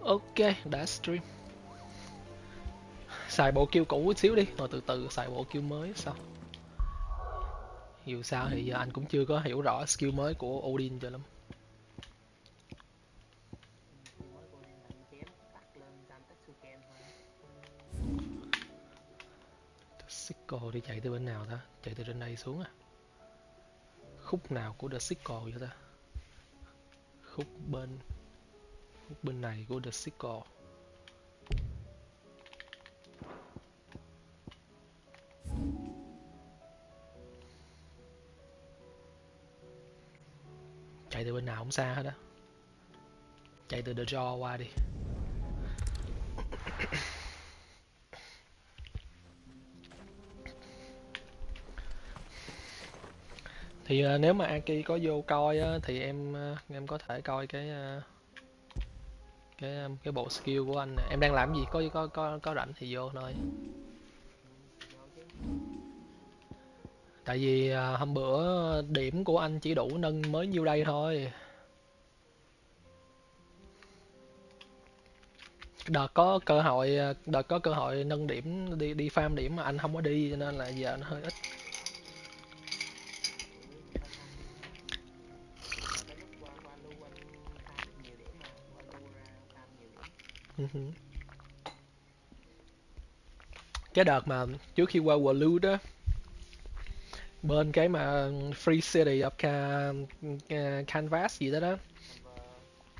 Ok, đã stream. Xài bộ kêu cũ một xíu đi, rồi từ từ xài bộ kêu mới sau. Dù sao thì giờ anh cũng chưa có hiểu rõ skill mới của Odin cho lắm. Skill mới của Odin anh chém tắt lên Zantetsuken thôi. Sickle đi chạy từ bên nào ta? Chạy từ trên đây xuống à? Khúc nào của The Sickle vậy ta? Khúc bên khúc bên này của The Sickle. Chạy từ bên nào cũng xa hết á. Chạy từ The Jaw qua đi. Thì nếu mà Aki có vô coi á, thì em có thể coi cái bộ skill của anh nè. Em đang làm gì? Có rảnh thì vô thôi. Vô chứ. Tại vì hôm bữa điểm của anh chỉ đủ nâng mới nhiêu đây thôi. Đợt có cơ hội nâng điểm đi đi farm điểm mà anh không có đi cho nên là giờ anh hơi ít. Cũng phải farm điểm thôi. Tới lúc qua lu anh farm được nhiều điểm mà. Qua lu ra farm nhiều điểm. Cái đợt mà trước khi qua World đó, bên cái mà Free City of Canvas gì đó đó.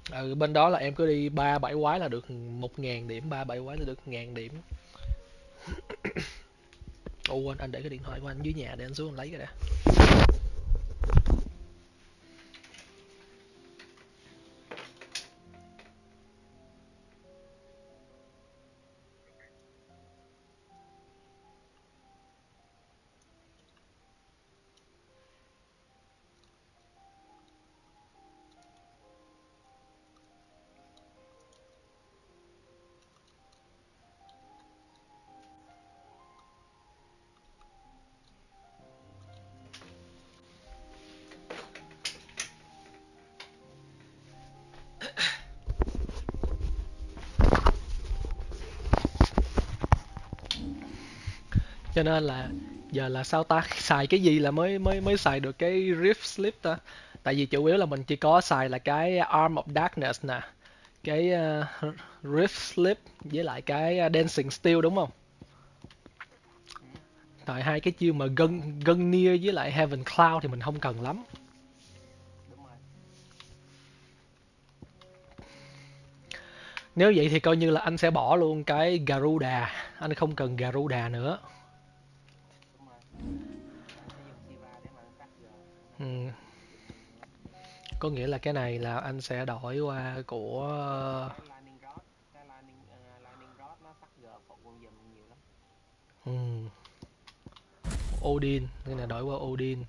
Canva. Ừ, bên đó là em cứ đi 3-7 quái là được 1.000 điểm, 3-7 quái là được 1.000 điểm. Ồ, anh để cái điện thoại của anh dưới nhà để anh xuống anh lấy cái đã. Cho nên là giờ là sao ta, xài cái gì là mới mới mới xài được cái Rift Slip ta? Tại vì chủ yếu là mình chỉ có xài là cái Arm of Darkness nè, cái Rift Slip với lại cái Dancing Steel đúng không? Ừ, Tại hai cái chiêu mà Gungnir với lại Heaven Cloud thì mình không cần lắm. đúng rồi. Nếu vậy thì coi như là anh sẽ bỏ luôn cái Garuda, anh không cần Garuda nữa. Đúng rồi. Anh sẽ dùng Shiva để mà anh phát G. Anh không Ừ, cần dùng gì nữa. có nghĩa là cái này là anh sẽ đổi qua của Cái Lightning Rod. Cái Lightning Rod nó phát G phụ con giùm nhiều lắm. ừ, Odin, cái này đổi qua Odin.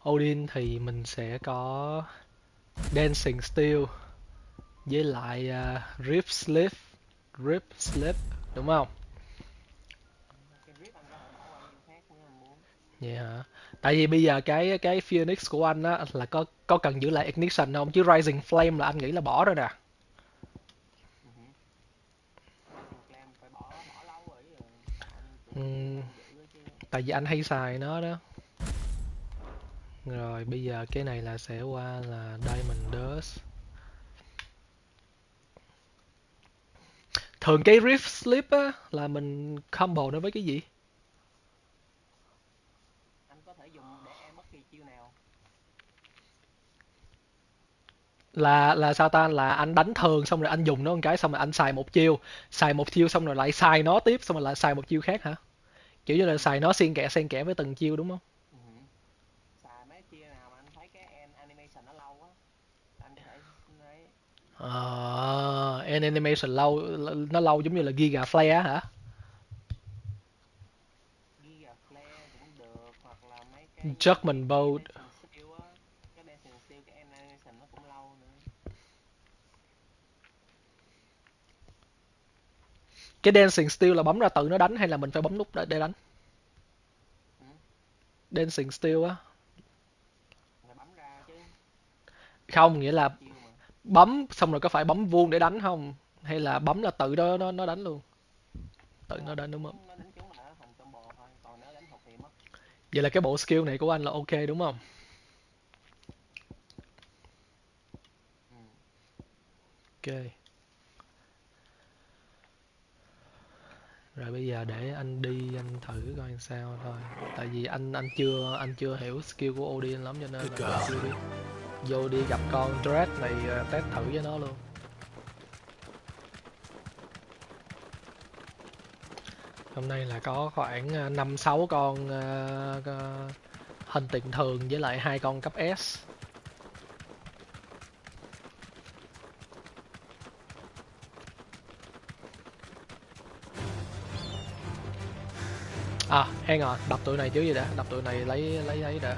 Odin thì mình sẽ có Dancing Steel với lại Rip Slip đúng không? Cái Rip anh có thể bỏ qua nhiều khác nếu anh muốn. Vậy hả? Tại vì bây giờ cái Phoenix của anh á là có cần giữ lại Ignition không? Chứ Rising Flame là anh nghĩ là bỏ rồi nè. Ừ. Rising Flame phải bỏ bỏ lâu rồi chứ. Bao nhiêu tuổi giờ Ừm, sao anh giữ chứ. tại vì anh hay xài nó đó. Rồi bây giờ cái này là sẽ qua là Diamond Dust. Thường cái Rift Slip á là mình combo nó với cái gì? Anh có thể dùng để em bất kỳ chiêu nào. Là sao ta, là anh đánh thường xong rồi anh dùng nó một cái xong rồi anh xài một chiêu xong rồi lại xài nó tiếp xong rồi lại xài một chiêu khác hả? Kiểu như là xài nó xen kẽ với từng chiêu đúng không? Ừ. Xài mấy chiêu nào mà anh thấy cái end animation nó lâu á, anh có thể lấy. Animation lâu, nó lâu giống như là Giga Flare hả? Giga Flare cũng được, hoặc là mấy Judgment cái Bolt. Dancing Steel á. Cái Dancing Steel cái end animation nó cũng lâu nữa. Cái Dancing Steel là bấm ra tự nó đánh hay là mình phải bấm nút để đánh? Ừ. Dancing Steel á. Phải bấm ra chứ. Không, nghĩa Tùy là chiêu mà. bấm xong rồi có phải bấm vuông để đánh không? hay là bấm là tự nó đánh luôn? Tự nó đánh đúng không? nó đánh trúng là nó thành combo thôi, còn nếu đánh hụt thì mất. Vậy là cái bộ skill này của anh là ok đúng không? Ừ. Ok. Rồi bây giờ để anh đi anh thử coi sao thôi. Tại vì anh chưa hiểu skill của Odin lắm cho nên là giờ chưa biết. Vô đi gặp con Dread này test thử với nó luôn. Hôm nay là có khoảng 5-6 con hình tiền thường với lại 2 con cấp S. À, hang on, đập tụi này chứ gì đã, đập tụi này lấy đã.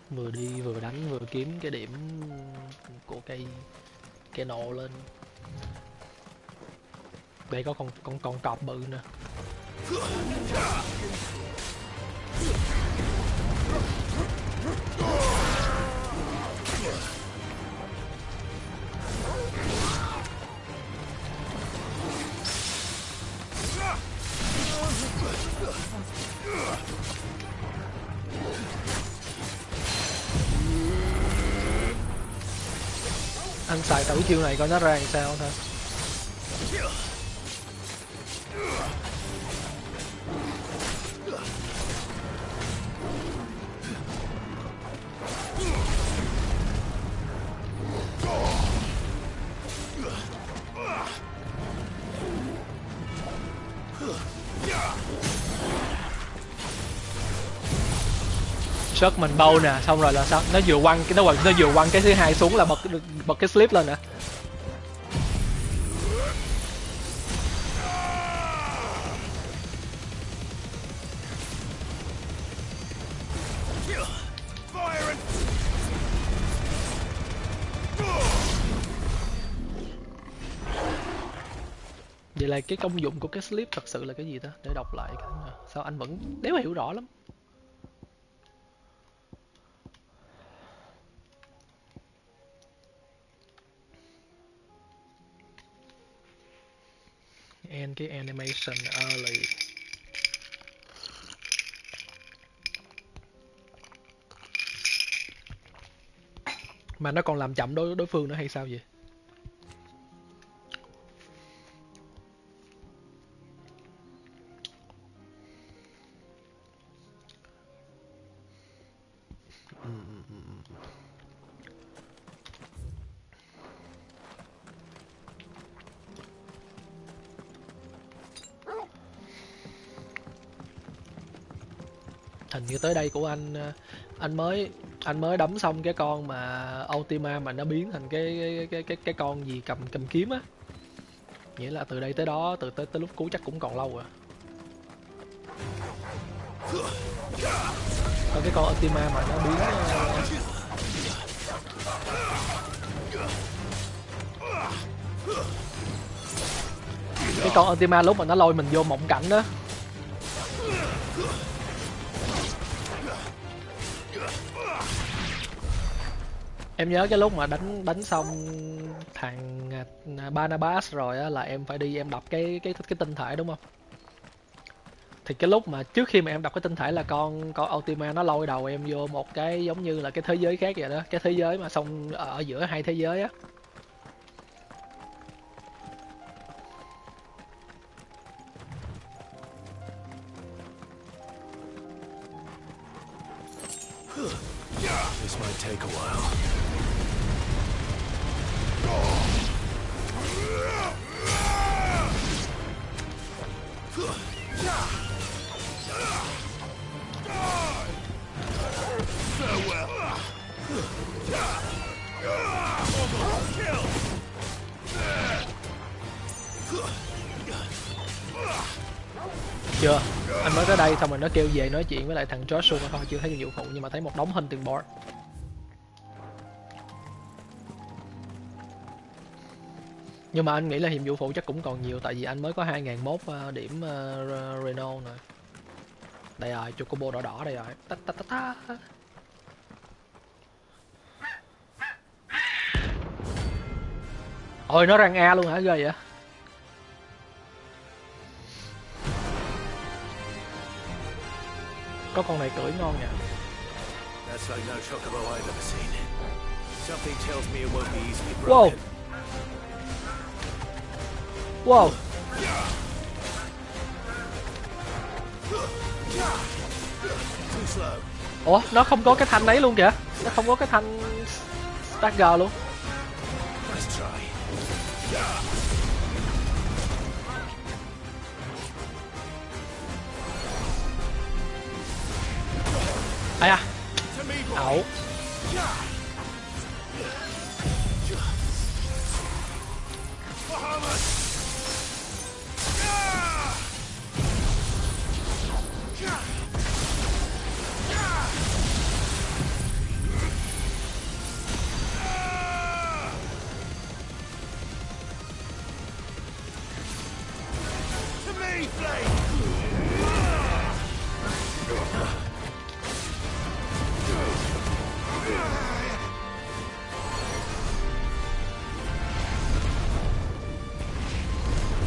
Vừa đi vừa đánh vừa kiếm cái điểm của cây nộ lên. Đây có con cọp bự nè. Anh xài thử chiêu này coi nó ra làm sao thôi. Shot mình bow nè, xong rồi là sao? Nó vừa quăng cái thứ hai xuống là bật cái slip lên nè. Vậy là cái công dụng của cái slip thật sự là cái gì ta? Để đọc lại cái nào. Sao anh vẫn đéo hiểu rõ lắm. End cái animation early. Mà nó còn làm chậm đối phương nữa hay sao vậy? Hình như tới đây của anh mới đấm xong cái con mà Ultima mà nó biến thành cái con gì cầm kiếm á. Nghĩa là từ đây tới đó, tới lúc cuối chắc cũng còn lâu à. Còn cái con Ultima mà nó biến cái con Ultima lúc mà nó lôi mình vô mộng cảnh đó. Em nhớ cái lúc mà đánh xong thằng Barnabas rồi á là em phải đi em đập cái tinh thể đúng không? Thì cái lúc mà trước khi mà em đập cái tinh thể là con Ultima nó lôi đầu em vô một cái giống như là cái thế giới khác vậy đó, cái thế giới mà xong ở giữa hai thế giới á. This might take a while. Chưa, anh mới tới đây xong rồi nó kêu về nói chuyện với lại thằng Joshua thôi, chưa thấy nhiệm vụ phụ nhưng mà thấy một đống hình tiền board. Nhưng mà anh nghĩ là nhiệm vụ phụ chắc cũng còn nhiều, tại vì anh mới có 2001 điểm Renault nè. Đây rồi, Chocobo đỏ đỏ đây rồi. Ta ta ta ta. Ôi nó răng A luôn hả, ghê vậy? Có con này cưỡi ngon nha. That's like no chocobo I've ever seen. Something tells me it won't be easily Wow. broken. Wow. Too slow. Ủa, nó không có cái thanh ấy luôn kìa. Nó không có cái thanh Stagger luôn. Let's try. Ai à. To me, boy. Ẩu. Bahamas. To me, Flame.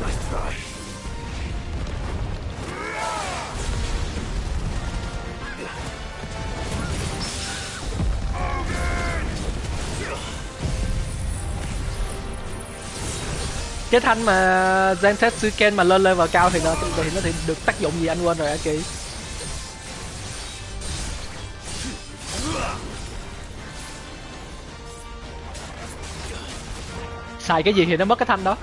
Let's try. Cái thanh mà Gentetsuken mà lên level cao thì nó thì được tác dụng gì anh quên rồi hả Kỳ? Xài cái gì thì nó mất cái thanh đó.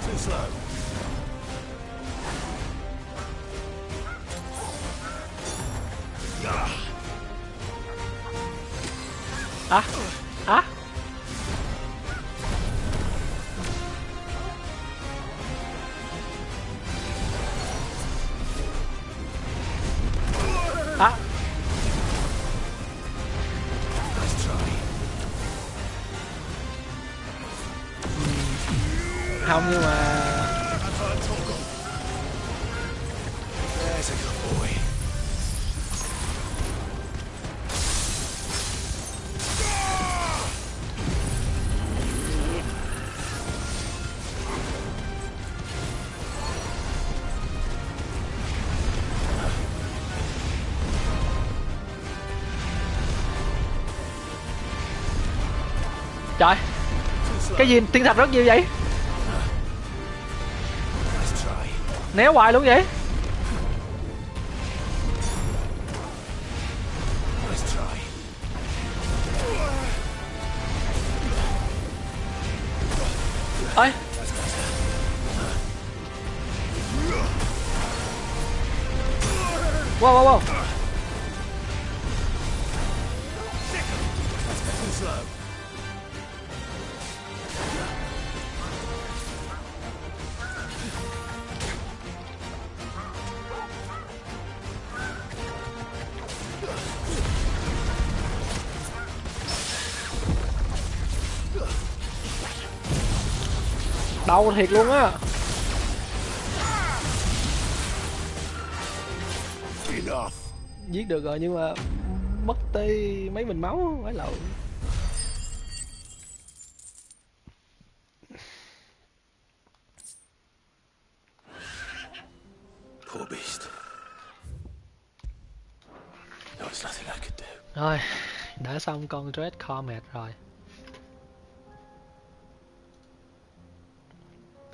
Too slow. Á. Á. Á. Let's try. Không nhưng mà There's a good boy. trời, Too slow. cái gì thiên thạch rất nhiều vậy? Let's try. Néo hoài luôn vậy? Let's try. Ơi. Wow wow wow. Too slow. Đau thiệt luôn á. Enough. Giết được rồi nhưng mà mất tới mấy bình máu phải lậu. Poor beast. There was nothing I could do. Rồi, đã xong con Dread Comet rồi.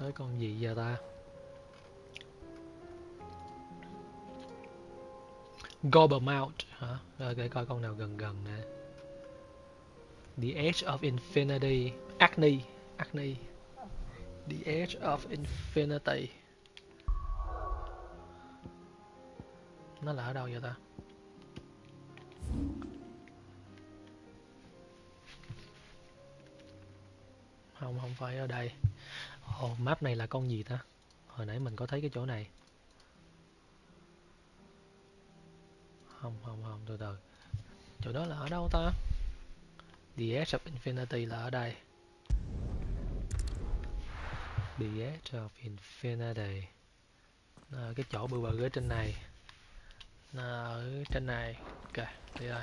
Tới con gì giờ ta? Gobbermouth hả? Rồi để coi con nào gần gần nè. The Edge of Infinity. Acne. Acne. The Edge of Infinity. Nó là ở đâu vậy ta? Không, không phải ở đây. Ồ, map này là con gì ta? Hồi nãy mình có thấy cái chỗ này. Không, không, không, từ từ. Chỗ đó là ở đâu ta? The Edge of Infinity là ở đây. The Edge of Infinity. Nó ở cái chỗ bự bự ở trên này. Nó ở trên này. Ok, đi rồi.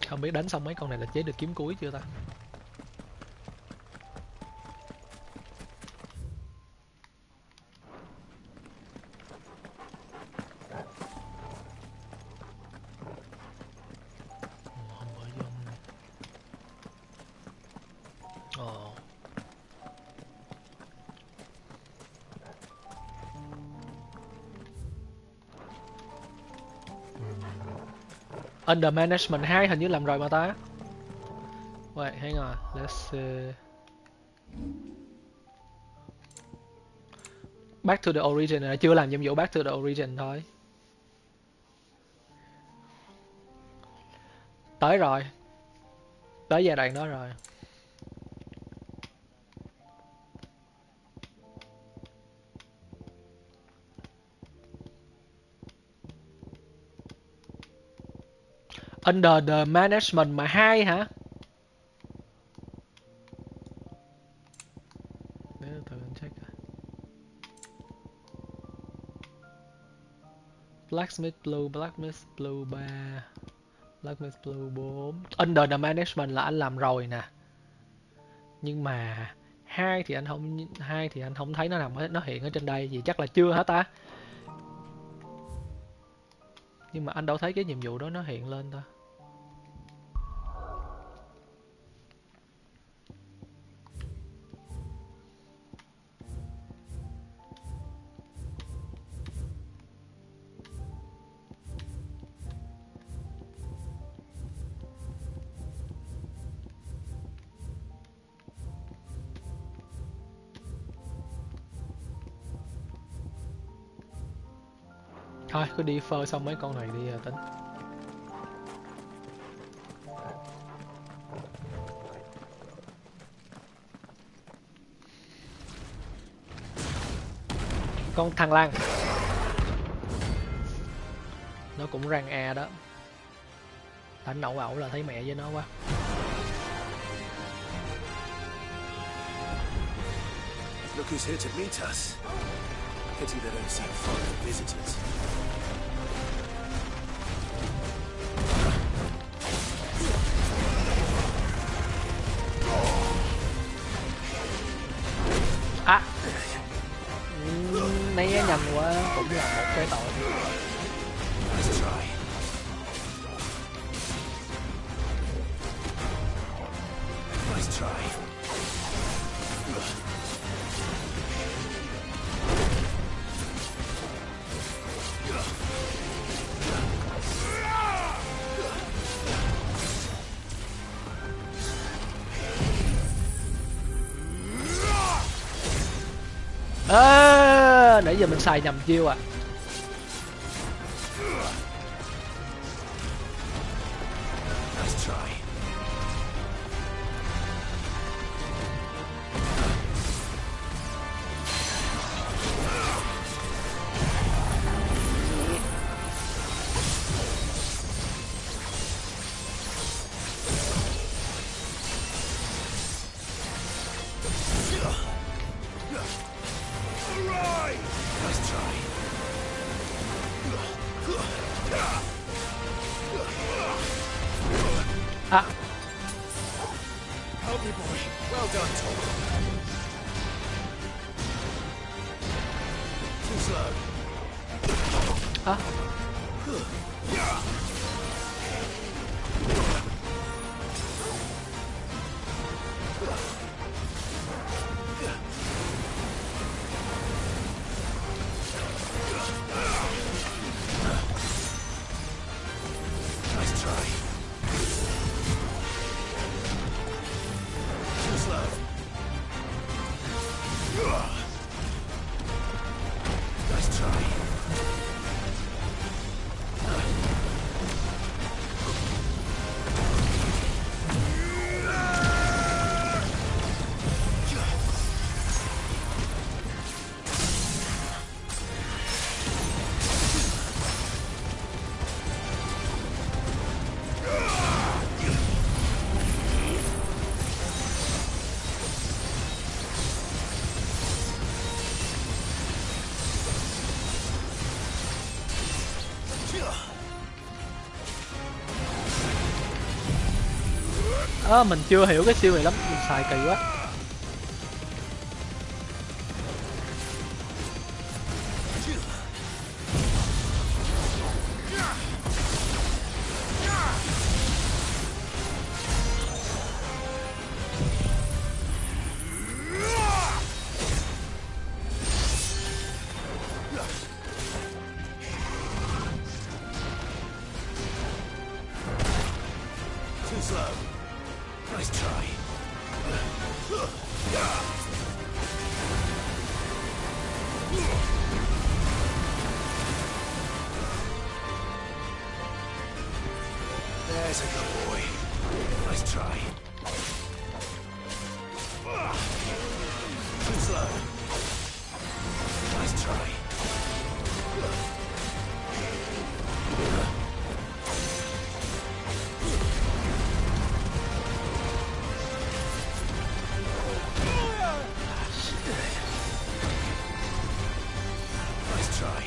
Không biết đánh xong mấy con này là chế được kiếm cuối chưa ta? Không có dùng. Ồ. Under Management 2 hình như làm rồi mà ta. Wait, hang on. Let's see. Back to the Origin là chưa làm nhiệm vụ Back to the Origin thôi. Tới rồi. Tới giai đoạn đó rồi. Under the Management mà 2 hả? Để từ anh check. Blacksmith Blue 3. Blacksmith Blue 4. Under the Management là anh làm rồi nè. Nhưng mà hai thì anh không thấy nó nằm nó hiện ở trên đây, gì chắc là chưa hả ta? Nhưng mà anh đâu thấy cái nhiệm vụ đó nó hiện lên ta. Thôi cứ đi phơ xong mấy con này đi rồi tính. Con thằng Lan nó cũng rang A đó. Đánh ẩu ẩu là thấy mẹ với nó quá. Look who's here to meet us. Pity they don't seem fond of visitors. À, né nhầm quá cũng là một cái tội. Let's try. Let's try. Nãy giờ mình xài nhầm chiêu à. Let's try. Let's try. À, Help me, boy. Well done, Tom. Too slow. Hả? Nice try. Too slow. Nice try. Mình chưa hiểu cái siêu này lắm, mình xài kỳ quá. Too slow. Nice try. There's a good boy. Nice try. Too slow. Nice try. Nice try.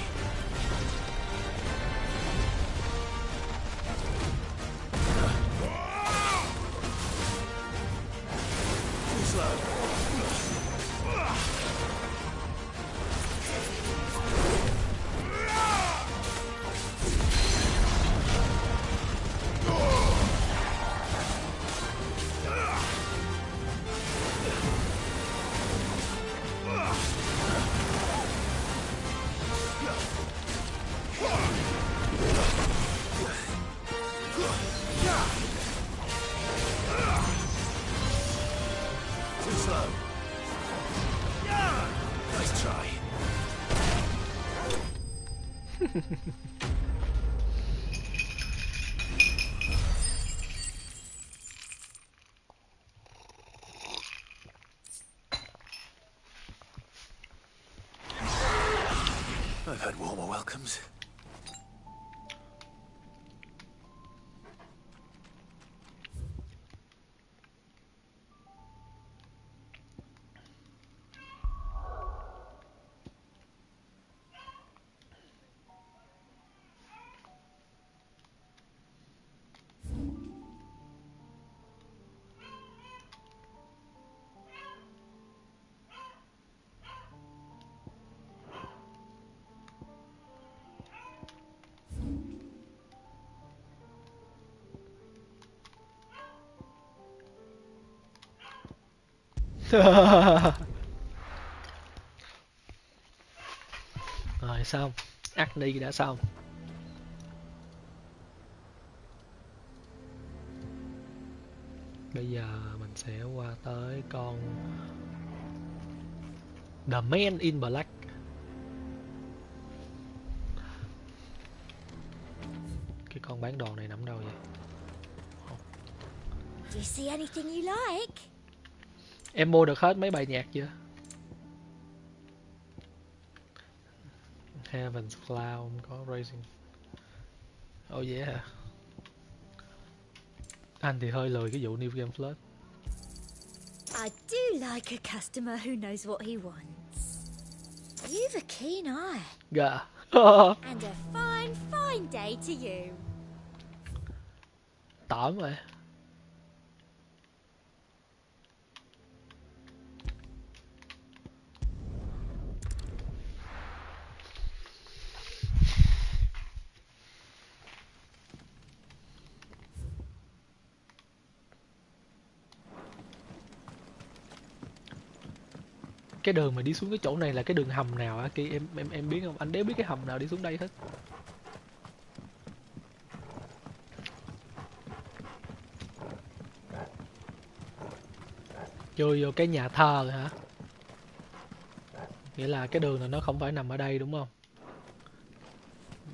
Too slow. Too slow. Nice try. I've had warmer welcomes. Rồi xong, Agni đã xong. Bây giờ mình sẽ qua tới con The Man in Black. Cái con bán đồ này nằm đâu vậy? Do you see anything you like? Em mua được hết mấy bài nhạc chưa? Heaven's Cloud có Racing. Oh yeah. Anh thì hơi lười cái vụ New Game Plus. I do like a customer who knows what he wants. You've a keen eye. Gà. And a fine, fine day to you. Tởm rồi. cái đường mà đi xuống cái chỗ này là cái đường hầm nào á Kỳ? Em biết không? Anh đéo biết cái hầm nào đi xuống đây hết. Chui vô cái nhà thờ hả? Nghĩa là cái đường này nó không phải nằm ở đây đúng không?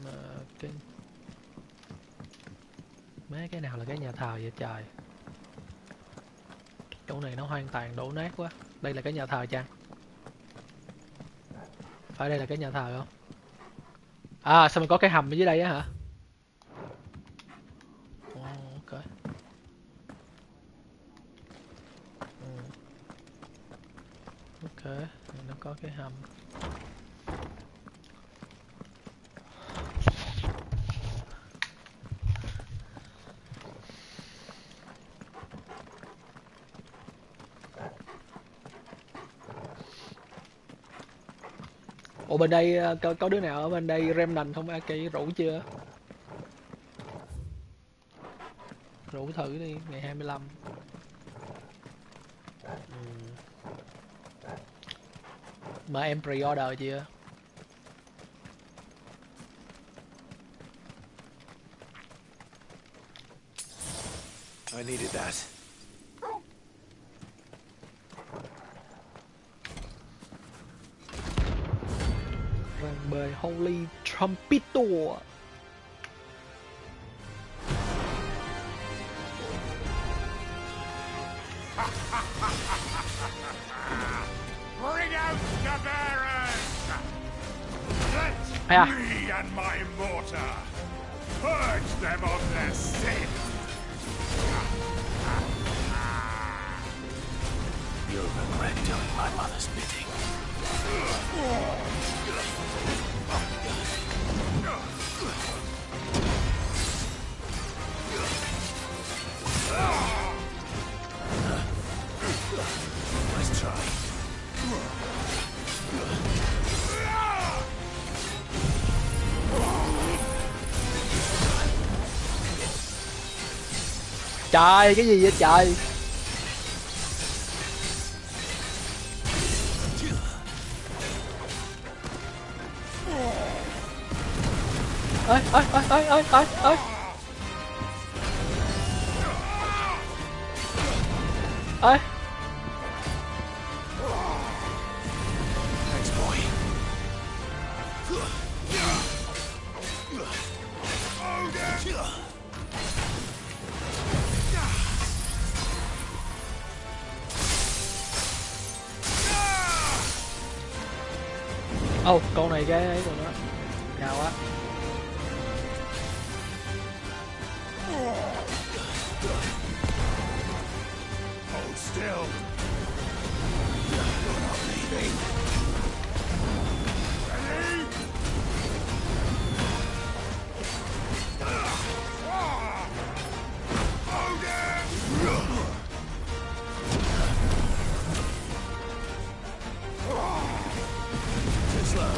Mà cái mấy cái nào là cái nhà thờ vậy trời? Chỗ này nó hoàn toàn đổ nát quá. Đây là cái nhà thờ chăng? Phải đây là cái nhà thờ không? À sao mình có cái hầm ở dưới đây á hả? Ok. Ok, nó có cái hầm. Ủa bên đây có đứa nào ở bên đây Remnant không? Aki rủ chưa? Rủ thử đi, ngày 25. Mà em pre-order chưa? I needed that. Răng bề Holy Trumpetor. Bring out the bearers! Let À. me and my mortar purge them of their sin! You'll regret doing my mother's bidding. Let's try. Trời, cái gì vậy trời? Ơi ơi ơi ơi ơi ơi ơi. Ơi. Thanks, boy. Ô, con này cái ấy của nó. Cao quá. Hold still! You're not leaving. Ready? Hold it! Too slow.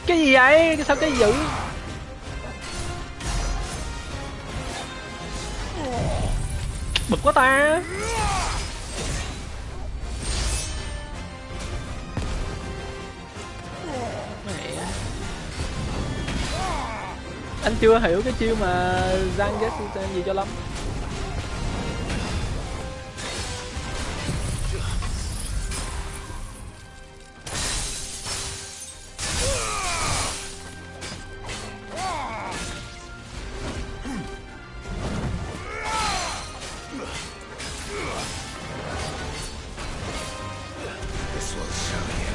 Cái gì vậy? Sao cái dữ? Bực quá ta. Mẹ. Anh chưa hiểu cái chiêu mà Giang Jet gì cho lắm. This will show you.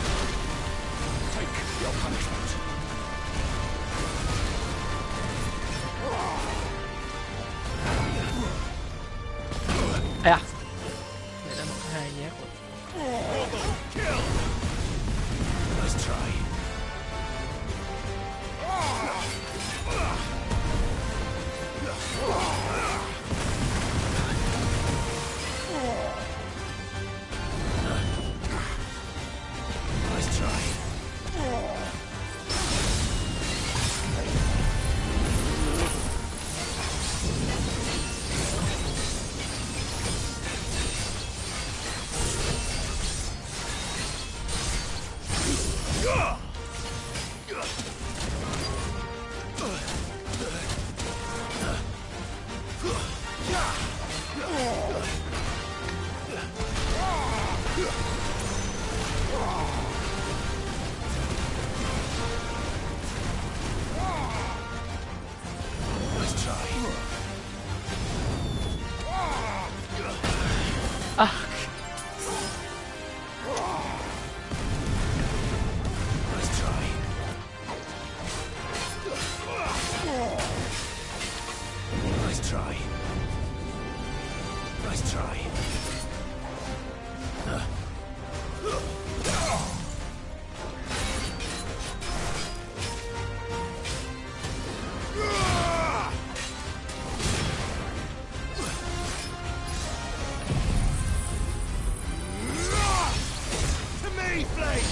Take your Ê à, để đã một hai nhát rồi. Nice try. Nice try. À, Nice try. Nice try. Nice try. To me, Blade!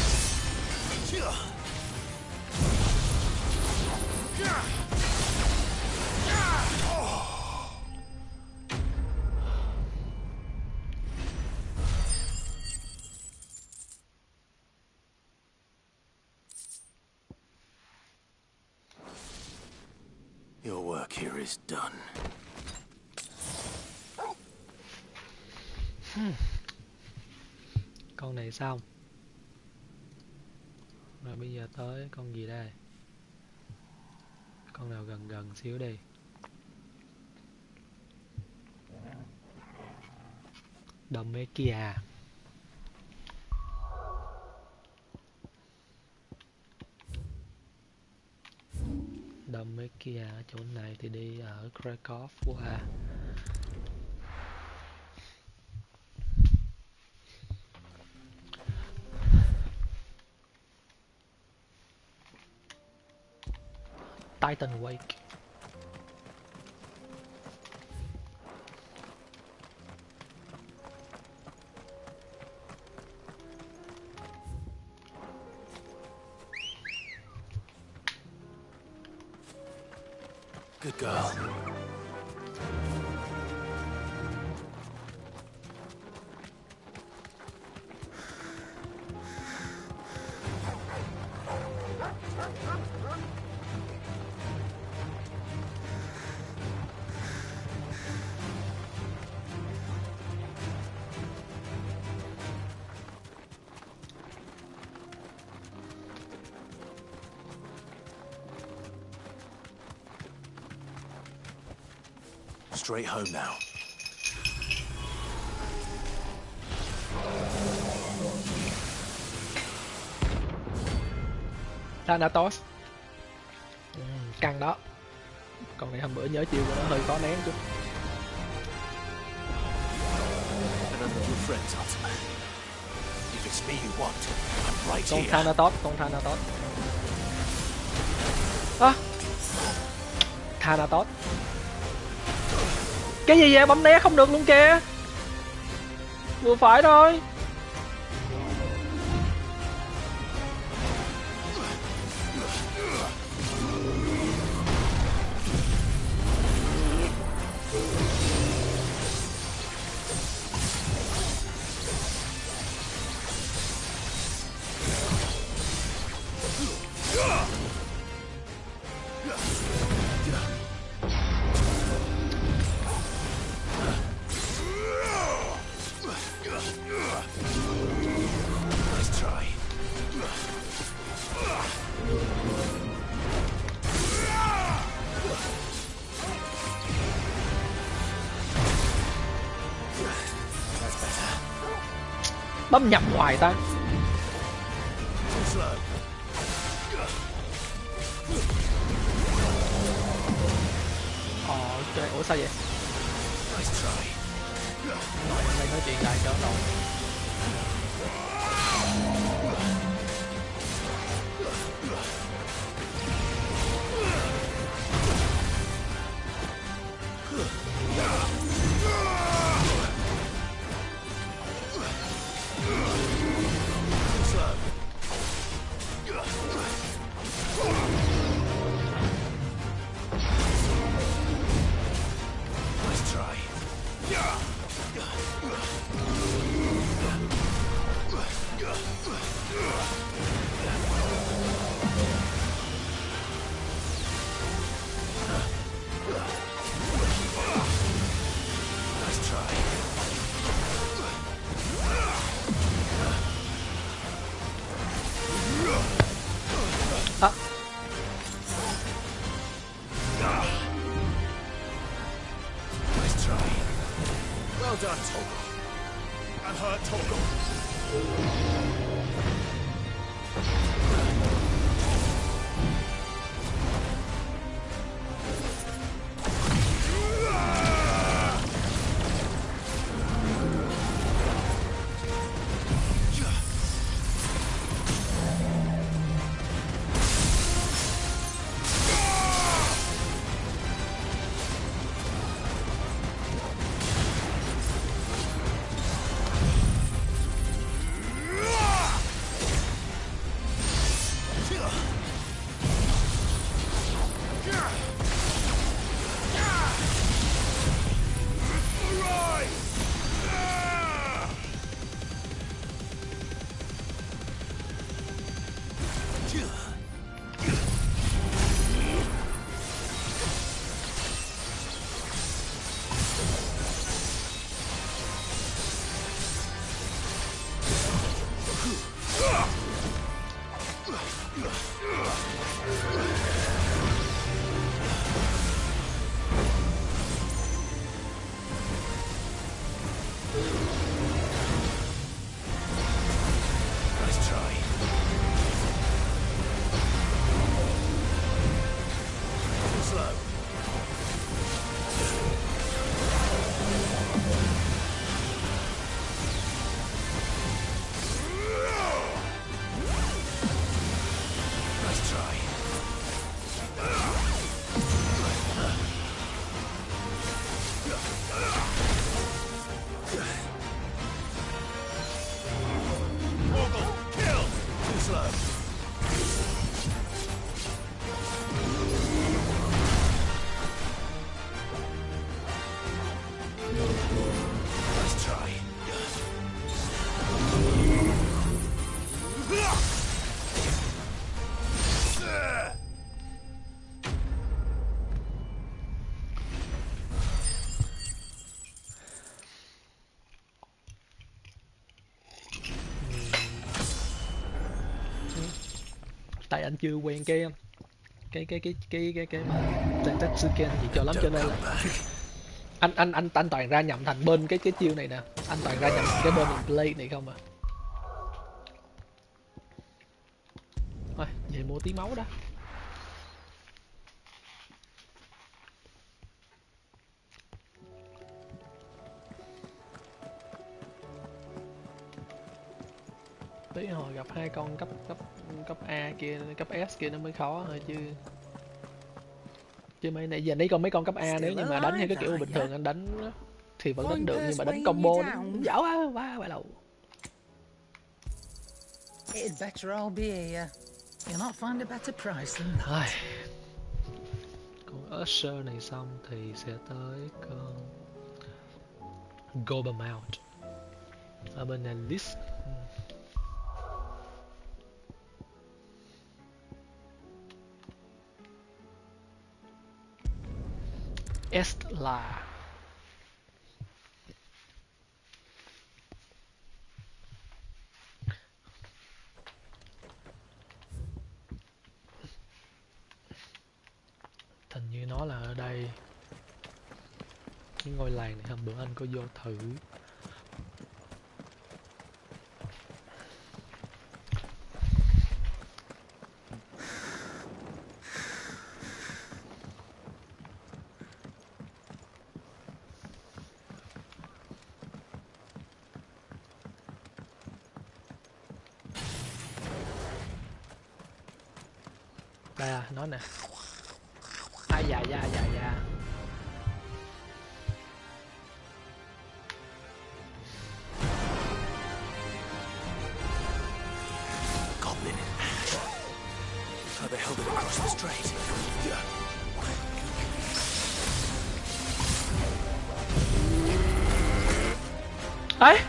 Your work here is done. con này xong. Rồi bây giờ tới con gì đây? Con nào gần gần xíu đi. Đồng mê kia. Đồng mê kia ở chỗ này thì đi ở Krakow qua. Titan Wake. Good girl. Straight home now. Thanatos. Căng đó. Con này hôm bữa nhớ chiêu của nó hơi khó nén chút. Another of your friends, Ultima. If it's me you want, I'm right Con here. Thanatos, con Thanatos. À, Thanatos. Cái gì vậy? Bấm né không được luôn kìa. Vừa phải thôi. Nice try. That's better. Bấm nhầm hoài ta. Too slow. Ok, ủa sao vậy? Nice try. Rồi em đây nói chuyện dài cỡ rồi. Let's try. Let's try. À, Let's try. Well done, Toggle. I'm hurt, Toggle. Let's try. Too slow. Let's try. Toggle, kill! Too slow. Let's try. tại anh chưa quen cái mà Fantasy XVI gì cho lắm, cho nên là anh toàn ra nhầm thành bên cái chiêu này nè, anh toàn ra nhầm cái bên play này không à. Thôi về mua tí máu đó. Tí hồi gặp hai con cấp cấp cấp A kia, cấp S kia nó mới khó thôi chứ. Chứ mấy này giờ mấy con cấp A nếu như mà đánh theo cái kiểu bình thường anh đánh á, thì vẫn đánh được, nhưng mà đánh combo nó dở quá quá đầu. It'd better all be here. You'll not find a better price than that. Ai. Con Usher này xong thì sẽ tới con Gobermount ở bên này list. Estla. Hình như nó là ở đây. Cái ngôi làng này hôm bữa anh có vô thử. Đây à, nó nè. Ai da da da da. Goblin in ash. How the hell did it cross the strait? Ấy.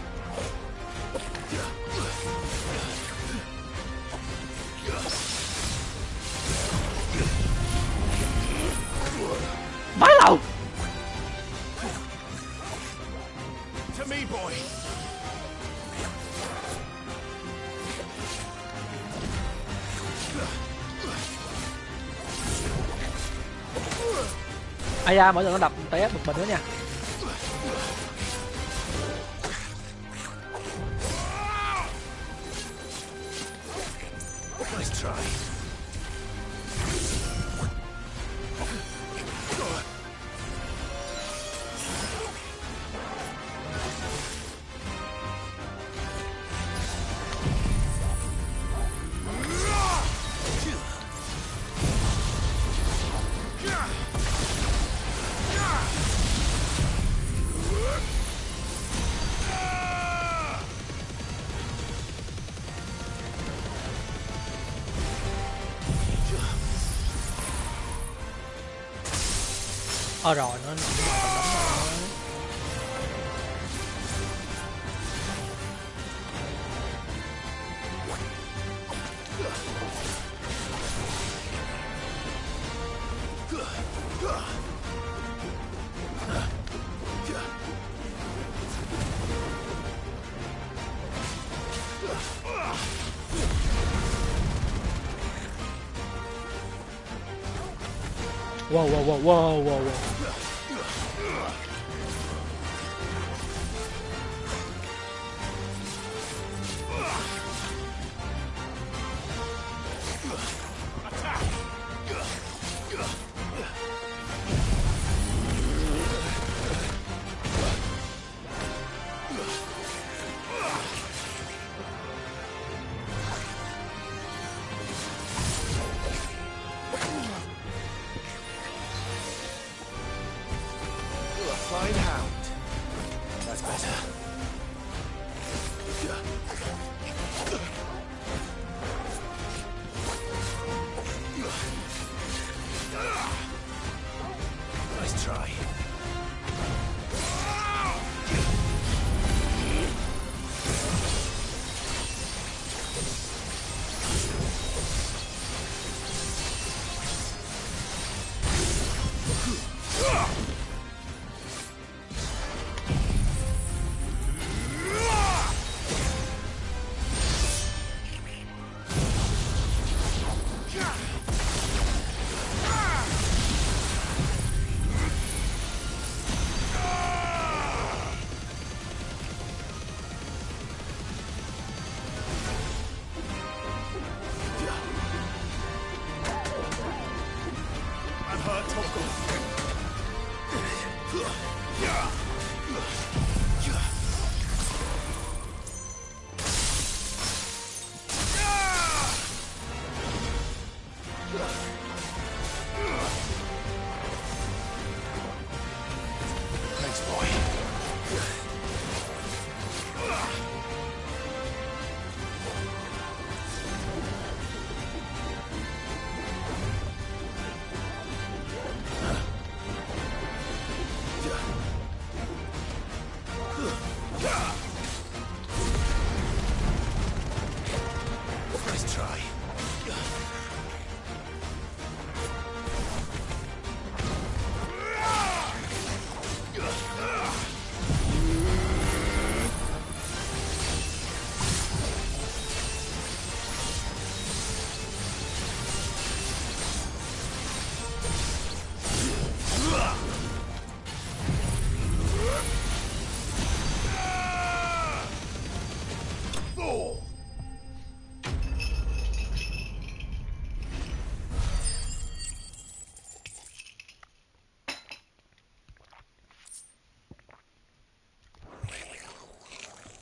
Vãi lầu. To me, boy. Ai da, mỗi lần nó đập té một mình nữa nha. Nice try. Rồi nó đấm rồi. Wow wow wow wow wow wow. Fine hound. That's better. Nice try. Thanks, boy. Nice try.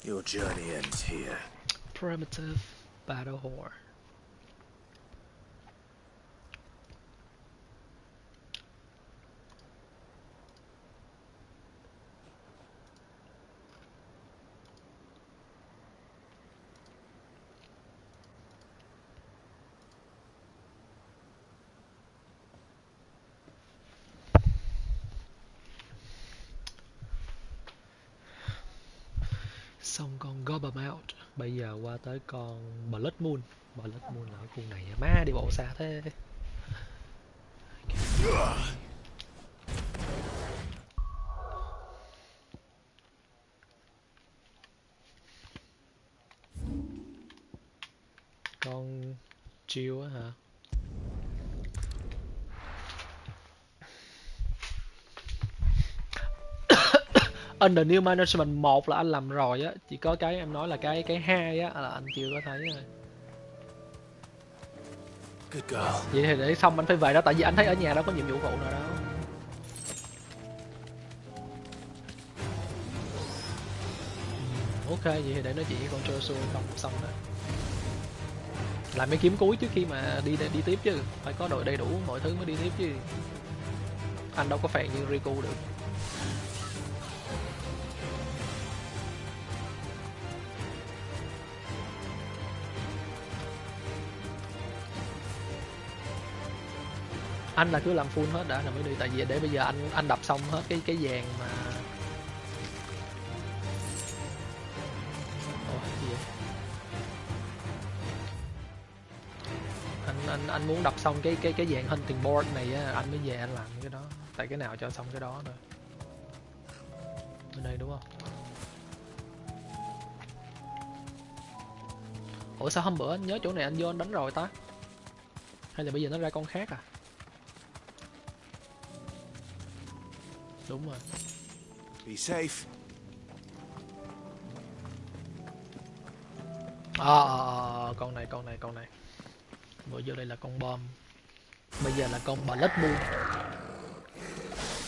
Your journey ends here. Primitive battle whore. Xong con Gobbermount. Bây giờ qua tới con Blood Moon. Blood Moon là ở khu này. Má đi bộ xa thế. Con Chill á hả? Under New Management 1 là anh làm rồi á, chỉ có cái em nói là cái 2 á là anh chưa có thấy rồi. Good girl. Vậy thì để xong anh phải về đó, tại vì anh thấy ở nhà đâu có nhiệm vụ phụ nào đâu. Ok, vậy thì để nói chuyện với con Joshua không xong đó. Làm mấy kiếm cuối trước khi mà đi tiếp chứ, phải có đội đầy đủ mọi thứ mới đi tiếp chứ. Anh đâu có phèn như Riku được. Anh là cứ làm full hết đã rồi mới đi, tại vì để bây giờ anh đập xong hết cái dàn mà. Ủa, cái gì vậy? Anh muốn đập xong cái dàn hunting board này á, anh mới về anh làm cái đó, tại cái nào cho xong cái đó thôi. Bên đây đúng không? Ủa sao hôm bữa anh nhớ chỗ này anh vô anh đánh rồi ta? Hay là bây giờ nó ra con khác à? Đúng rồi. Be safe. Con này. Vừa vô đây là con bom. Bây giờ là con Blood Moon.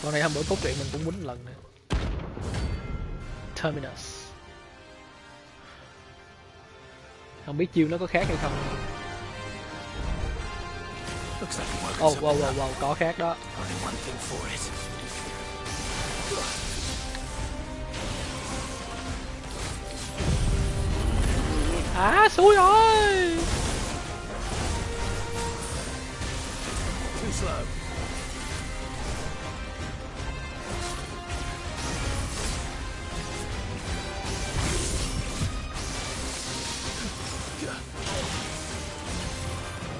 Con này hôm bữa cốt truyện mình cũng quýnh lần nè. Terminus. Không biết chiêu nó có khác hay không. Looks like the workers Oh, have wow, có khác đó. only one thing for it. Xui rồi. Too slow.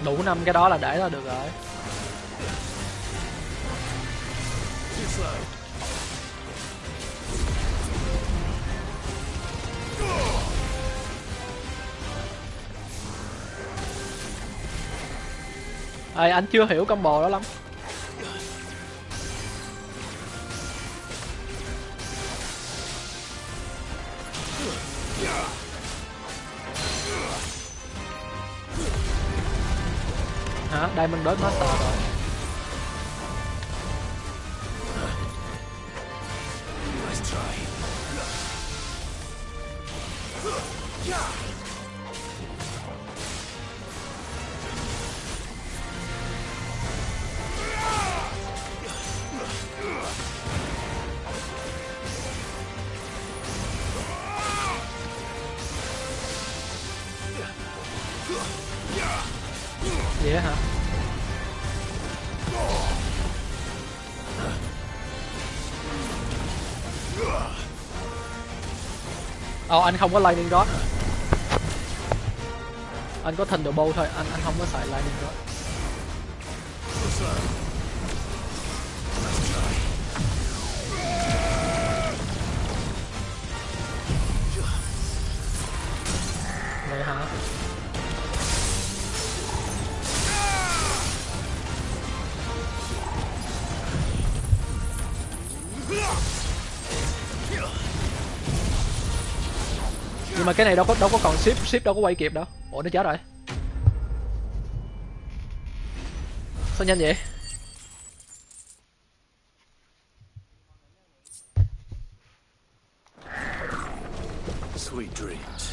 Đủ 5 cái đó là để là được rồi. Too slow. Ê, anh chưa hiểu combo đó lắm. Hả? Diamond Dust Master rồi. Nice try. Vậy hả? Anh không có lightning rod. Anh có thunderbolt thôi, anh không có xài lightning rod. Too slow. Nice try. Vậy hả? Nhưng mà cái này đâu có còn ship đâu có quay kịp đâu. Ủa nó chết rồi. Sao nhanh vậy? Sweet dreams.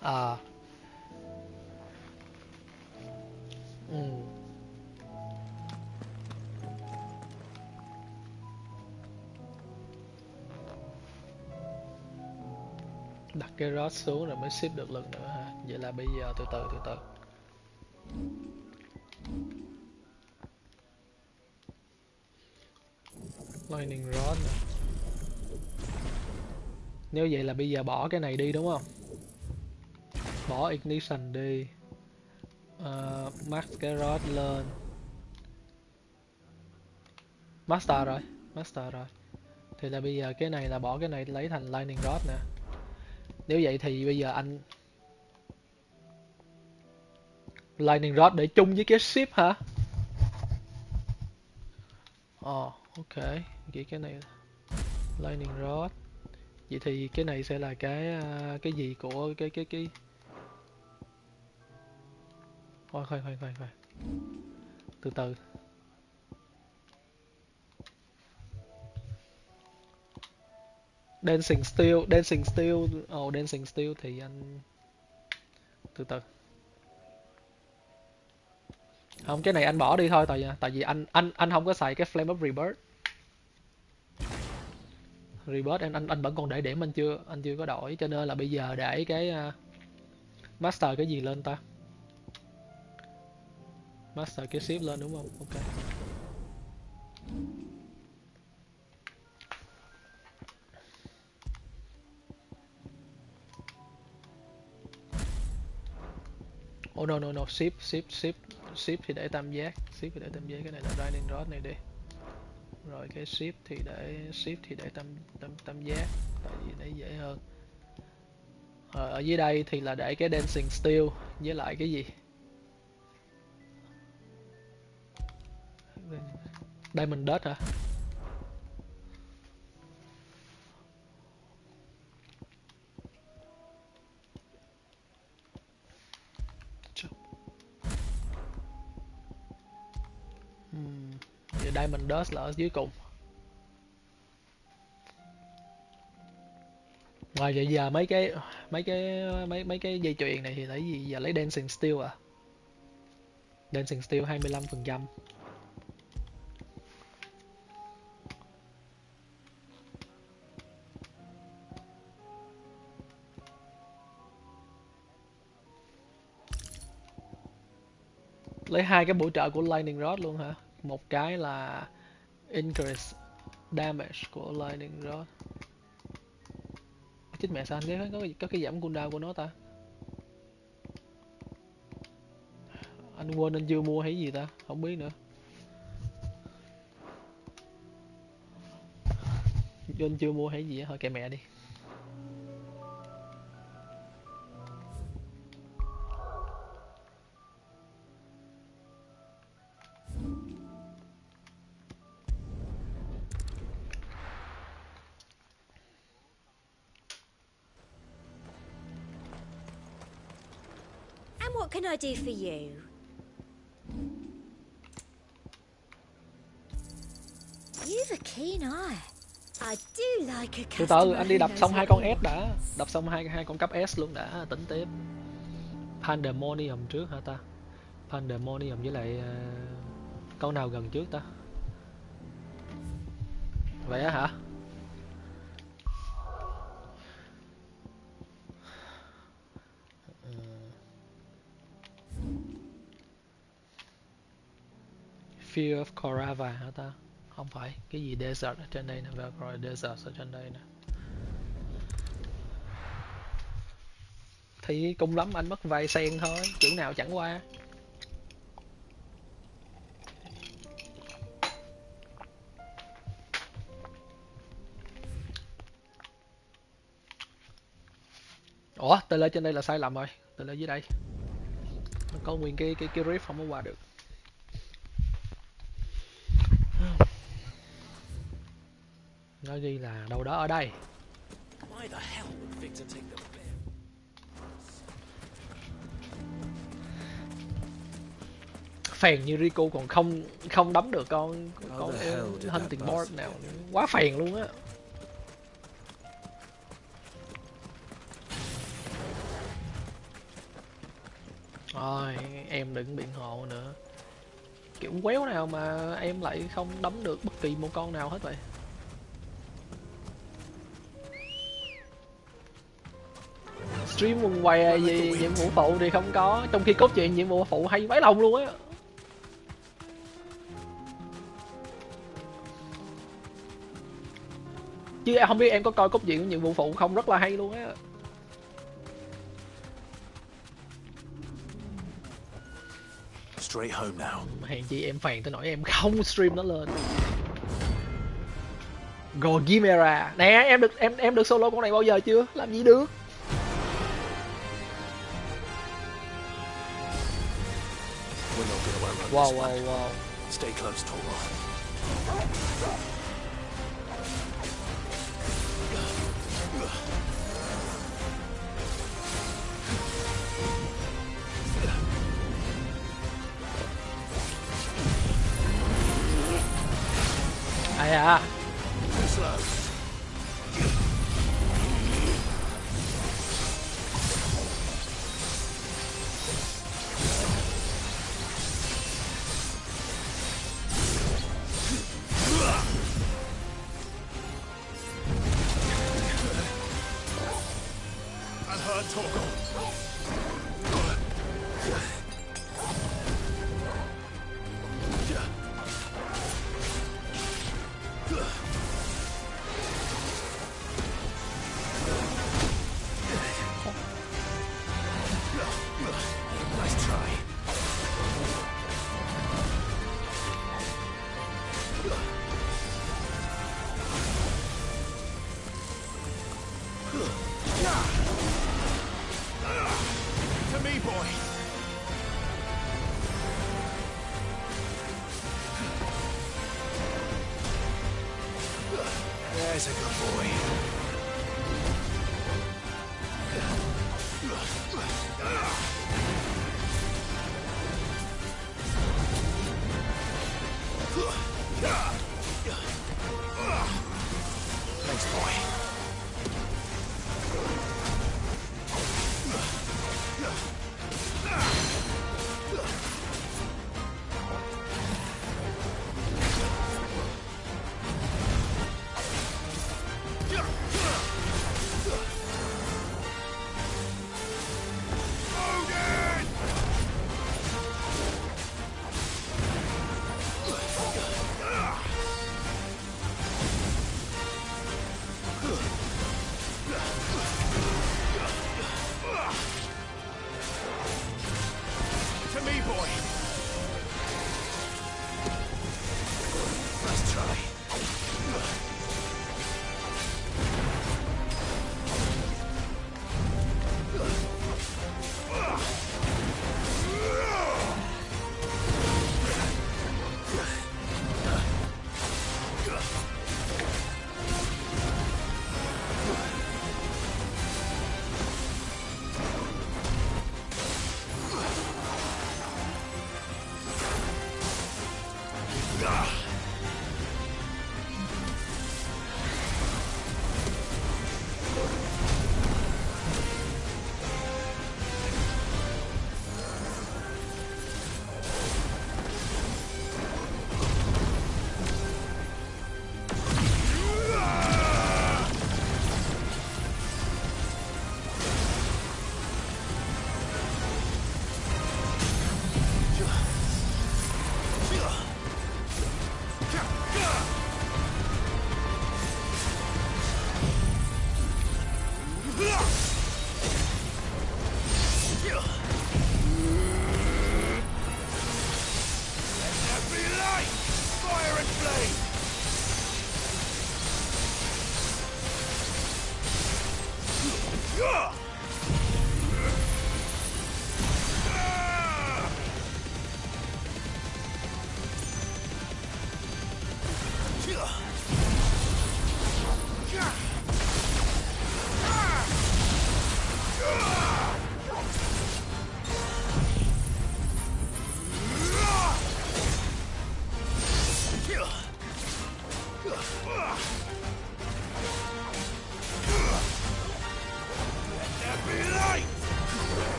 À. Đặt cái rod xuống rồi mới ship được lần nữa hả? Vậy là bây giờ từ từ. Lightning Rod nè. Nếu vậy là bây giờ bỏ cái này đi đúng không? Bỏ Ignition đi. Max cái rod lên. Master rồi. Master rồi. Thì là bây giờ cái này là bỏ cái này lấy thành Lightning Rod nè. Nếu vậy thì bây giờ anh Lightning Rod để chung với cái ship hả? Ok. Vậy cái này Lightning Rod. Vậy thì cái này sẽ là cái gì của cái khoan. Từ từ. Dancing Steel. Dancing Steel thì anh từ từ. Không, cái này anh bỏ đi thôi, tại vì anh không có xài cái Flame of Rebirth. Rebirth anh vẫn còn để điểm, anh chưa có đổi, cho nên là bây giờ để cái Master cái gì lên ta? Master cái ship lên đúng không? Ok. Oh no, ship thì để tam giác, cái này là Lightning Rod này đi. Rồi cái ship thì để tam giác, tại vì để dễ hơn. Ở dưới đây thì là để cái Dancing Steel với lại cái gì? Diamond Dust hả? Vậy Diamond Dust là ở dưới cùng. Ngoài vậy giờ mấy cái dây chuyền này thì lấy gì? Giờ lấy Dancing Steel à? Dancing Steel 25%. Lấy hai cái bổ trợ của Lightning Rod luôn hả? Một cái là Increase Damage của Lightning Rod. Chết mẹ, sao anh có cái giảm cooldown của nó ta? Anh quên anh chưa mua hay gì ta? Không biết nữa. Anh chưa mua hay gì á, thôi kệ mẹ đi. What can I do for you? You've a keen eye. I do like a Từ từ, customer anh đi who đập knows xong what hai he con S wants. đã. Đập xong hai con cấp S luôn đã, tính tiếp. Pandemonium trước hả ta? Pandemonium với lại con nào gần trước ta? Vậy á hả? Fear of Corava hả ta? Không phải, cái gì Desert ở trên đây nè, Valkyrie Desert ở trên đây nè. Thì cung lắm anh mất vài sen thôi, chữ nào chẳng qua. Ủa, tên lên trên đây là sai lầm rồi, tên lên dưới đây. Nó có nguyên cái riff không có qua được. Nó ghi là đâu đó ở đây. Why the hell would Victor take the bear? Phèn như Rico còn không đấm được con hunting board nào, quá phèn luôn á. Rồi em đừng biện hộ nữa, kiểu quéo nào mà em lại không đấm được bất kỳ một con nào hết vậy. Stream quần què gì nhiệm vụ phụ thì không có, trong khi cốt truyện nhiệm vụ phụ hay vãi lòng luôn á. Chứ em không biết em có coi cốt truyện của nhiệm vụ phụ không, rất là hay luôn á. Straight home now. Hèn chi em phàn tới nỗi em không stream nó lên. Gojimera. Nè, em được solo con này bao giờ chưa? Làm gì được. We're not gonna outrun Wow, this wow, one. wow. Stay close, Toro. Ai à. Too slow. Unheard, Torgal. Nice try. To me, boy. There's a good boy. Thanks, boy. To me, boy. Nice try.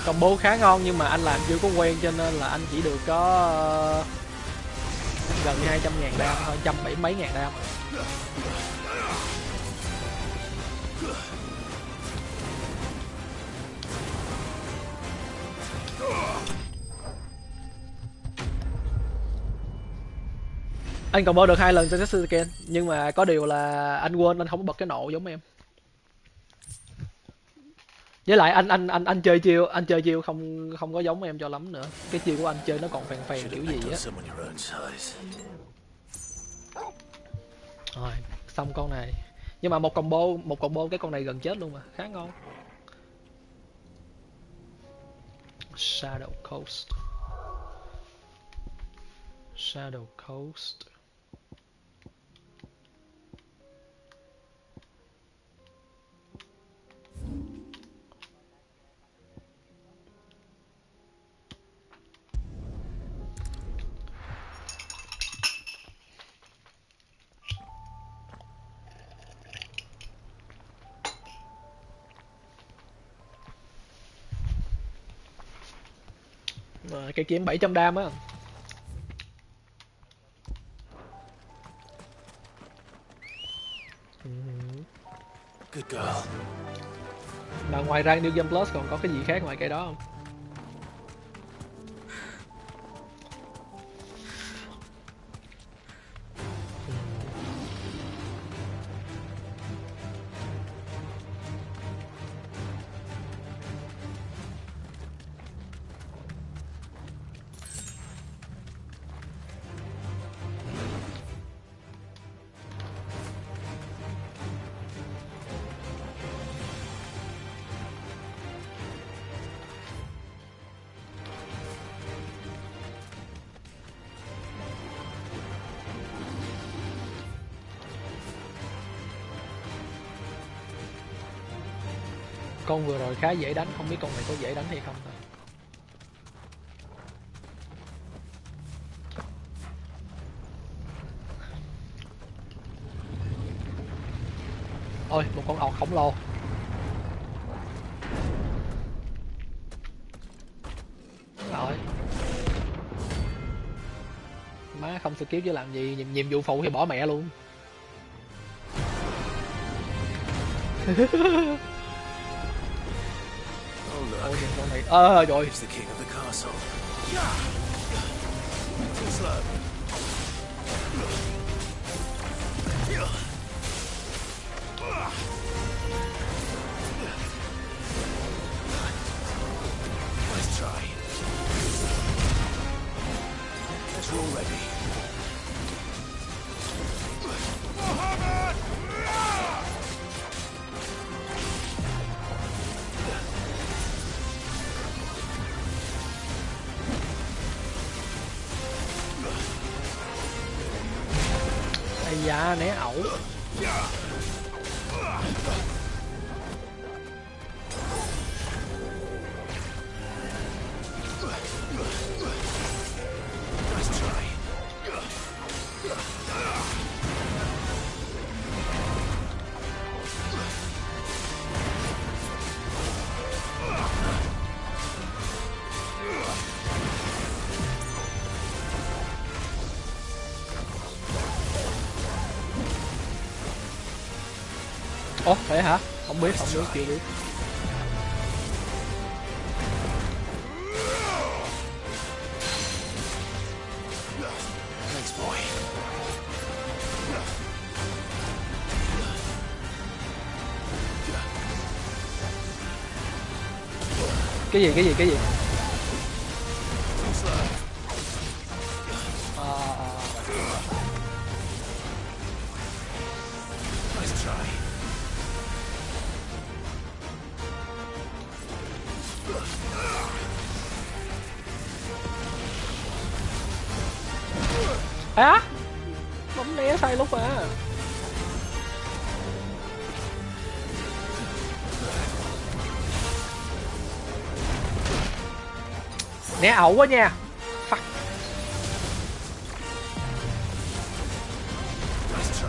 combo khá ngon nhưng mà anh làm chưa có quen cho nên là anh chỉ được có gần 200.000 đam thôi, 170 mấy ngàn đam. Anh combo được 2 lần trên Tekken nhưng mà có điều là anh quên anh không bật cái nộ giống em. Với lại anh chơi chiêu không không có giống em cho lắm nữa. Cái chiêu của anh chơi nó còn phèn phèn kiểu gì á. Rồi, xong con này. Nhưng mà một combo cái con này gần chết luôn mà, khá ngon. Shadow Coast. Shadow Coast. Cây kiếm 700 đam á. Good girl. Mà ngoài ra New Game Plus còn có cái gì khác ngoài cái đó không? Con vừa rồi khá dễ đánh, không biết con này có dễ đánh hay không thôi. Ôi, một con ọc khổng lồ. Rồi. Má không skip chứ làm gì, nhiệm vụ phụ thì bỏ mẹ luôn. Ôi, nhìn con này. Rồi. He's the king of the castle. Too slow. Nice try. Guess we're all ready. Ây da, né ẩu. Nice try. Ồ, vậy hả? Không biết, chưa biết. Thanks, boy. Cái gì? Too slow. Nice try. Á, bấm né sai lúc à. Né ẩu quá nha. Fuck. Nice try.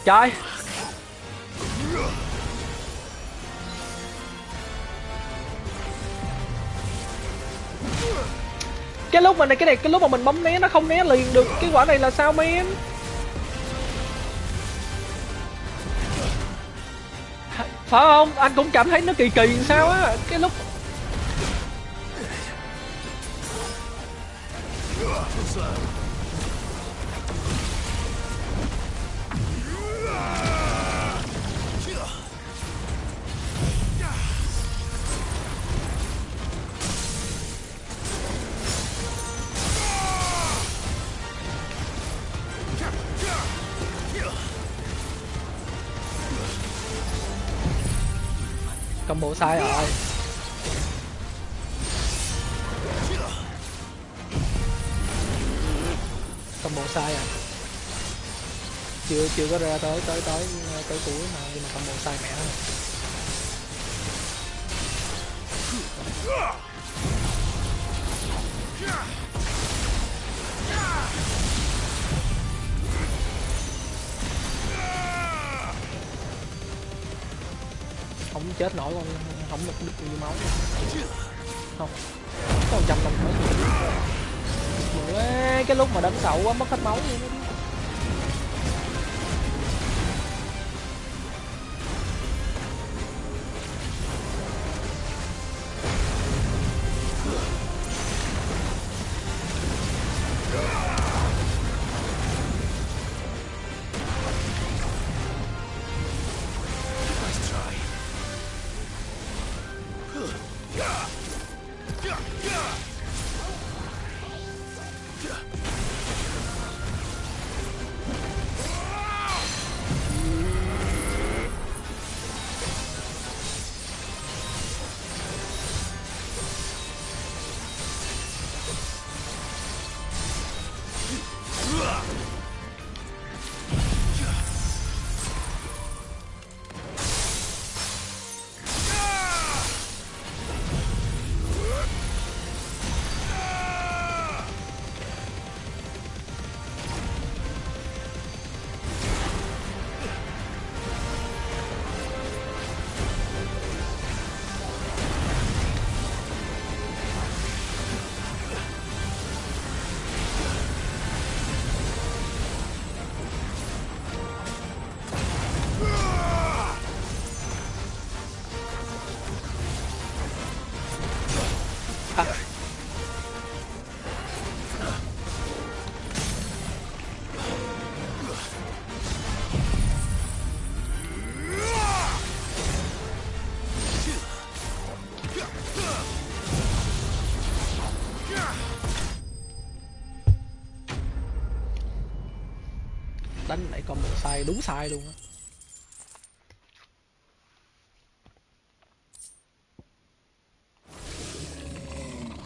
Trời, cái lúc mà này, cái lúc mà mình bấm né nó không né liền được cái quả này là sao men? Phải không? Anh cũng cảm thấy nó kỳ kỳ sao á, cái lúc combo sai rồi. Combo sai à. Chưa có ra tới cuối mà nhưng mà combo sai mẹ rồi. Không chết nổi con, không được như máu nữa. Không có 150 mấy. Cái lúc mà đánh sậu quá mất hết máu luôn đó. Đánh nãy combo sai, đúng sai luôn á.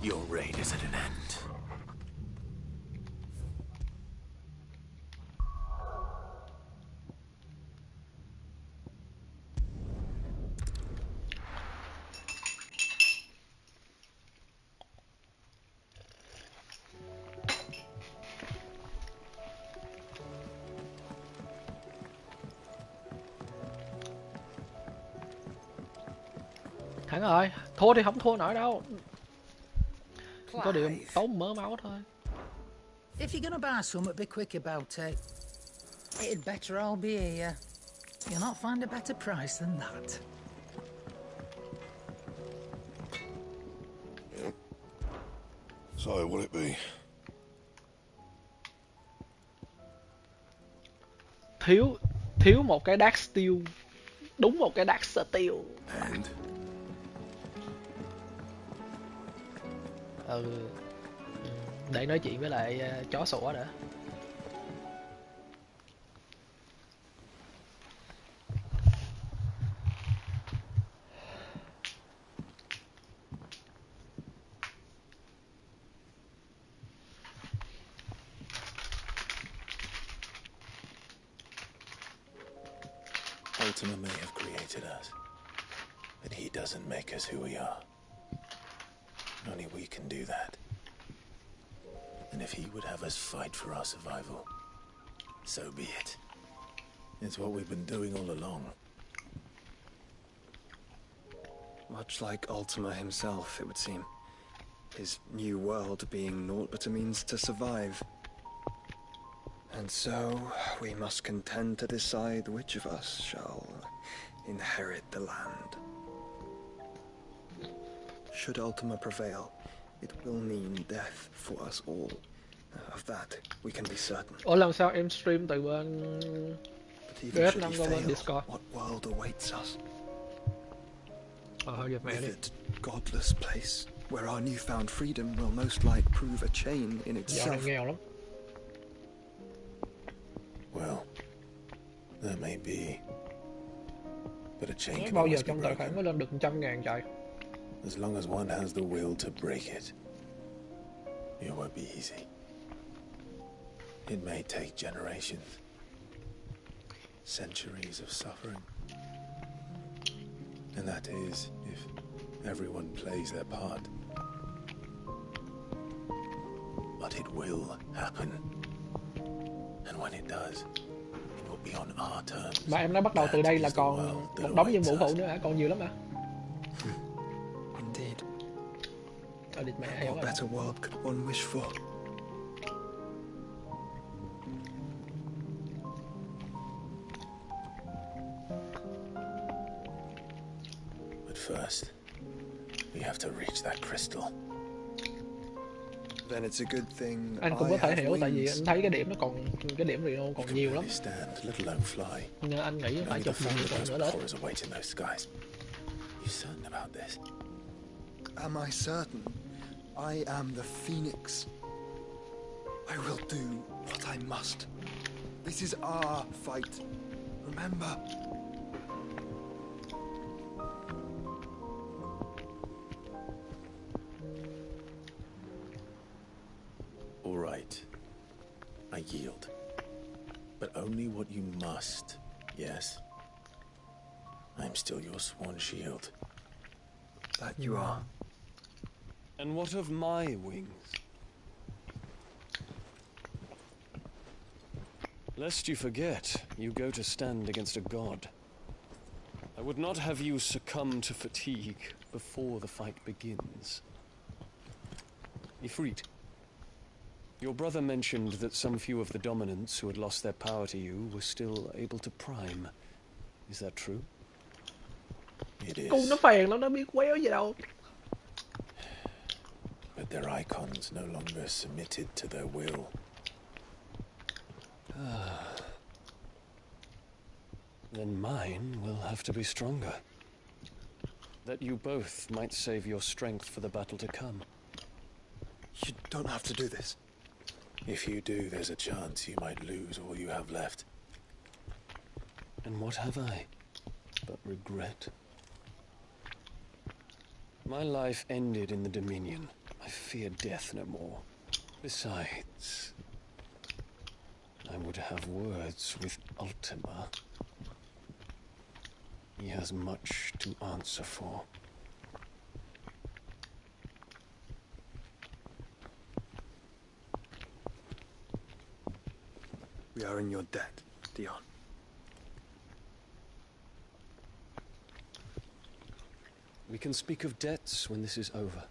Your reign is at an end. Thắng rồi, thua thì không thua nổi đâu. Có điều tốn mớ máu thôi. If you're gonna buy some, be quick about it. It'd better all be here. You'll not find a better price than that. So, what'll it be? Thiếu một cái Dark Steel, đúng một cái Dark Steel. And Để nói chuyện với lại chó sủa đã. Ultima may have created us, but he doesn't make us who we are. Only we can do that. And if he would have us fight for our survival, so be it. It's what we've been doing all along. Much like Ultima himself, it would seem. His new world being naught but a means to survive. And so, we must contend to decide which of us shall inherit the land. Should Ultima prevail, it will mean death for us all. Of that, we can be certain. Ủa làm sao em stream từ bên But even should PS5 he qua bên fail, Discord? what world awaits us? Thôi giật mẹ đi. Withered, godless place, where our newfound freedom will most like prove a chain in Dạo này itself. nghèo lắm. Well, that may be. But a chain can Bao giờ always be trong tài khoản broken. mới lên được 100.000 trời. As long as one has the will to break it, it won't be easy. It may take generations, centuries of suffering. And that is if everyone plays their part. But it will happen. And when it does, it will be on our terms. Mà em nói bắt đầu từ đây là That is the còn world that một đống nhiệm vụ awaits phụ us. nữa hả? Còn nhiều lắm hả? Indeed. Thôi địt mẹ hiểu What rồi. better world could one wish for? But first, we have to reach that crystal. Then it's a good thing Anh cũng I có thể have hiểu tại vì wings. anh thấy cái điểm nó còn cái điểm Reno We còn can nhiều lắm. barely stand, let alone fly. Nên anh nghĩ phải Only the chụp một fate of con those nữa lên. horrors await in those skies. You certain about this? Am I certain? I am the Phoenix. I will do what I must. This is our fight. Remember? All right. I yield. But only what you must, yes? I'm still your swan shield. That you are. And what of my wings? Lest you forget, you go to stand against a god. I would not have you succumb to fatigue before the fight begins. Ifrit, your brother mentioned that some few of the dominants who had lost their power to you were still able to prime. Is that true? It Cu nó is. phèn lắm, nó biết quéo gì đâu. But their icons no longer submitted to their will. Then mine will have to be stronger. That you both might save your strength for the battle to come. You don't have to do this. If you do, there's a chance you might lose all you have left. And what have I but regret? My life ended in the Dominion. I fear death no more. Besides, I would have words with Ultima. He has much to answer for. We are in your debt, Dion. We can speak of debts when this is over.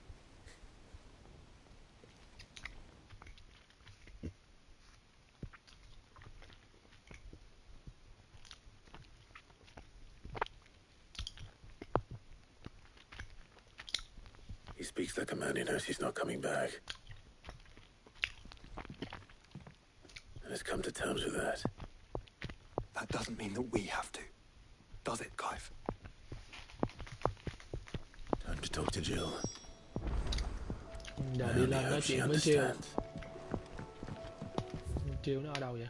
speaks like a man who knows he's not coming back. And has come to terms with that. That doesn't mean that we have to, does it, Clive? Time to talk to Jill. Giờ I đi only lên nói hope she chuyện với Jill. understands. Jill nó ở đâu vậy?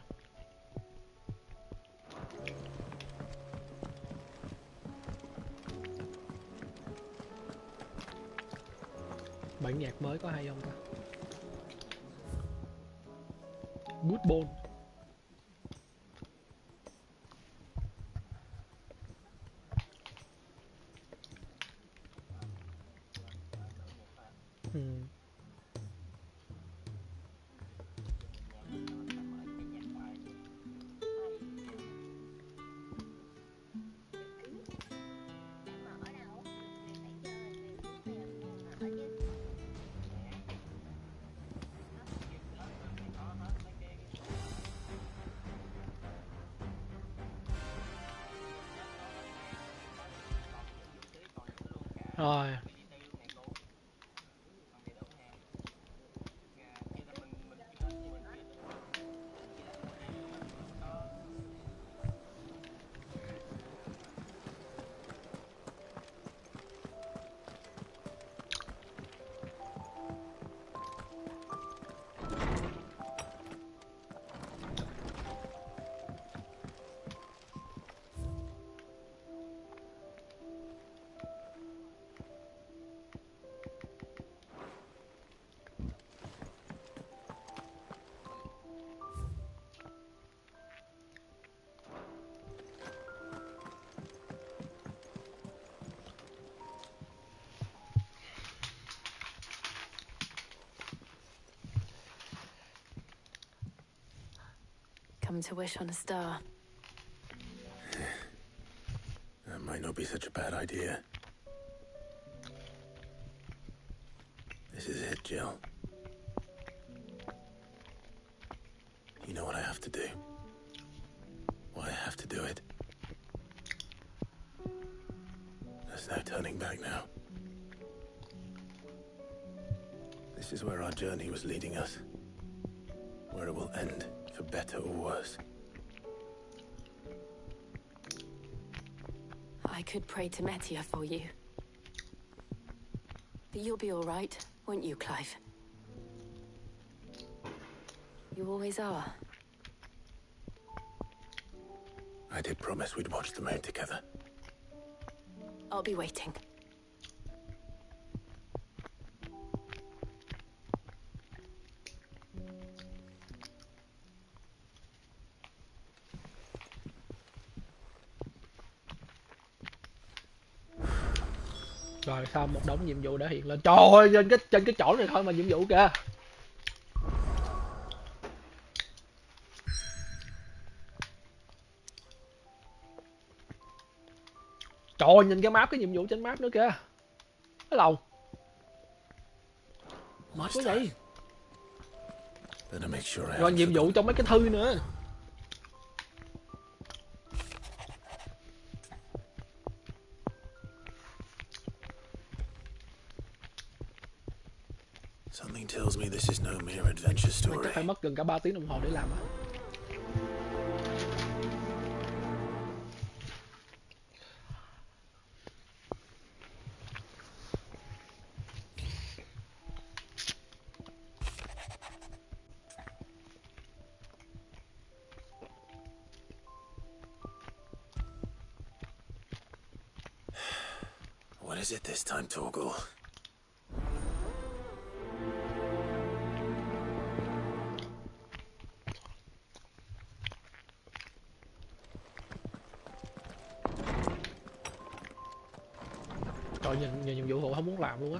Bản nhạc mới có hay không ta? Good Ball. Rồi. Come to wish on a star. That might not be such a bad idea. This is it, Jill. You know what I have to do. Why I have to do it. There's no turning back now. This is where our journey was leading us. Where it will end, for better or worse. I could pray to Metia for you. But you'll be all right, won't you, Clive? You always are. I did promise we'd watch the moon together. I'll be waiting. Rồi sau một đống nhiệm vụ đã hiện lên. Trời ơi, trên cái chỗ này thôi mà nhiệm vụ kìa. Trời ơi, nhìn cái map, cái nhiệm vụ trên map nữa kìa. Cái lầu. Mệt quá vậy. Rồi nhiệm vụ trong mấy cái thư nữa. Something tells me this is no mere adventure story. Chắc phải mất gần cả 3 tiếng đồng hồ để làm á. What is it this time, Torgal? Trời, nhìn nhiệm vụ hộ không muốn làm luôn á.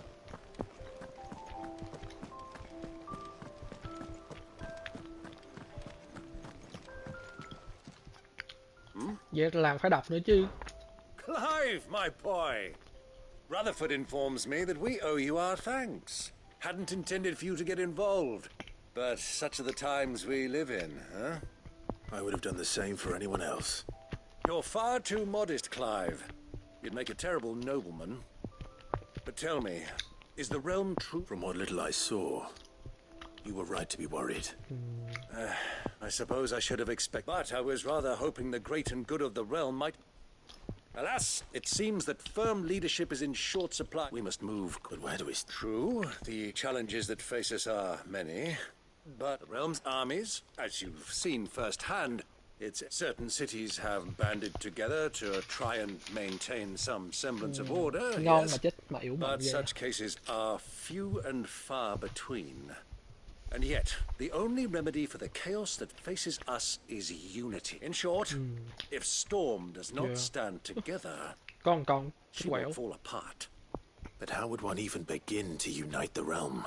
Vậy làm phải đọc nữa chứ. Clive, my boy! Rutherford informs me that we owe you our thanks. Hadn't intended for you to get involved, but such are the times we live in, huh? I would have done the same for anyone else. You're far too modest, Clive. You'd make a terrible nobleman. But tell me, Is the realm true? From what little I saw, you were right to be worried. I suppose I should have expected, but I was rather hoping the great and good of the realm might... Alas, it seems that firm leadership is in short supply. We must move, but where do we... True, the challenges that face us are many, but the realm's armies, as you've seen firsthand, certain cities have banded together to try and maintain some semblance of order, Ngon mà yes, chết mà yếu mệnh but ghê. such cases are few and far between. And yet, the only remedy for the chaos that faces us is unity. In short, if Storm does not stand together, Con she will fall apart. But how would one even begin to unite the realm?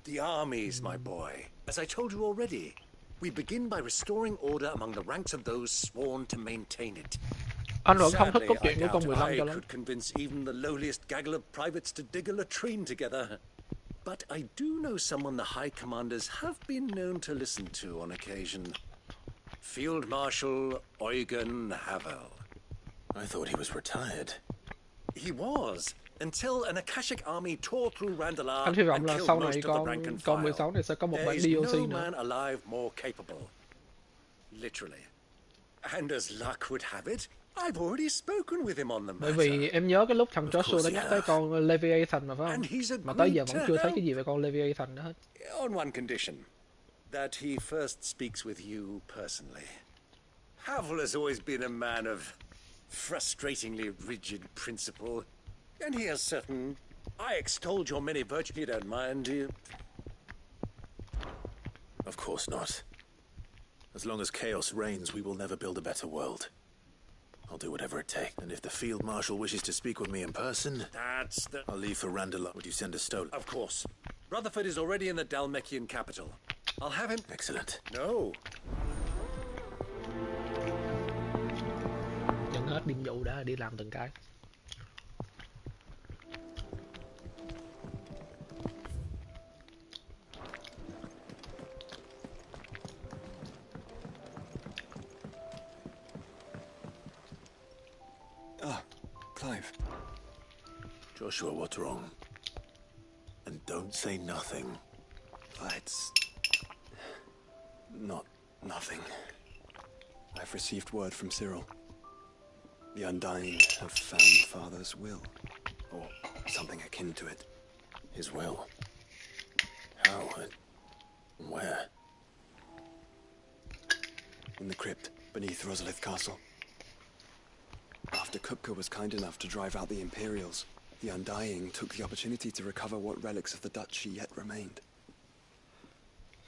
The armies, my boy. As I told you already, we begin by restoring order among the ranks of those sworn to maintain it. Anh vẫn không thích Sadly, cốt I truyện của con doubt 15 I cho lắm. could convince even the lowliest gaggle of privates to dig a latrine together. But I do know someone the High Commanders have been known to listen to on occasion. Field Marshal Eugen Havel. I thought he was retired. He was, until an Akashic army tore through Randalar Anh hy vọng and là killed sau most này of the rank and con file. 16 này sẽ có một There bản is DLC no nữa. man alive more capable. Literally. And as luck would have it, I've already spoken with him on the Bởi matter. vì em nhớ cái lúc thằng Joshua đã nhắc tới con Leviathan mà phải And he's không? Mà agreed tới giờ vẫn to chưa thấy help. cái gì về con Leviathan đó hết. On one condition, that he first speaks with you personally. Havel has always been a man of frustratingly rigid principle, and he has certain... I extolled your many virtues, you don't mind, do you? Of course not. As long as chaos reigns, we will never build a better world. I'll do whatever it takes. And if the Field Marshal wishes to speak with me in person, That's the... I'll leave for Randalar. Would you send a stolen? Of course. Rutherford is already in the Dalmekian capital. I'll have him... Excellent. No. Nhận hết nhiệm vụ đã đi làm từng cái. Ah, Clive. Joshua, what's wrong? And don't say nothing. It's... not nothing. I've received word from Cyril. The Undying have found Father's will. Or something akin to it. His will? How? And where? In the crypt beneath Rosalith Castle. After Kupka was kind enough to drive out the Imperials, the Undying took the opportunity to recover what relics of the Duchy yet remained.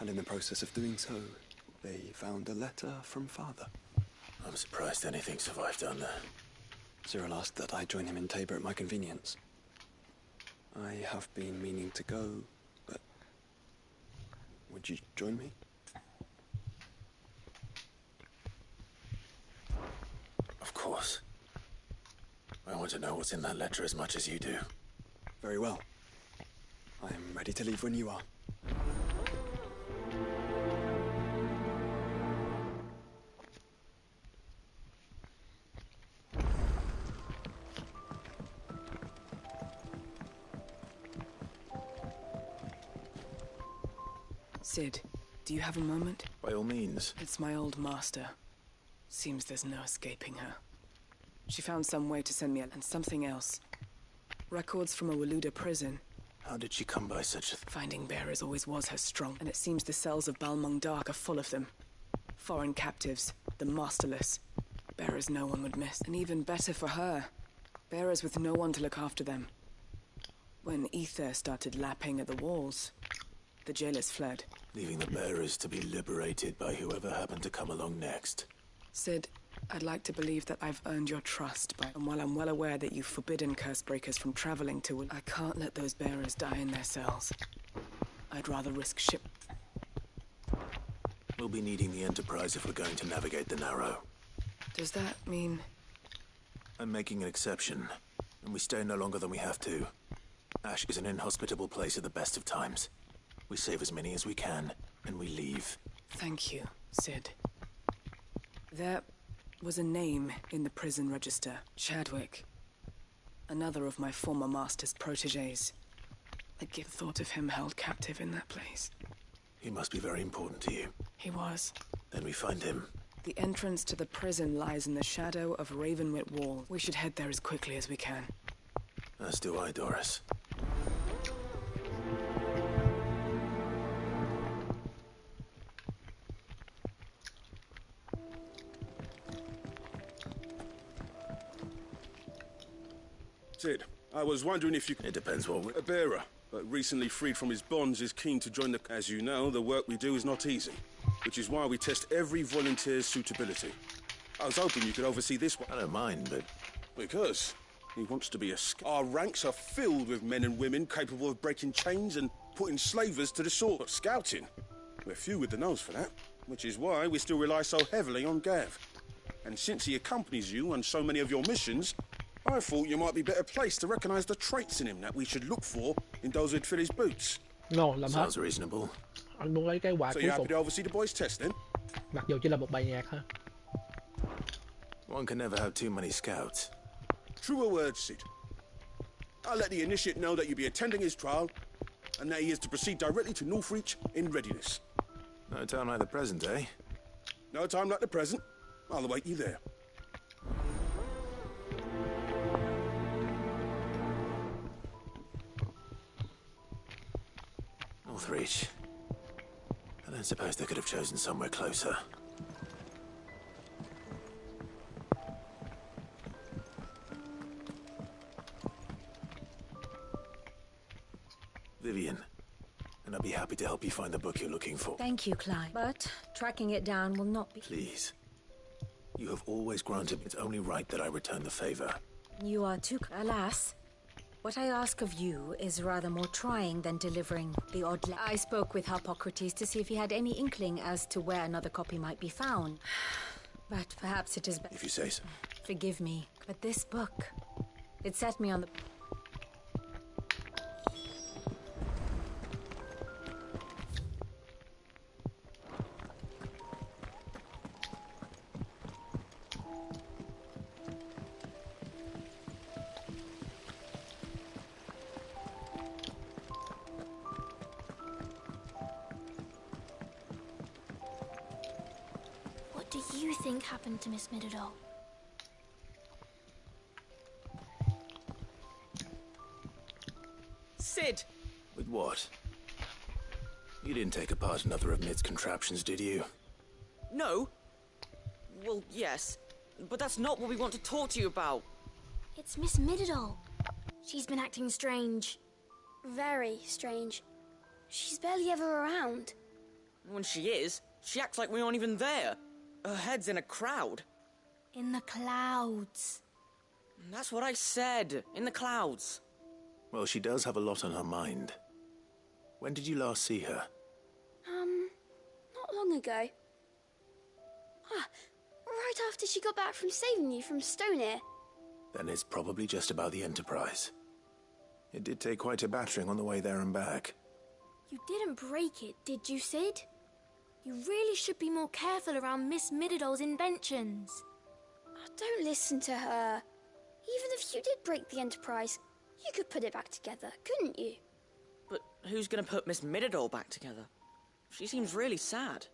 And in the process of doing so, they found a letter from Father. I'm surprised anything survived down there. Cyril asked that I join him in Tabor at my convenience. I have been meaning to go, but... would you join me? Of course. I want to know what's in that letter as much as you do. Very well. I am ready to leave when you are. Sid, do you have a moment? By all means. It's my old master. Seems there's no escaping her. She found some way to send me and something else. Records from a Waluda prison. How did she come by such a... Finding bearers always was her strong, and it seems the cells of Balmung Dark are full of them. Foreign captives, the masterless. Bearers no one would miss, and even better for her. Bearers with no one to look after them. When ether started lapping at the walls, the jailers fled. Leaving the bearers to be liberated by whoever happened to come along next. Sid, I'd like to believe that I've earned your trust, and while I'm well aware that you've forbidden Cursebreakers from traveling to... I can't let those bearers die in their cells. I'd rather risk ship... We'll be needing the Enterprise if we're going to navigate the Narrow. Does that mean... I'm making an exception, and we stay no longer than we have to. Ash is an inhospitable place at the best of times. We save as many as we can, and we leave. Thank you, Sid. There was a name in the prison register. Chadwick. Another of my former master's protégés. I'd give the thought of him held captive in that place. He must be very important to you. He was. Then we find him. The entrance to the prison lies in the shadow of Ravenwit Wall. We should head there as quickly as we can. As do I, Doris. Sid, I was wondering if you... It depends what we... A bearer, but recently freed from his bonds, is keen to join the... As you know, the work we do is not easy, which is why we test every volunteer's suitability. I was hoping you could oversee this one. I don't mind, but... Because he wants to be a... Our ranks are filled with men and women capable of breaking chains and putting slavers to the sword. But scouting, we're few with the nose for that, which is why we still rely so heavily on Gav. And since he accompanies you on so many of your missions, I thought you might be better placed to recognize the traits in him that we should look for in those who'd fill his boots. No, làm hết. Sounds reasonable. Anh muốn lấy cái quà So cuối you're happy cùng. to oversee the boys' test then? Mặc dù chỉ là một bài nhạc ha. One can never have too many scouts. Truer words, Sid. I'll let the initiate know that you'll be attending his trial, and that he is to proceed directly to Northreach in readiness. No time like the present, eh? No time like the present. I'll await you there. Northreach. I don't suppose they could have chosen somewhere closer. Vivian, and I'd be happy to help you find the book you're looking for. Thank you, Clive. But tracking it down will not be... Please. You have always granted me. It's only right that I return the favor. You are too... Alas, what I ask of you is rather more trying than delivering the odd... I spoke with Harpocrates to see if he had any inkling as to where another copy might be found. But perhaps it is... If you say so. Forgive me, but this book... It set me on the... What do you think happened to Miss Middledore? Sid! With what? You didn't take apart another of Mid's contraptions, did you? No. Well, yes. But that's not what we want to talk to you about. It's Miss Middledore. She's been acting strange. Very strange. She's barely ever around. When she is, she acts like we aren't even there. Her head's in a crowd. In the clouds. That's what I said. In the clouds. Well, she does have a lot on her mind. When did you last see her? Not long ago. Right after she got back from saving you from Stonear. Then it's probably just about the Enterprise. It did take quite a battering on the way there and back. You didn't break it, did you, Sid? You really should be more careful around Miss Middeldore's inventions. Don't listen to her. Even if you did break the Enterprise, you could put it back together, couldn't you? But who's gonna put Miss Middledore back together? She seems really sad.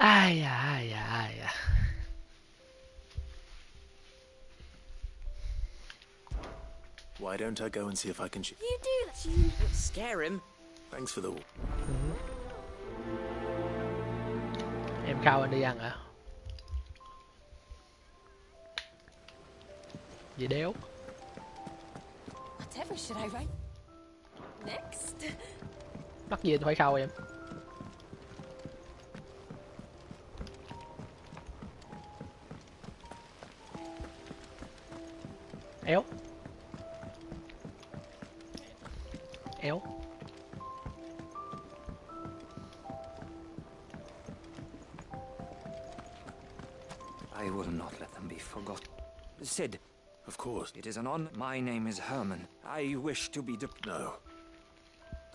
Ai da. Why don't I go and see if I can shoot? You do that. You Scare him. Thanks for the... Em khao anh đi ăn hả? Gì đéo? Whatever should I write next? Mắc gì tôi phải khao em? Éo. Éo. I will not let them be forgotten. Sid. Of course. It is an honor. My name is Herman. I wish to be No.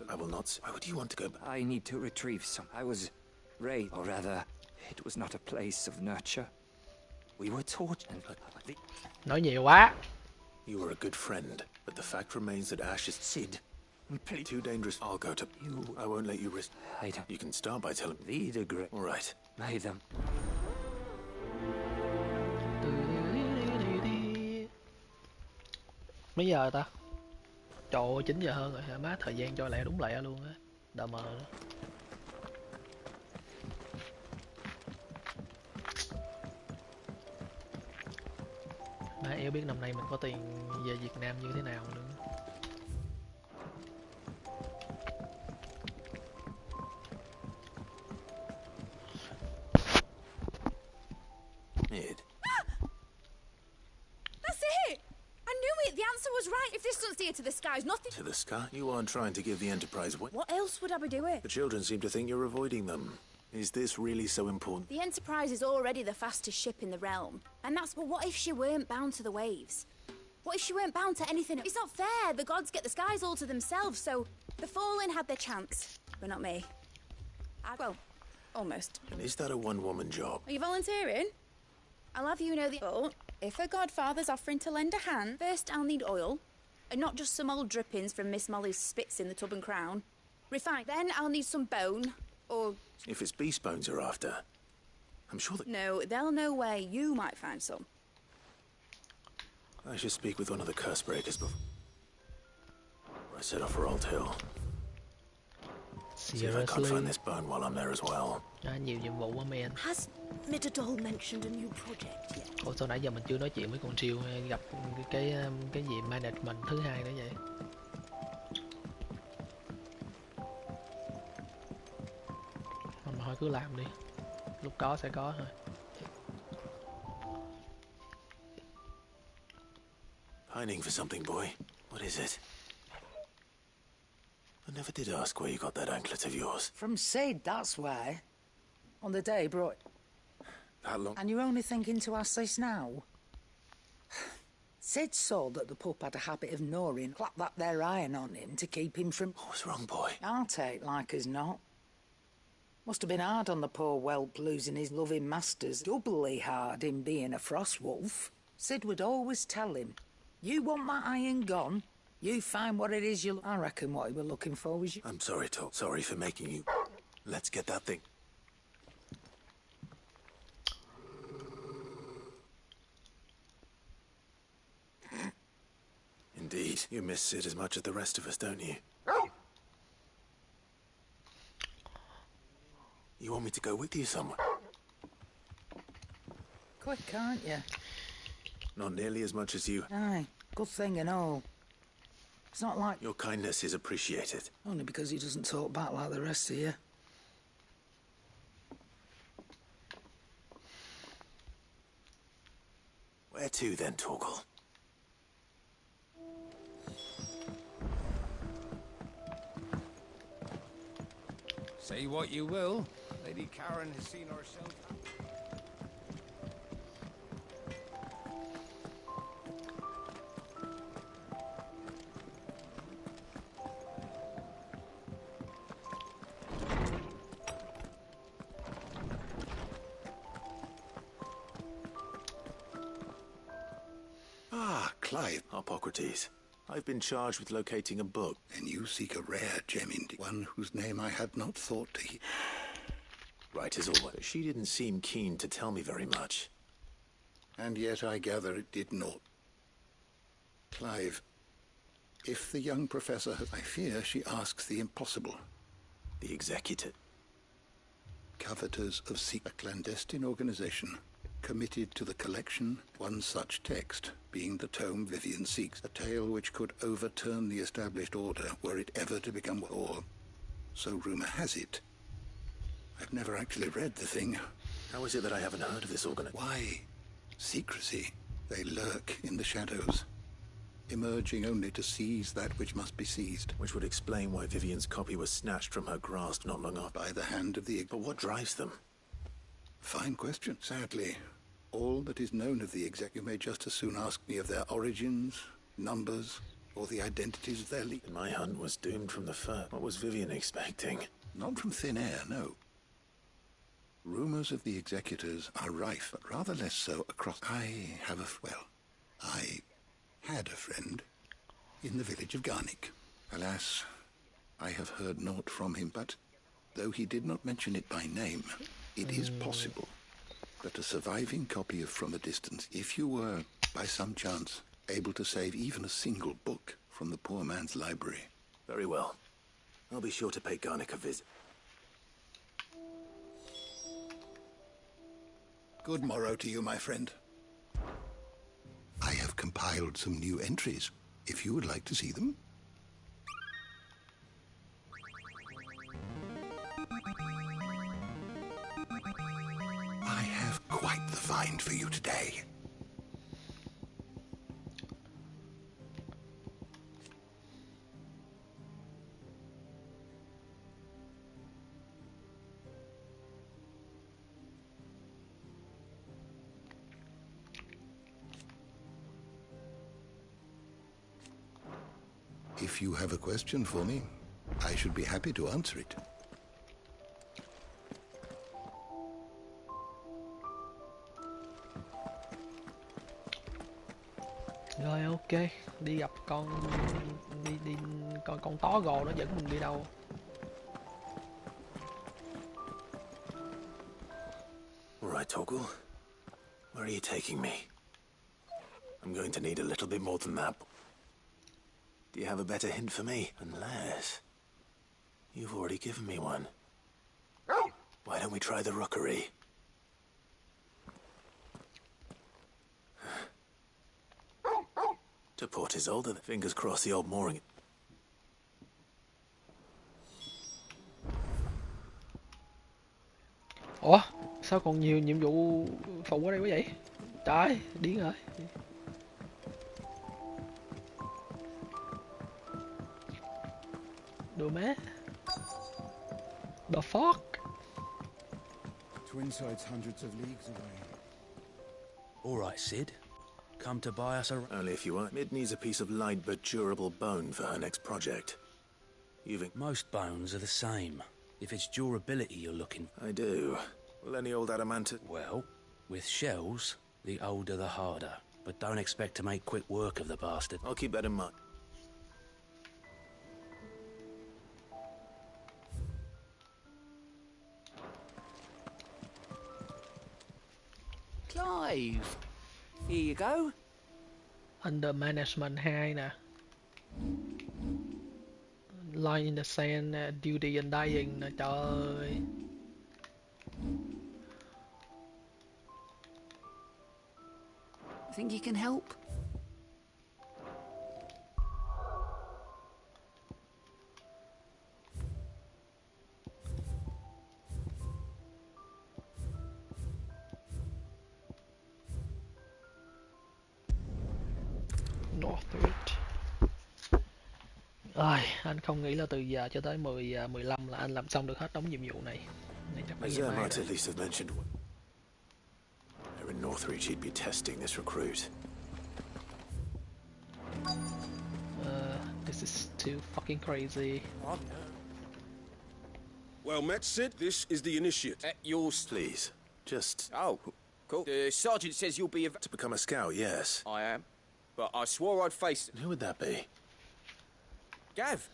I will not... Why would you want to go back? I need to retrieve some. I was raised, or rather, it was not a place of nurture. We were taught and... Nói nhiều quá. You were a good friend, but the fact remains that Ash is... Sid. Please. Too dangerous. I'll go to... You... I won't let you risk... I don't... You can start by telling... The degree. All right. May them... Mấy giờ ta? Trời ơi, 9 giờ hơn rồi. Má thời gian cho lẹ đúng lẹ luôn á. Đờ mờ đó. Má yêu biết năm nay mình có tiền về Việt Nam như thế nào nữa. Ed. That's it! I knew it! The answer was right! If distance here to the sky is nothing... To the sky? You aren't trying to give the Enterprise away. What else would I be doing? The children seem to think you're avoiding them. Is this really so important? The Enterprise is already the fastest ship in the realm. And that's... But what if she weren't bound to the waves? What if she weren't bound to anything? It's not fair! The gods get the skies all to themselves, so... The Fallen had their chance. But not me. Well, almost. And is that a one-woman job? Are you volunteering? I'll have you know the... But if a godfather's offering to lend a hand, first I'll need oil. And not just some old drippings from Miss Molly's spits in the tub and crown. Refined. Then I'll need some bone, or... If it's beast bones you're after, I'm sure that... No, they'll know where you might find some. I should speak with one of the curse breakers before I set off for Old Hill. See if I can't find this bone while I'm there as well. Nhiều nhiệm vụ quá men. Has Midadol mentioned a new project yet? Ủa sao nãy giờ mình chưa nói chuyện với con Triều gặp cái gì management thứ hai nữa vậy? Mà thôi cứ làm đi. Lúc có sẽ có thôi. Pining for something, boy. What is it? I never did ask where you got that anklet of yours. From Sid, that's why. On the day he brought... That long... And you're only thinking to ask this now? Sid saw that the pup had a habit of gnawing, clap that there iron on him to keep him from... What was wrong, boy? I'll take like as not. Must have been hard on the poor whelp losing his loving masters. Doubly hard in being a frost wolf. Sid would always tell him, you want that iron gone? You find what it is you... I reckon what he were looking for was you... I'm sorry, Tom. Sorry for making you... Let's get that thing. Indeed. You miss Sid as much as the rest of us, don't you? You want me to go with you somewhere? Quick, aren't you? Not nearly as much as you. Aye, good thing and all. It's not like... Your kindness is appreciated. Only because he doesn't talk back like the rest of you. Where to then, Torgal? Say what you will, Lady Karen has seen herself. Ah, Clive. Hippocrates. I've been charged with locating a book. And you seek a rare gem indeed, one whose name I had not thought to hear. Right as always. But she didn't seem keen to tell me very much. And yet I gather it did not. Clive, if the young professor has... I fear she asks the impossible. The executor. Coveters of a clandestine organization committed to the collection, one such text being the tome Vivian seeks, a tale which could overturn the established order were it ever to become war. So rumor has it. I've never actually read the thing. How is it that I haven't heard of this organization? Why? Secrecy. They lurk in the shadows, emerging only to seize that which must be seized. Which would explain why Vivian's copy was snatched from her grasp not long after. By the hand of the... But what drives them? Fine question. Sadly, all that is known of the exec... You may just as soon ask me of their origins, numbers, or the identities of their lead. My hunt was doomed from the first. What was Vivian expecting? Not from thin air, no. Rumors of the executors are rife, but rather less so across... I had a friend in the village of Garnick. Alas, I have heard naught from him, but though he did not mention it by name, it is possible that a surviving copy of From a Distance, if you were, by some chance, able to save even a single book from the poor man's library. Very well. I'll be sure to pay Garnick a visit. Good morrow to you, my friend. I have compiled some new entries, if you would like to see them. I have quite the find for you today. If you have a question for me, I should be happy to answer it. Rồi ok, đi gặp đi coi con tó gò nó dẫn mình đi đâu. All right, Torgal. Where are you taking me? I'm going to need a little bit more than that. Do you have a better hint for me? Unless... You've already given me one. Why don't we try the rookery? To Port Isolde, fingers crossed the old mooring... Ủa? Sao còn nhiều nhiệm vụ phụ ở đây quá vậy? Trời, điên rồi. Đồ má. The fuck? Twinside's hundreds of leagues away. All right, Sid. Come to buy us a... Only if you want. Mid needs a piece of light but durable bone for her next project. Most bones are the same. If it's durability you're looking... I do. Will any old adamantite... Well, with shells, the older the harder. But don't expect to make quick work of the bastard. I'll keep that in mind. Clive! Here you go. Under Management 2 nè. Line in the Sand, Duty and Dying nè, trời ơi. Think you can help? Ai, anh không nghĩ là từ giờ cho tới 15 là anh làm xong được hết đống nhiệm vụ này. Này chắc phải Zerr might at least have mentioned there in Northreach he'd be testing this recruit. This is too fucking crazy. Well met, Sid. This is the initiate. Yours, please. Just... Oh, cool. The sergeant says you'll be... To become a scout, yes. I am. But I swore I'd face... Who would that be? Gav.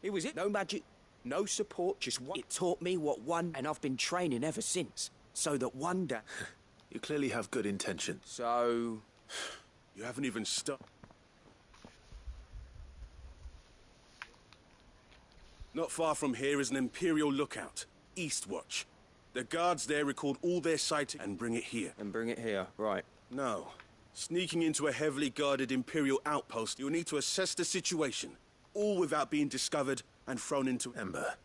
He was it. No magic, No support, just one. It taught me what one, and I've been training ever since. So that one day... You clearly have good intentions. So... You haven't even stopped. Not far from here is an Imperial lookout, Eastwatch. The guards there record all their sightings and bring it here. And bring it here, right. No. Sneaking into a heavily guarded Imperial outpost, you'll need to assess the situation, all without being discovered and thrown into... Ember,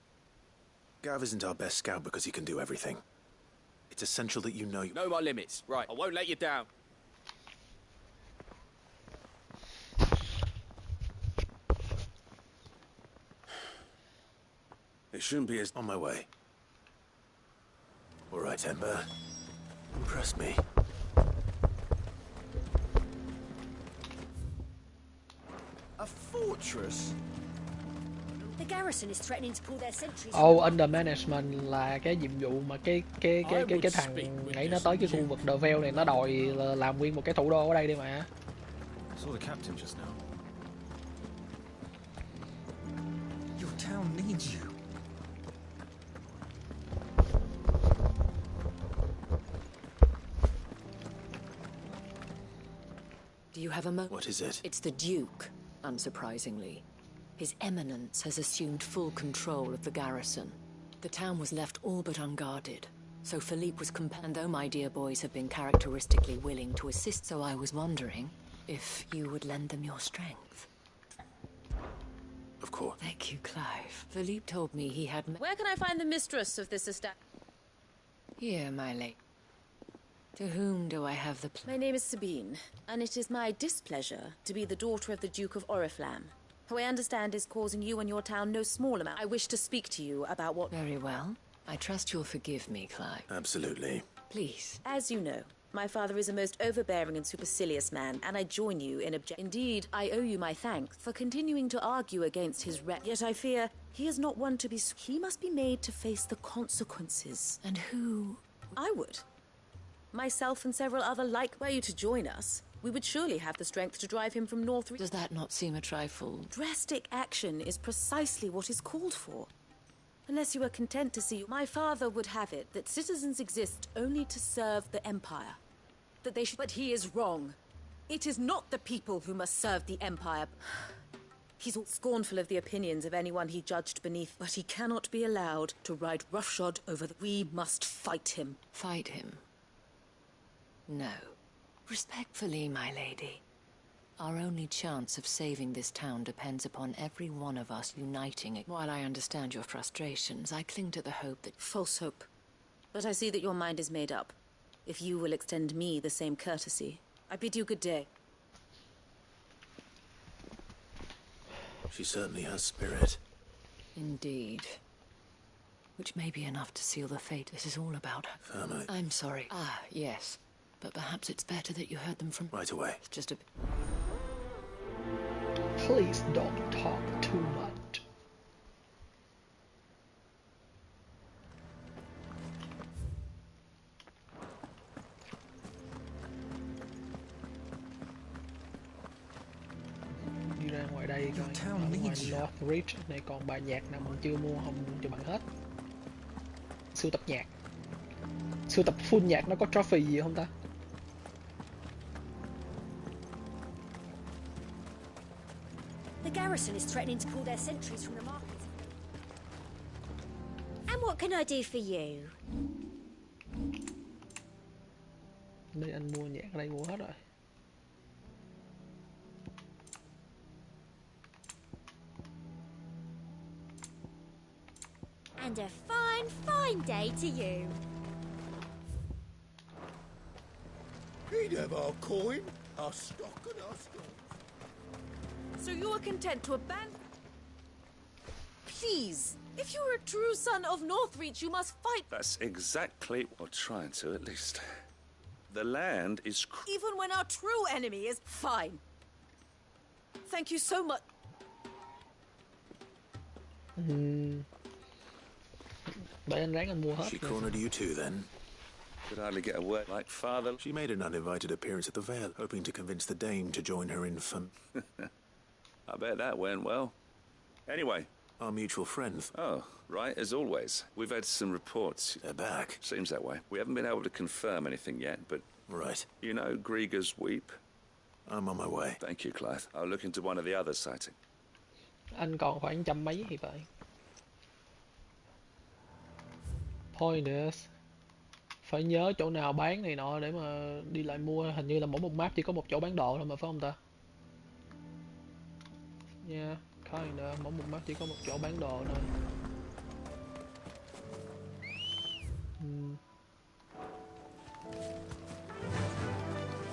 Gav isn't our best scout because he can do everything. It's essential that you know... Know my limits. Right, I won't let you down. It shouldn't be as... On my way. All right, Ember. Impress me. A fortress? The garrison is threatening to pull their sentries. Under management là cái nhiệm vụ mà cái thằng ấy nó tới cái khu vực The Vale này nó đòi làm nguyên một cái thủ đô ở đây đi mà. Saw the captain just now. Your town needs you. Do you have a moment? What is it? It's the Duke, unsurprisingly. His Eminence has assumed full control of the garrison. The town was left all but unguarded, so Philippe was compelled. And though my dear boys have been characteristically willing to assist, so I was wondering if you would lend them your strength. Of course. Thank you, Clive. Philippe told me he had... Where can I find the mistress of this establishment? Here, my lady. To whom do I have the My name is Sabine, and it is my displeasure to be the daughter of the Duke of Oriflamme, who I understand is causing you and your town no small amount. I wish to speak to you about what... Very well. I trust you'll forgive me, Clive. Absolutely. Please. As you know, my father is a most overbearing and supercilious man, and I join you in Indeed, I owe you my thanks for continuing to argue against his Yet I fear he is not one to be... He must be made to face the consequences. And who... I would. Myself and several other like were you to join us, we would surely have the strength to drive him from North... Does that not seem a trifle... Drastic action is precisely what is called for. Unless you are content to see... My father would have it that citizens exist only to serve the Empire. That they should... But he is wrong. It is not the people who must serve the Empire. He's all scornful of the opinions of anyone he judged beneath, but he cannot be allowed to ride roughshod over the... We must fight him. Fight him? No. Respectfully, my lady. Our only chance of saving this town depends upon every one of us uniting it. While I understand your frustrations, I cling to the hope that... False hope. But I see that your mind is made up. If you will extend me the same courtesy, I bid you good day. She certainly has spirit. Indeed. Which may be enough to seal the fate. This is all about her. Family. I'm sorry. Ah, yes. But perhaps it's better that you heard them from... Right away. It's just a... Please don't talk too much. Đi ra ngoài đây coi. Ở ngoài North Ridge này còn bài nhạc nào mình chưa mua không cho bạn hết. Sưu tập nhạc. Sưu tập full nhạc nó có trophy gì không ta? The garrison is threatening to pull their sentries from the market. And what can I do for you? Đây anh mua nhạc ở đây mua hết rồi. And a fine, fine day to you. He'd have our coin, our stock and our stores. So you are content to abandon... Please, if you are a true son of Northreach, you must fight... That's exactly what we're trying to, at least. The land is... Even when our true enemy is... Fine. Thank you so much. Để anh ráng anh mua hết. She cornered you too, then? Could hardly get a word like father. She made an uninvited appearance at the Vale, hoping to convince the Dame to join her in fun. I bet that went well. Anyway, Our mutual friends. Oh, right, as always. We've had some reports. They're back. Seems that way. We haven't been able to confirm anything yet, but... Right. You know Grieger's Weep? I'm on my way. Thank you, Clive. I'll look into one of the other sightings. Anh còn khoảng trăm mấy thì phải. Pointers. Phải nhớ chỗ nào bán này nọ để mà đi lại mua. Hình như là mỗi một map chỉ có một chỗ bán đồ thôi mà, phải không ta? Nha, kinda. Mỗi một map chỉ có một chỗ bán đồ thôi.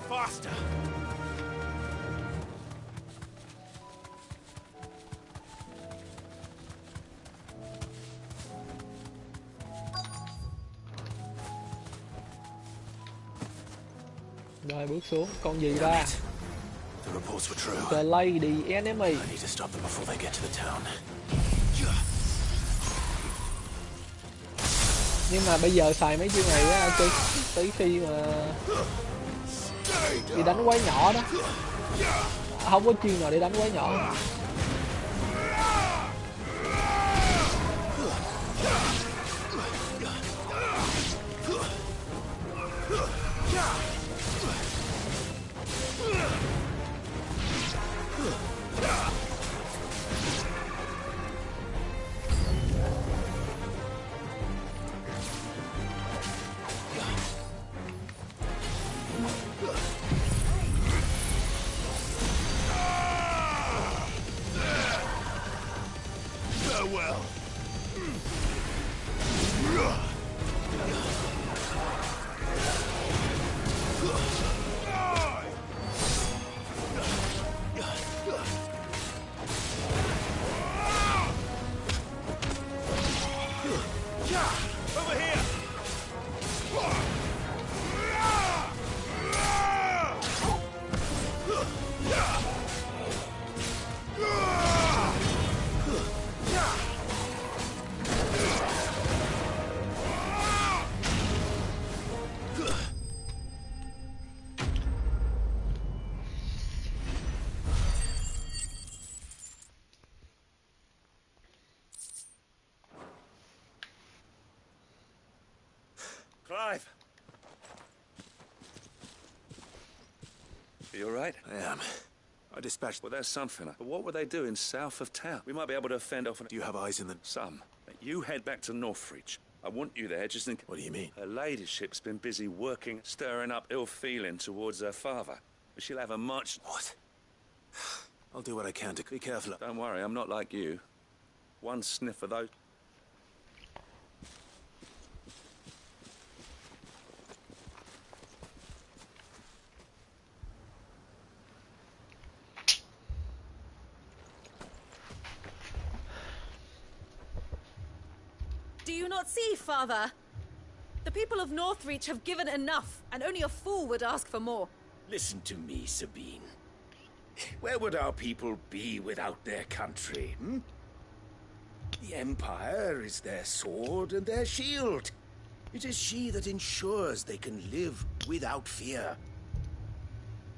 Faster! Rồi bước xuống, con gì ra? The reports were true. The lady enemy. I need to stop them before they get to the town. Nhưng mà bây giờ xài mấy chiêu này á, tới khi mà đi đánh quái nhỏ đó, không có chiêu nào để đánh quái nhỏ. Farewell. Over here. Clive! Are you alright? I am. I dispatched... Well, there's something. But what were they doing south of town? We might be able to fend off... Do you have eyes in them? Some. You head back to Northreach. I want you there just in... What do you mean? Her ladyship's been busy working, stirring up ill feeling towards her father. But she'll have a much... What? I'll do what I can to... Be careful. Don't worry, I'm not like you. One sniff of those... Do you not see, Father? The people of Northreach have given enough, and only a fool would ask for more. Listen to me, Sabine. Where would our people be without their country, hmm? The Empire is their sword and their shield. It is she that ensures they can live without fear.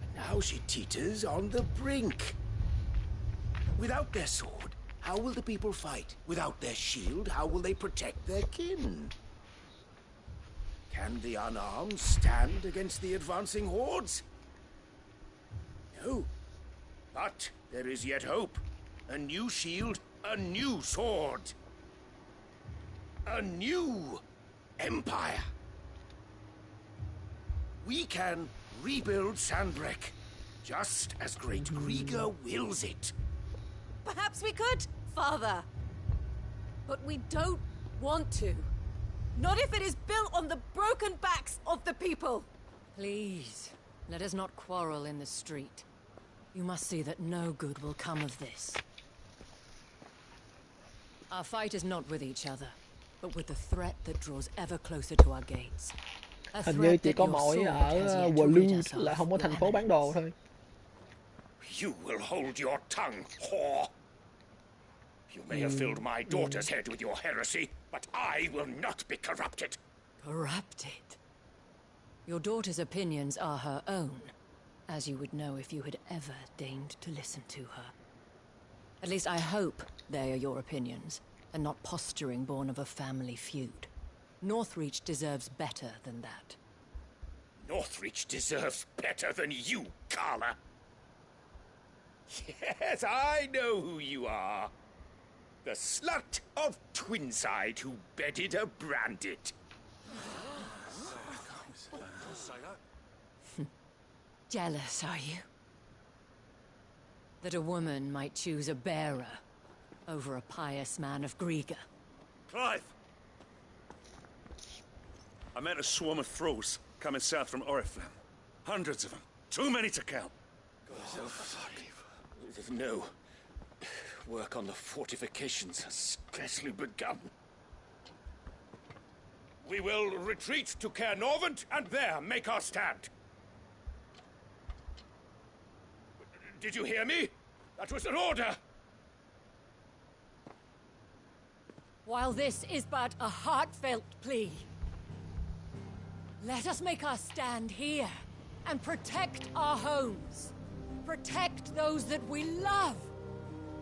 And now she teeters on the brink. Without their sword, how will the people fight? Without their shield, how will they protect their kin? Can the unarmed stand against the advancing hordes? No. But there is yet hope. A new shield, a new sword. A new empire. We can rebuild Sandbreck, just as great Grieger wills it. Perhaps we could, Father. But we don't want to. Not if it is built on the broken backs of the people. Please, let us not quarrel in the street. You must see that no good will come of this. Our fight is not with each other, but with the threat that draws ever closer to our gates. Hình như chỉ có mỗi ở Blue là không có thành phố bán đồ thôi. You will hold your tongue, whore. You may have filled my daughter's head with your heresy, but I will not be corrupted. Corrupted? Your daughter's opinions are her own, as you would know if you had ever deigned to listen to her. At least I hope they are your opinions, and not posturing born of a family feud. Northreach deserves better than that. Northreach deserves better than you, Carla. Yes, I know who you are. The slut of Twinside who bedded a Brandit. Jealous, are you? That a woman might choose a bearer over a pious man of Griega. Clive! I met a swarm of thralls coming south from Oriflamme. Hundreds of them. Too many to count. No. Work on the fortifications has scarcely begun. We will retreat to Caer Norvent and there make our stand. Did you hear me? That was an order! While this is but a heartfelt plea, let us make our stand here and protect our homes. Protect those that we love.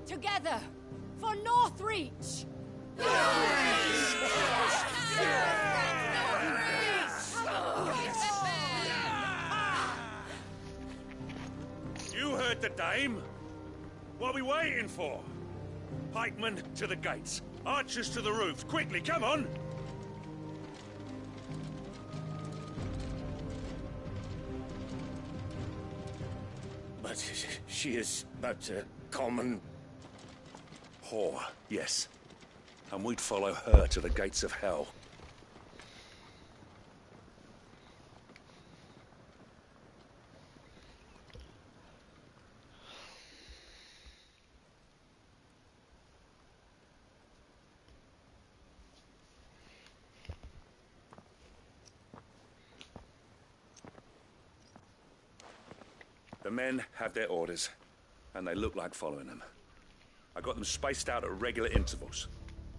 Together, for Northreach! You heard the dame. What are we waiting for? Pikemen to the gates. Archers to the roofs. Quickly, come on! But she is but a common... whore, yes. And we'd follow her to the gates of hell. The men have their orders, and they look like following them. I got them spaced out at regular intervals.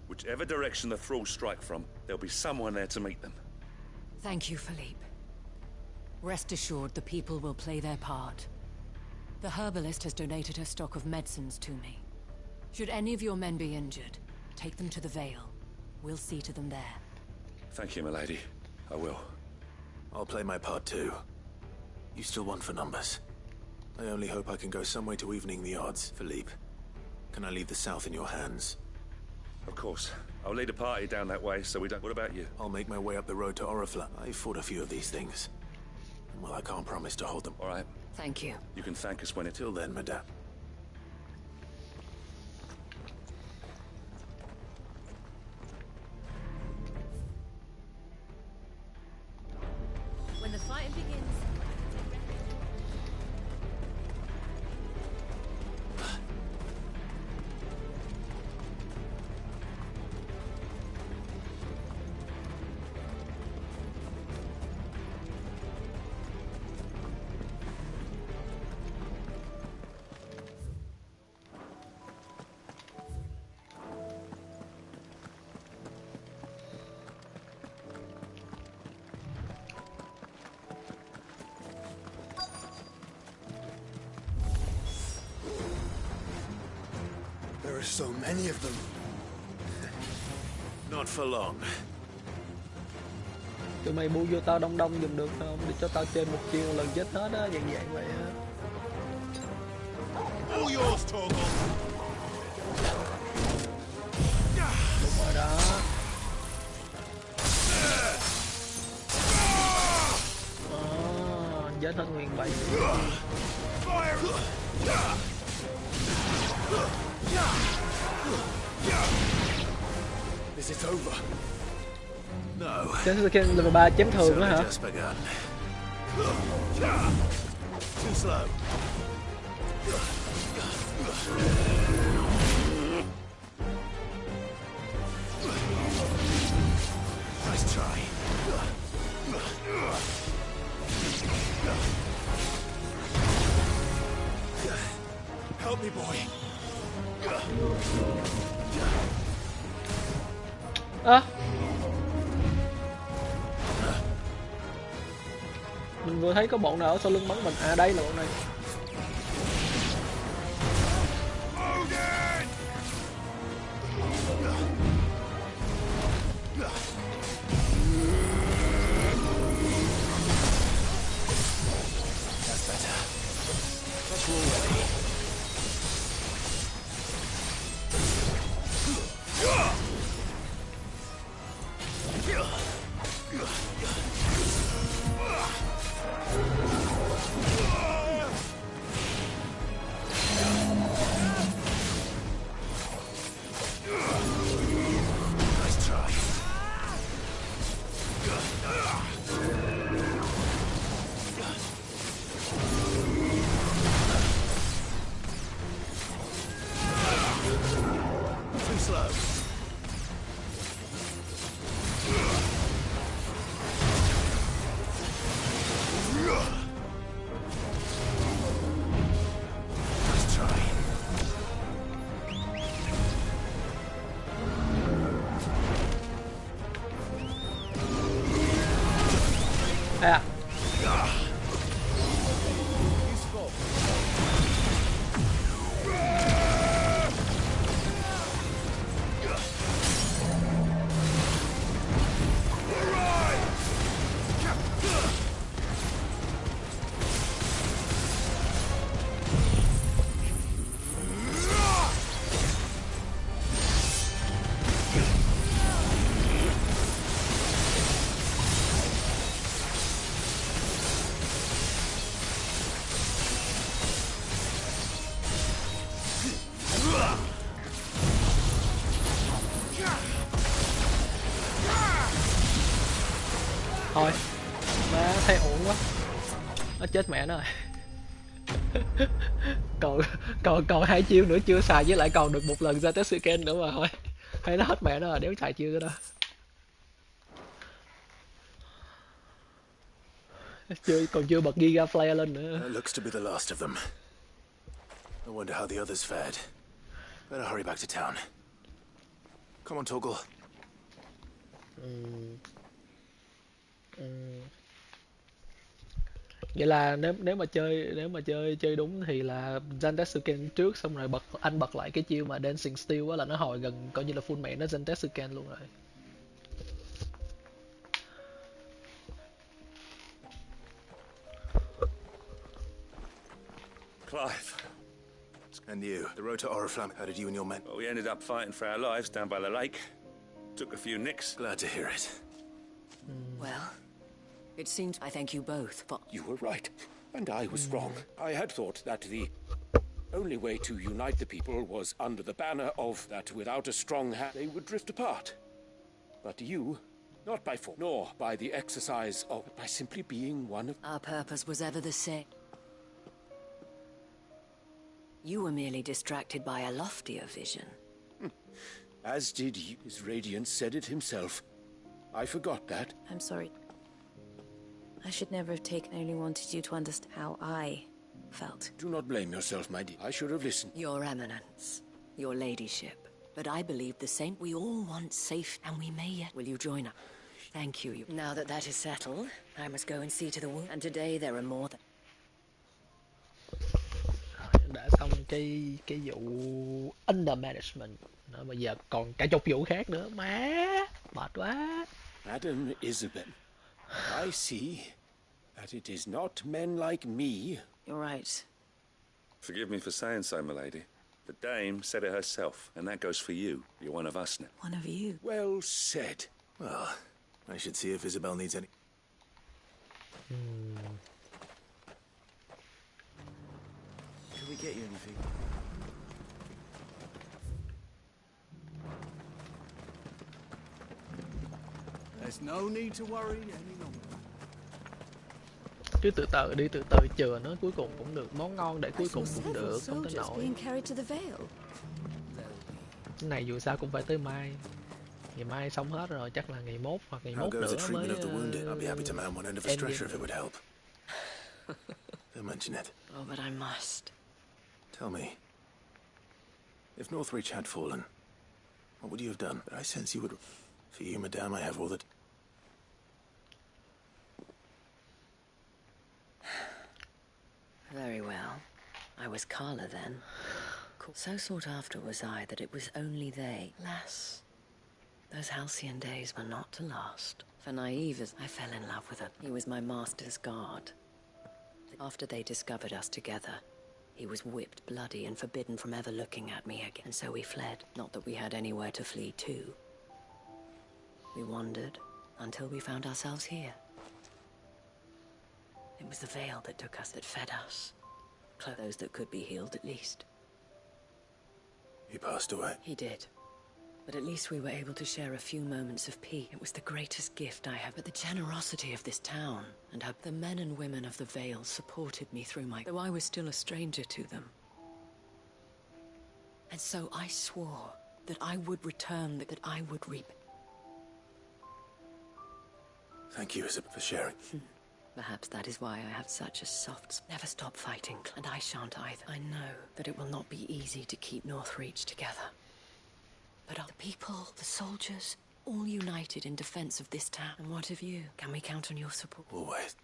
Whichever direction the thralls strike from, there'll be someone there to meet them. Thank you, Philippe. Rest assured the people will play their part. The herbalist has donated her stock of medicines to me. Should any of your men be injured, take them to the Vale. We'll see to them there. Thank you, milady. I will. I'll play my part too. You still want for numbers. I only hope I can go some way to evening the odds, Philippe. Can I leave the south in your hands? Of course. I'll lead a party down that way so we don't... What about you? I'll make my way up the road to Oriflamme. I've fought a few of these things. Well, I can't promise to hold them. All right. Thank you. You can thank us when it's... Till then, madame. When the fighting begins... There are so many of them. Not for long. Tụi mày bu vô tao đông đông giùm được không? Để cho tao chơi một chiêu một lần chết hết á, dạng dạng vậy á. All yours, Torgal. Đúng rồi đó. Chết hết nguyên bảy. Is it over? No. Chết level 3 chém thường nữa hả? Too slow. Nice try. Help me, boy. À. Mình vừa thấy có bọn nào ở sau lưng bắn mình. À đây là bọn này. À. Thôi, má thấy ổn quá. Nó chết mẹ nó rồi. còn 2 chiêu nữa chưa xài, với lại còn được một lần ra tới scan nữa mà thôi. Hay nó hết mẹ nó rồi, đéo xài chiêu đó. Còn chưa bật Giga Flare lên nữa. That looks to be the last of them. I wonder how the others fared. Better hurry back to town. Come on, Torgal. Vậy là nếu mà chơi đúng thì là Zantetsuken trước, xong rồi bật lại cái chiêu mà Dancing Steel á, là nó hồi gần coi như là full mẹ nó Zantetsuken luôn rồi. Clive. And you, the road to Oriflamme, how did you and your men? Well, we ended up fighting for our lives down by the lake. Took a few nicks. Glad to hear it. Well, it seems I thank you both for... You were right, and I was wrong. I had thought that the only way to unite the people was under the banner of that without a strong hand they would drift apart. But you, not by force, nor by the exercise of, by simply being one of... Our purpose was ever the same. You were merely distracted by a loftier vision. As did you. His radiance said it himself. I forgot that. I'm sorry. I should never have taken. I only wanted you to understand how I felt. Do not blame yourself, my dear. I should have listened. Your Eminence, your ladyship. But I believe the same. We all want safe, and we may yet. Will you join us? Thank you. Now that that is settled, I must go and see to the wound. And today there are more than... Đã xong cái vụ under management, nó bây giờ còn cả chục vụ khác nữa, má mệt quá. Madam Isabel, I see that it is not men like me. You're right. Forgive me for saying so, my lady. The dame said it herself, and that goes for you. You're one of us now. One of you. Well said. Well, I should see if Isabel needs any... Can we get you anything? There's no need to worry any longer. Cứ từ từ đi, từ từ chừa nó, cuối cùng cũng được món ngon, để cuối cùng cũng được, không tới nổi. Cái này dù sao cũng phải tới mai. Ngày mai xong hết rồi, chắc là ngày mốt hoặc ngày mốt nữa mới I'll be happy to man one end of a stretcher if it would help. Don't mention it. Oh, but I must. Tell me, if Northreach had fallen, what would you have done? But I sense you would... For you, madame, I have all that... Very well. I was Carla then. So sought after was I that it was only they. Lass, those halcyon days were not to last. For naive as I fell in love with him, he was my master's guard. After they discovered us together, he was whipped bloody and forbidden from ever looking at me again. And so we fled. Not that we had anywhere to flee to. We wandered until we found ourselves here. It was the veil that took us, that fed us. Those that could be healed, at least. He passed away. He did. But at least we were able to share a few moments of peace. It was the greatest gift I have. But the generosity of this town, and how the men and women of the Vale supported me through though I was still a stranger to them. And so I swore that I would return, that I would reap. Thank you, Isabel, for sharing. Perhaps that is why I have such a soft... Never stop fighting, and I shan't either. I know that it will not be easy to keep Northreach together. But the people, the soldiers, all united in defense of this town. And what of you? Can we count on your support? Always.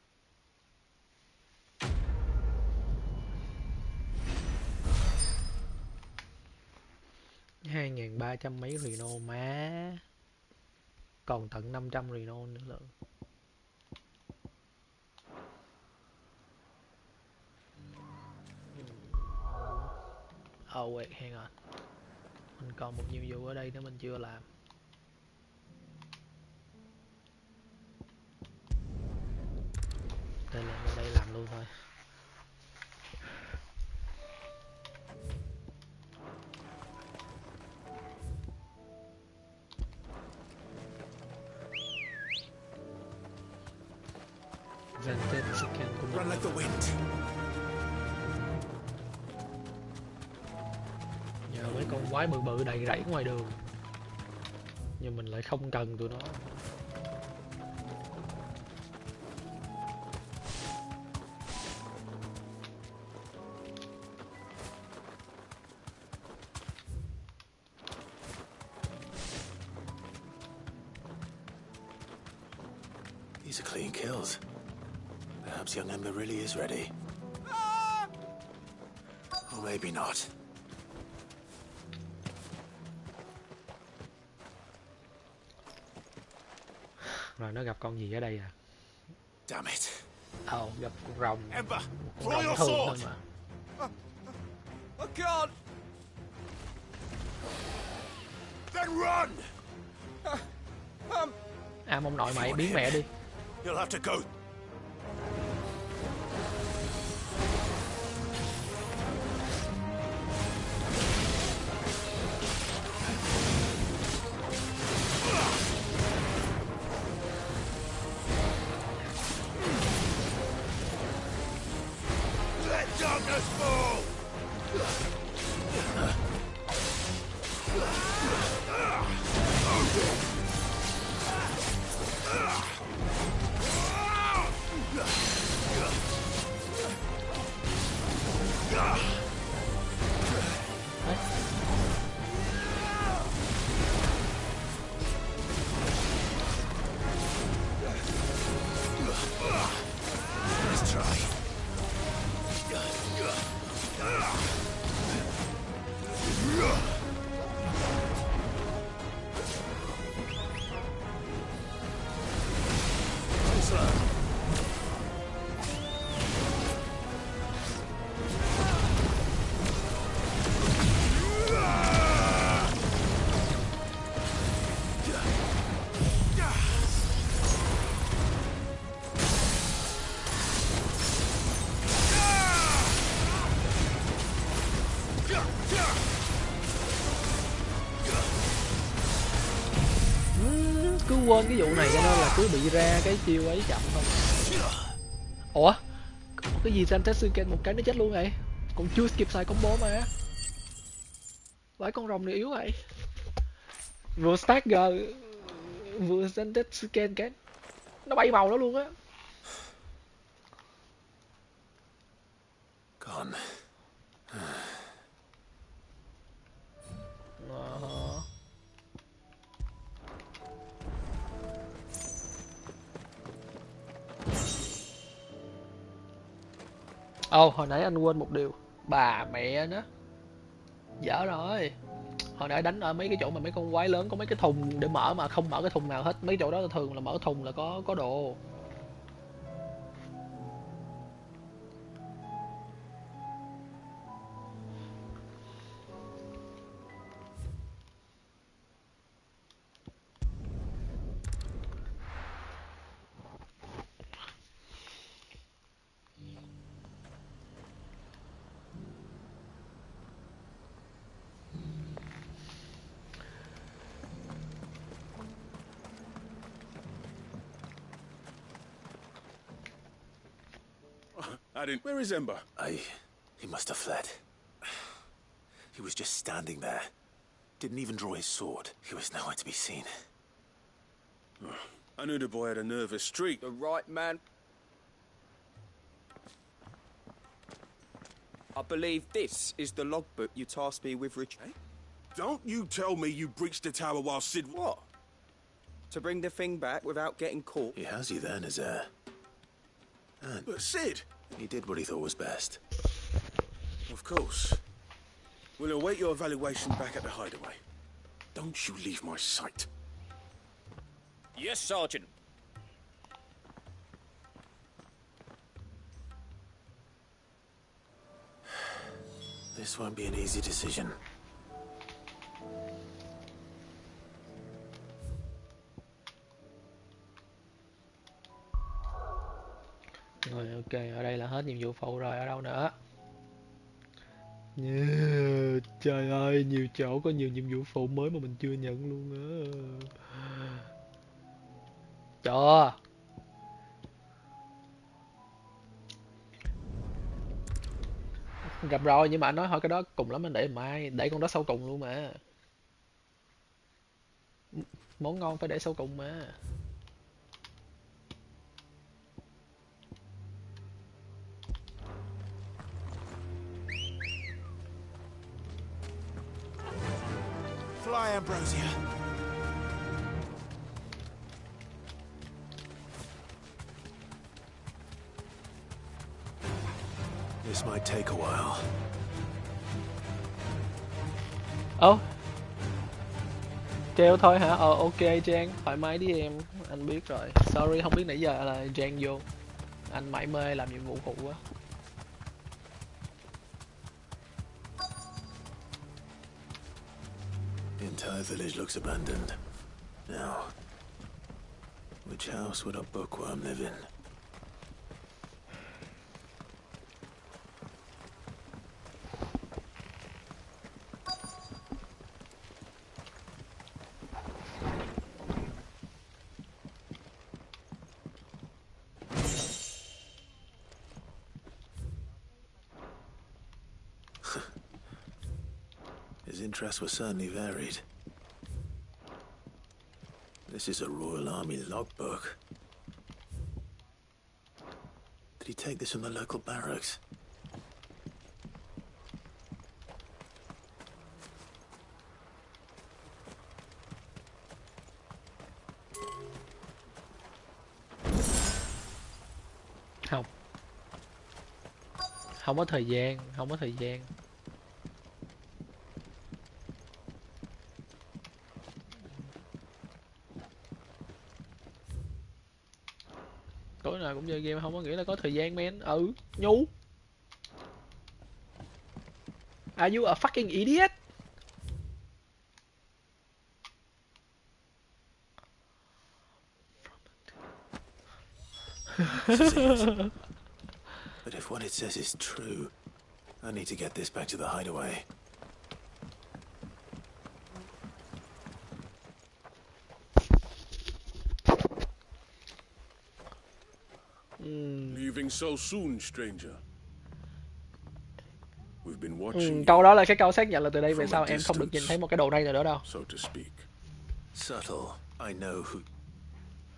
2.300 mấy Reno má. Còn tận 500 Reno nữa là. Oh wait, hang on. Mình còn một nhiệm vụ ở đây nữa mình chưa làm. Đây là vào đây làm luôn thôi. Run like the wind. Nhờ mấy con quái bự bự đầy rẫy ngoài đường, nhưng mình lại không cần tụi nó. These are clean kills. Perhaps young Ember really is ready. Or maybe not. Rồi nó gặp con gì ở đây à? Damn it. Gặp con rồng. Ember, Con draw rồng your thường thôi sword. mà. I can't. Then run. Ông nội mày biến mẹ đi. You'll have to go. Let darkness fall. Let's try. Cứ quên cái vụ này cho nên là cứ bị ra cái chiêu ấy chậm thôi. Ủa? Cái gì Fantasy XVI một cái nó chết luôn vậy? Còn chưa kịp xài combo mà. Vãi con rồng này yếu vậy. Vừa stagger vừa Fantasy XVI cái nó bay vào nó luôn á. Gone. Hồi nãy anh quên một điều. Bà mẹ nó. Dở rồi. Hồi nãy đánh ở mấy cái chỗ mà mấy con quái lớn có mấy cái thùng để mở mà không mở cái thùng nào hết. Mấy chỗ đó là thường là mở thùng là có đồ. Where is Ember? He must have fled. He was just standing there. Didn't even draw his sword. He was nowhere to be seen. I knew the boy had a nervous streak. The right man. I believe this is the logbook you tasked me with, Richard. Don't you tell me you breached the tower while Sid... What? To bring the thing back without getting caught? He has you then as heir. And But Sid! he did what he thought was best. Of course. We'll await your evaluation back at the hideaway. Don't you leave my sight. Yes, Sergeant. This won't be an easy decision. Rồi ok, ở đây là hết nhiệm vụ phụ rồi, ở đâu nữa? Yeah, trời ơi, nhiều chỗ có nhiều nhiệm vụ phụ mới mà mình chưa nhận luôn á. Cho. Gặp rồi nhưng mà anh nói thôi cái đó cùng lắm anh để mai, để con đó sau cùng luôn mà. Món ngon phải để sau cùng mà. Fly, Ambrosia. This might take a while. Ồ. Treo thôi hả? Ok Trang, thoải mái đi em. Anh biết rồi. Sorry, không biết nãy giờ là Trang vô. Anh mải mê làm nhiệm vụ phụ quá. The entire village looks abandoned. Now, which house would a bookworm live in? His interests were certainly varied. This is a Royal Army logbook. Did he take this from the local barracks? Không. Không có thời gian, không có thời gian. Tối nào cũng chơi game không có nghĩa là có thời gian men. Ừ, nhu. Are you a fucking idiot? But if what it says is true, I need to get this back to the hideaway. Leaving so soon, stranger. We've been watching. Câu đó là cái câu xác nhận là từ đây về sau em không được nhìn thấy một cái đồ đây nữa đâu. So to speak. Subtle. I know who.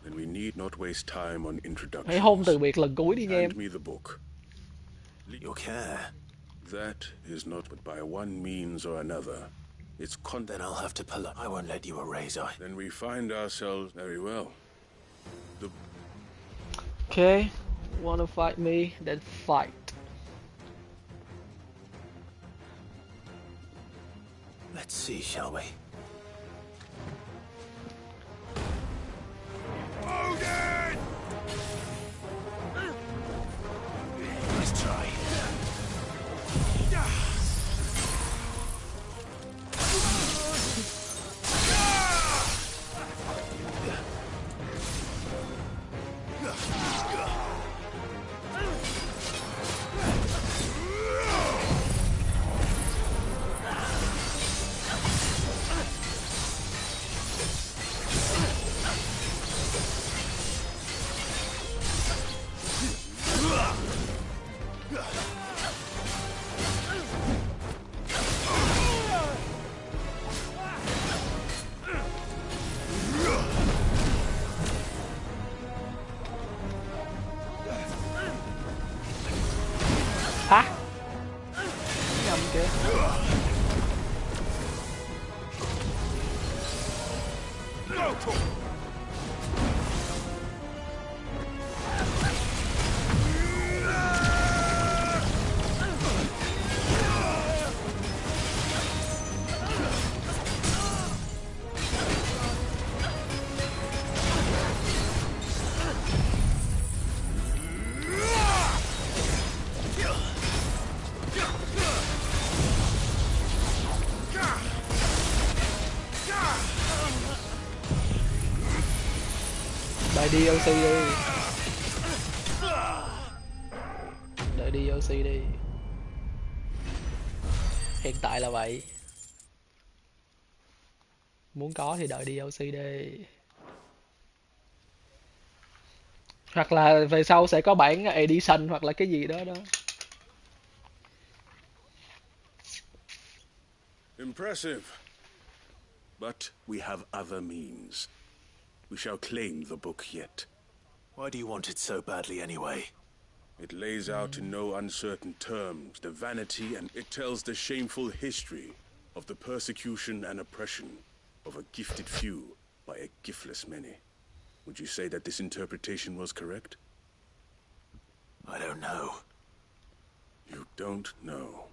Then we need not waste time on introductions. Hãy hôn từ biệt lần cuối đi nha em. Hand me the book. Your care. That is not, but by one means or another, it's Then I'll have to pull up. I won't let you erase it. Then we find ourselves very well. Okay, wanna fight me? Then fight. Let's see, shall we? Odin! Let's try. Đợi DLC đi. Đợi DLC đi. Hiện tại là vậy. Muốn có thì đợi DLC đi. Hoặc là về sau sẽ có bản edition hoặc là cái gì đó đó. Impressive. But we have other means. We shall claim the book yet. Why do you want it so badly anyway? It lays out in no uncertain terms the vanity, and it tells the shameful history of the persecution and oppression of a gifted few by a giftless many. Would you say that this interpretation was correct? I don't know. You don't know.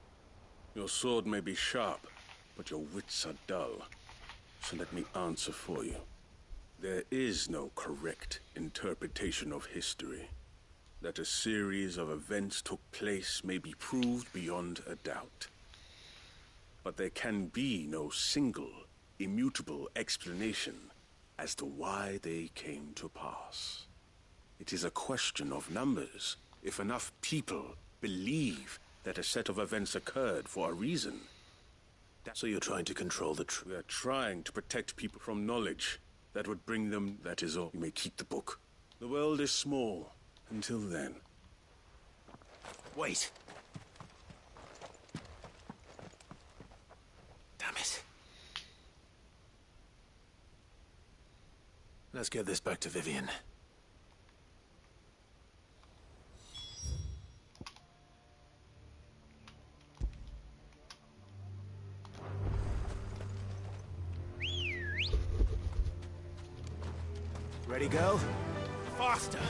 Your sword may be sharp, but your wits are dull. So let me answer for you. There is no correct interpretation of history. That a series of events took place may be proved beyond a doubt. But there can be no single, immutable explanation as to why they came to pass. It is a question of numbers. If enough people believe that a set of events occurred for a reason. So you're trying to control the truth? We are trying to protect people from knowledge that would bring them, that is all. You may keep the book. The world is small. Until then. Wait. Damn it. Let's get this back to Vivian. Ready, girl? Faster!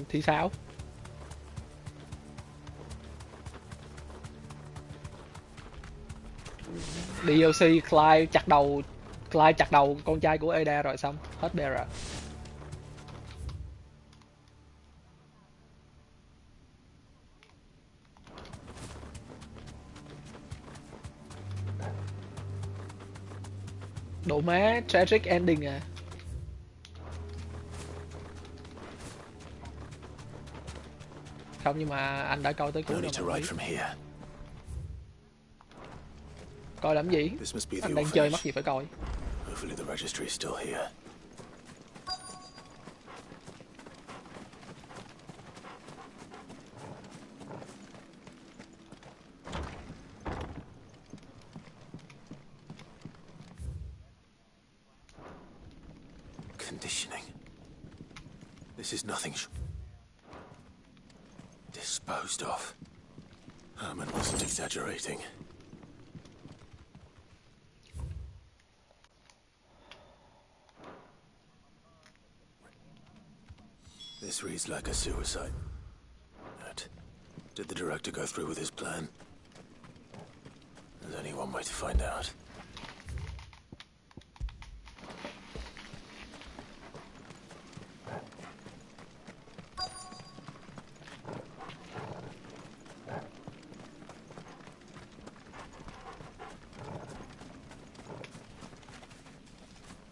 Thì sao? DLC Clive chặt đầu con trai của Ada rồi xong, hết bè rồi. Độ má, tragic ending à. Không, nhưng mà anh đã coi tới cuối rồi mà biết. Coi làm gì? Anh đang chơi mắc gì phải coi. Hopefully the registry is still here. Conditioning. This is nothing. Disposed of. Herman wasn't exaggerating. This reads like a suicide. Did the director go through with his plan? There's only one way to find out.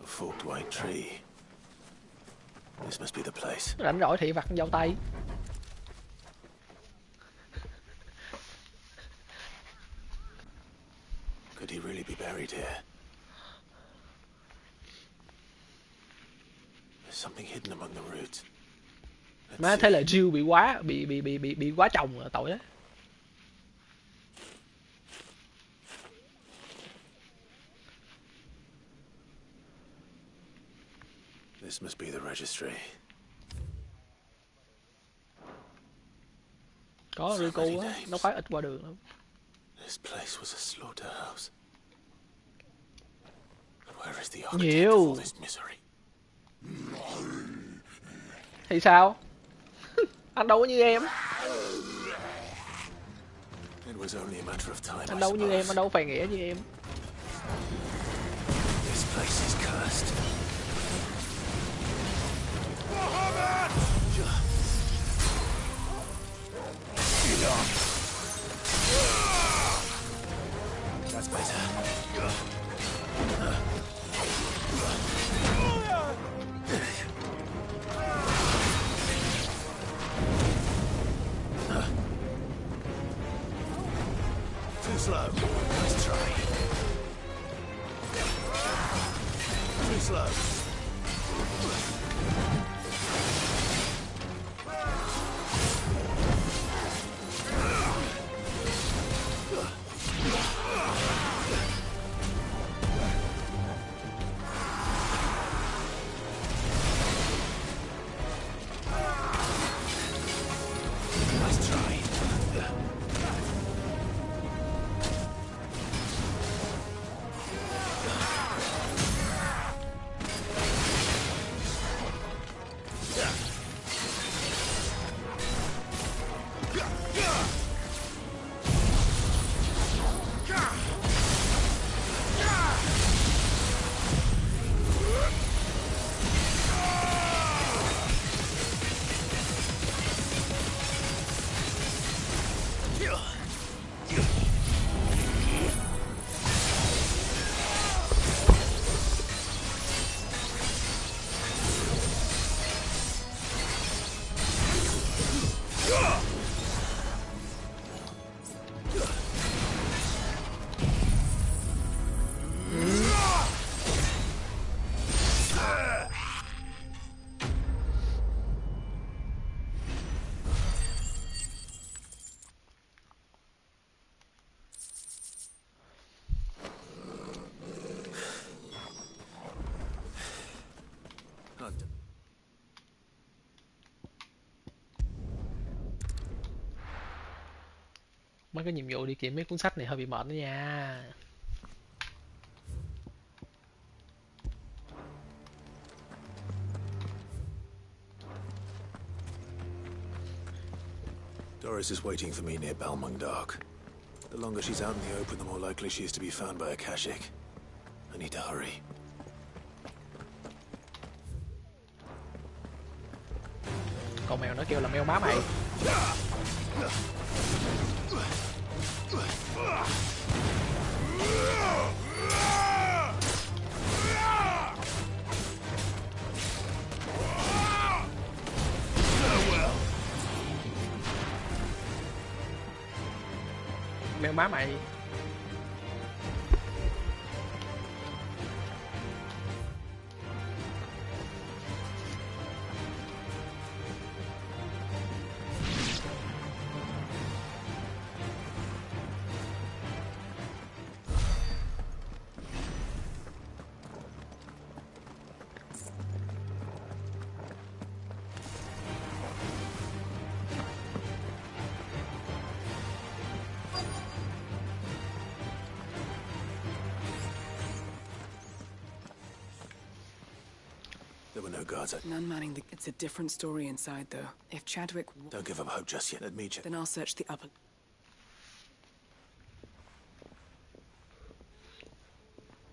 A forked white tree. This must be the place. Rảnh rỗi thị vặt dâu tay. Could he really be buried here? There's something hidden among the roots. Má thế là Jill bị quá chồng rồi, tội đấy. This must be the registry. Có Rico á, nó khoái ít qua đường lắm. This place was a slaughterhouse. Where is the architect of all this misery? Thì sao? Anh đâu có như em. It was only a matter of time, Anh I đâu có như em, suppose. anh đâu có phè nghĩa như em. This place is cursed. That's better. Too slow. Let's try. Too slow. Let's try. Mấy cái nhiệm vụ đi kiếm mấy cuốn sách này hơi bị mệt đó nha. Doris is waiting for me near Balmung Dock. The longer she's out in the open, the more likely she is to be found by Akashic. I need to hurry. Con mèo nó kêu là mèo má mày. Mèo má mày. There were no guards. None manning the... It's a different story inside, though. If Chadwick... Don't give up hope just yet. Let me check. Then I'll search the upper...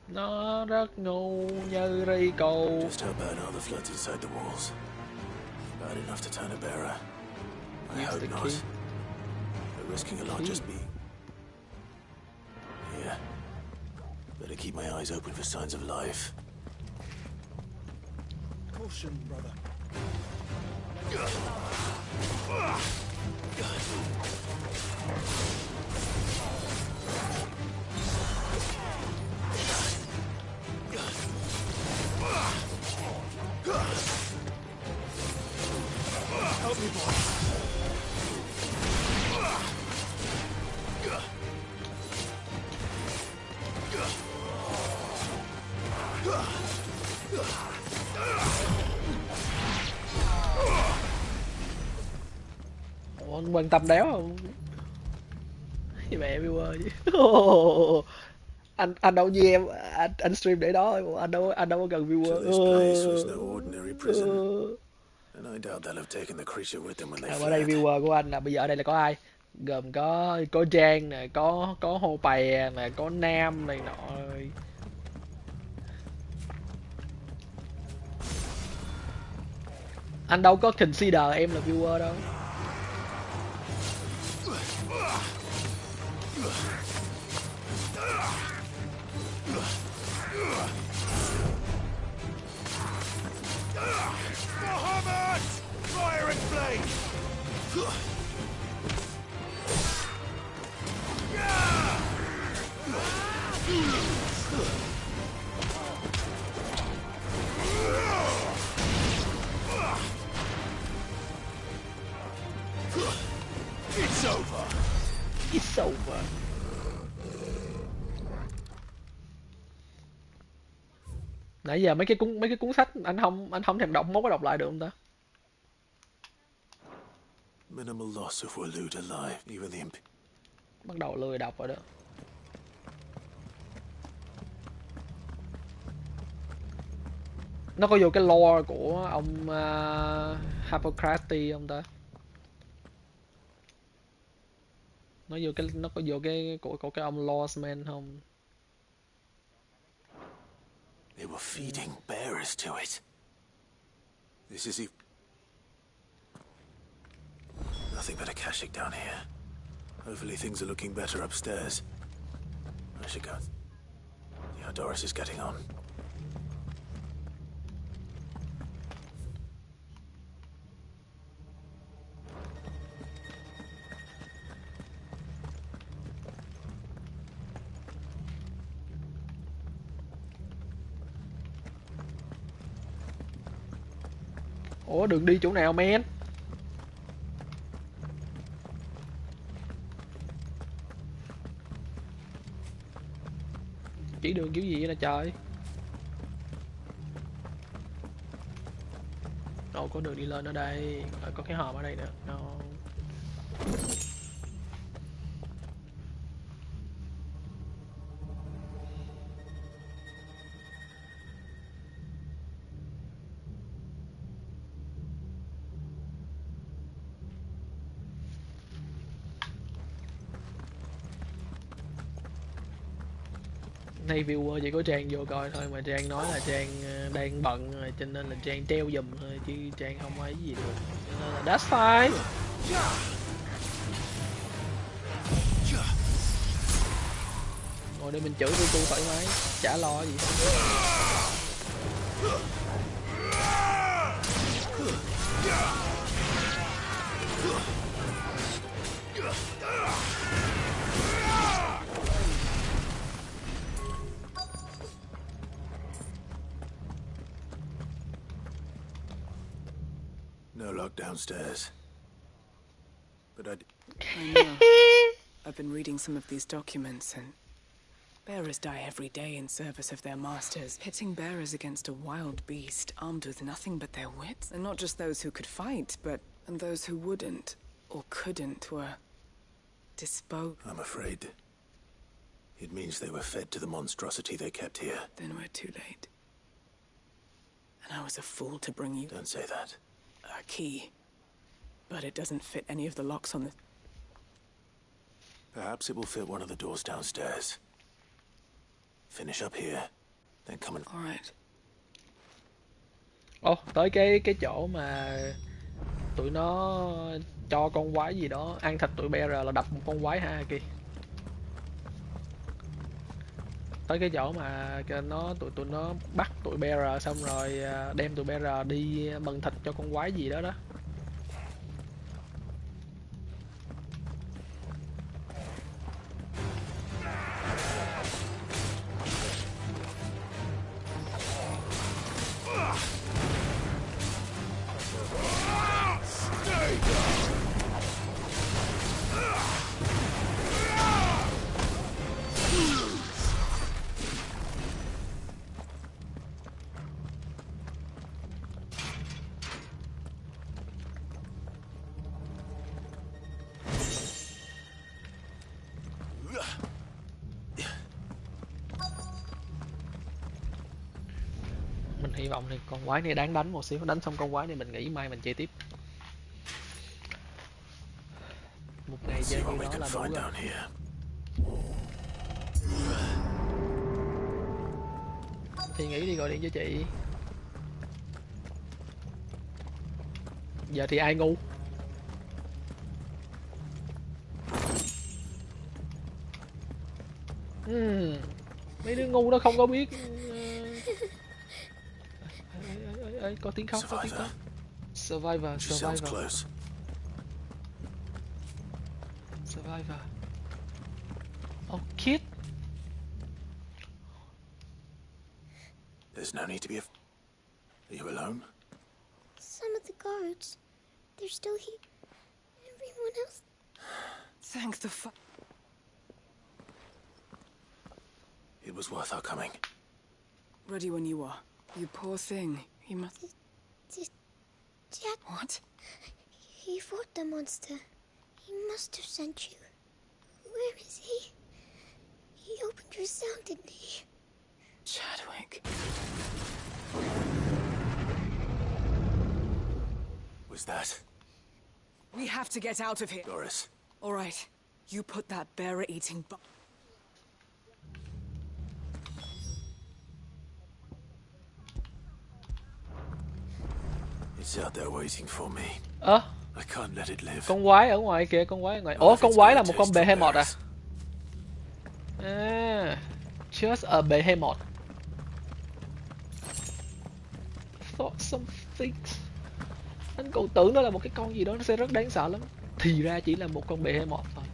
Nó rất ngu như Rico. Just how bad are the floods inside the walls? Bad enough to turn a bearer. I Use hope the not. key. We're risking a lot Key. just being... Yeah. Better keep my eyes open for signs of life. Caution, brother. Help me, boy. Ủa, anh quan tâm đéo không? Mẹ viewer chứ. Anh đâu như em, anh stream để đó, anh đâu có cần So this place was viewer. no ordinary prison. And I doubt they'll have taken the creature with them when they Ở đây fled. viewer của anh là bây giờ ở đây là có ai? Gồm có Trang nè, có Hô Pè nè, có Nam này nọ. Anh đâu có consider em là viewer đâu. Muhammad! Fire and flame! It's over. It's over. Nãy giờ mấy cái cuốn sách anh không thèm đọc, mốt có đọc lại được không ta? Minimal loss if we're lewd alive, even the Bắt đầu lười đọc rồi đó. Nó có vô cái lore của ông Hippocrates không ta? Nó có vô cái của cái ông Lawsman không? They were feeding bearers to it. This is nothing but a Akashic down here. Hopefully things are looking better upstairs. I should go. Yeah, Doris is getting on. Ủa đường đi chỗ nào men? Chỉ đường kiểu gì vậy nè trời? Đâu có đường đi lên ở đây, có cái hòm ở đây nữa. Đâu. Nay viewer chỉ có Trang vô coi thôi, mà Trang nói là Trang đang bận rồi, cho nên là Trang treo giùm thôi, chứ Trang không ấy gì được, cho nên là that's fine. Ngồi đây mình chửi cô thoải mái, chả lo gì hết. No lock downstairs. But I know. I've been reading some of these documents, and bearers die every day in service of their masters. Pitting bearers against a wild beast armed with nothing but their wits. And not just those who could fight, but and those who wouldn't or couldn't were disposed. I'm afraid it means they were fed to the monstrosity they kept here. Then we're too late. And I was a fool to bring you... Don't say that. A key. But it doesn't fit any of the locks on the... Perhaps it will fit one of the doors downstairs. Finish up here, then come and... All right. Tới cái chỗ mà tụi nó cho con quái gì đó ăn thịt tụi bearer là đập một con quái ha kìa. Tới cái chỗ mà tụi nó bắt tụi bearer xong rồi đem tụi bearer đi mần thịt cho con quái gì đó đó. Hy vọng thì con quái này đáng đánh một xíu, đánh xong con quái này mình nghĩ mai mình chơi tiếp. Một ngày chơi như đó là đủ rồi. Thì nghĩ đi gọi điện cho chị. Giờ thì ai ngu? Mấy đứa ngu nó không có biết. Có tiếng khóc, có tiếng khóc. Survivor. Oh, kid. There's no need to be Are you alone? Some of the guards, they're still here. Everyone else. Thank the It was worth our coming. Ready when you are. You poor thing. He must... Jack... What? He fought the monster. He must have sent you. Where is he? He opened your cell, didn't he? Chadwick. Was that? We have to get out of here. Doris. All right. You put that bearer-eating It's out there waiting for me. I can't let it live. Con quái ở ngoài kìa, con quái ở ngoài. Ủa, con quái là một con behemoth à? Just a behemoth. Thought something. Anh còn tưởng nó là một cái con gì đó nó sẽ rất đáng sợ lắm. Thì ra chỉ là một con behemoth thôi.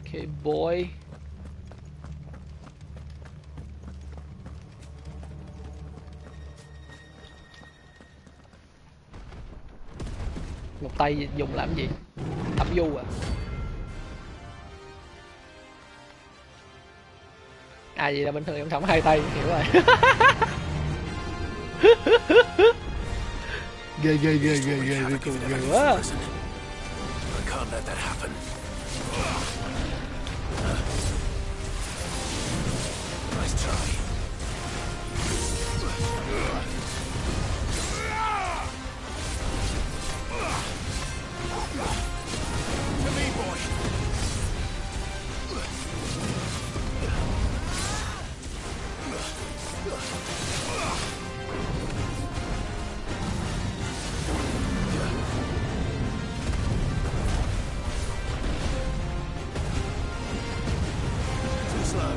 Okay, boy. Một tay dùng làm gì? Tập du à? À vậy là bình thường em không hai tay, hiểu rồi. ghê cùng ghê quá. I can't let that happen. Nice try. To me, boy. Too slow.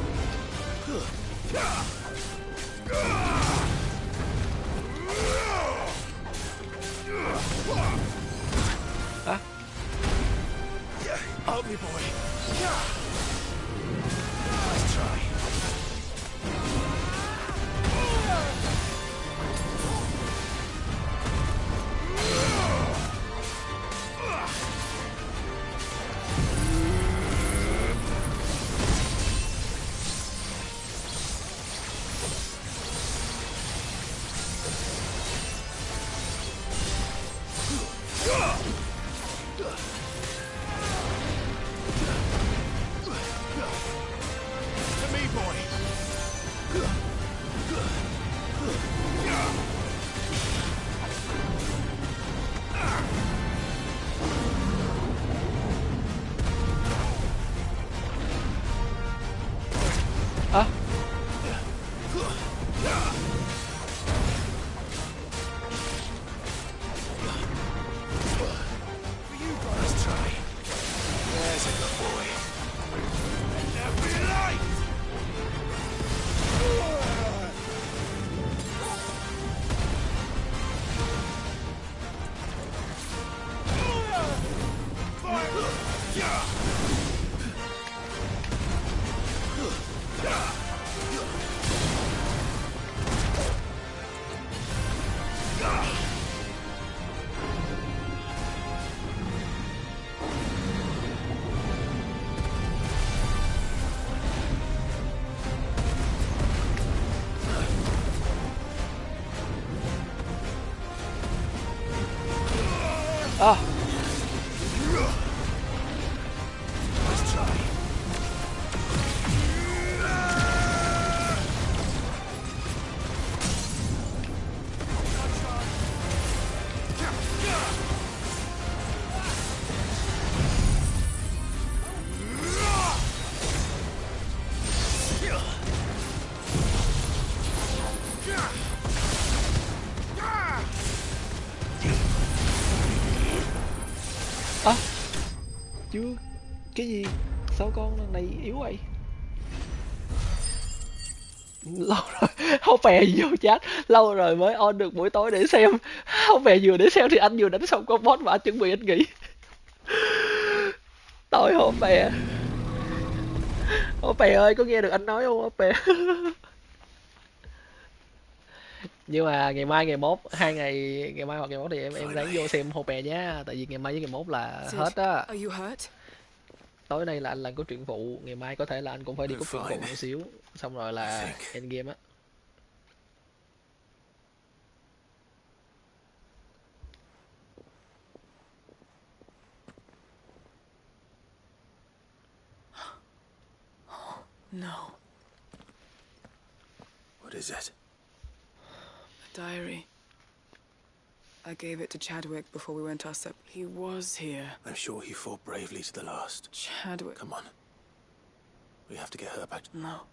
Hả? Help me, boy. Nice try. To me, boy. À. Nice try. There's a good boy. There be light. À. Chưa. Cái gì? Sao con này yếu vậy? Lâu rồi không bè vô chat, lâu rồi mới on được buổi tối để xem. Không bè vừa để xem thì anh vừa đánh xong con boss mà anh chuẩn bị anh nghỉ. Tối không bè. Không bè ơi, có nghe được anh nói không bè? Nhưng mà ngày mai ngày mốt, 2 ngày, ngày mai hoặc ngày mốt thì em ráng vô xem hồ bè nhá, tại vì ngày mai với ngày mốt là hết á. Tối nay là anh có truyện vụ, ngày mai có thể là anh cũng phải đi có truyện vụ một xíu, xong rồi là end game á. No. What is it? A diary. I gave it to Chadwick before we went our separate. He was here. I'm sure he fought bravely to the last. Chadwick. Come on. We have to get her back. No.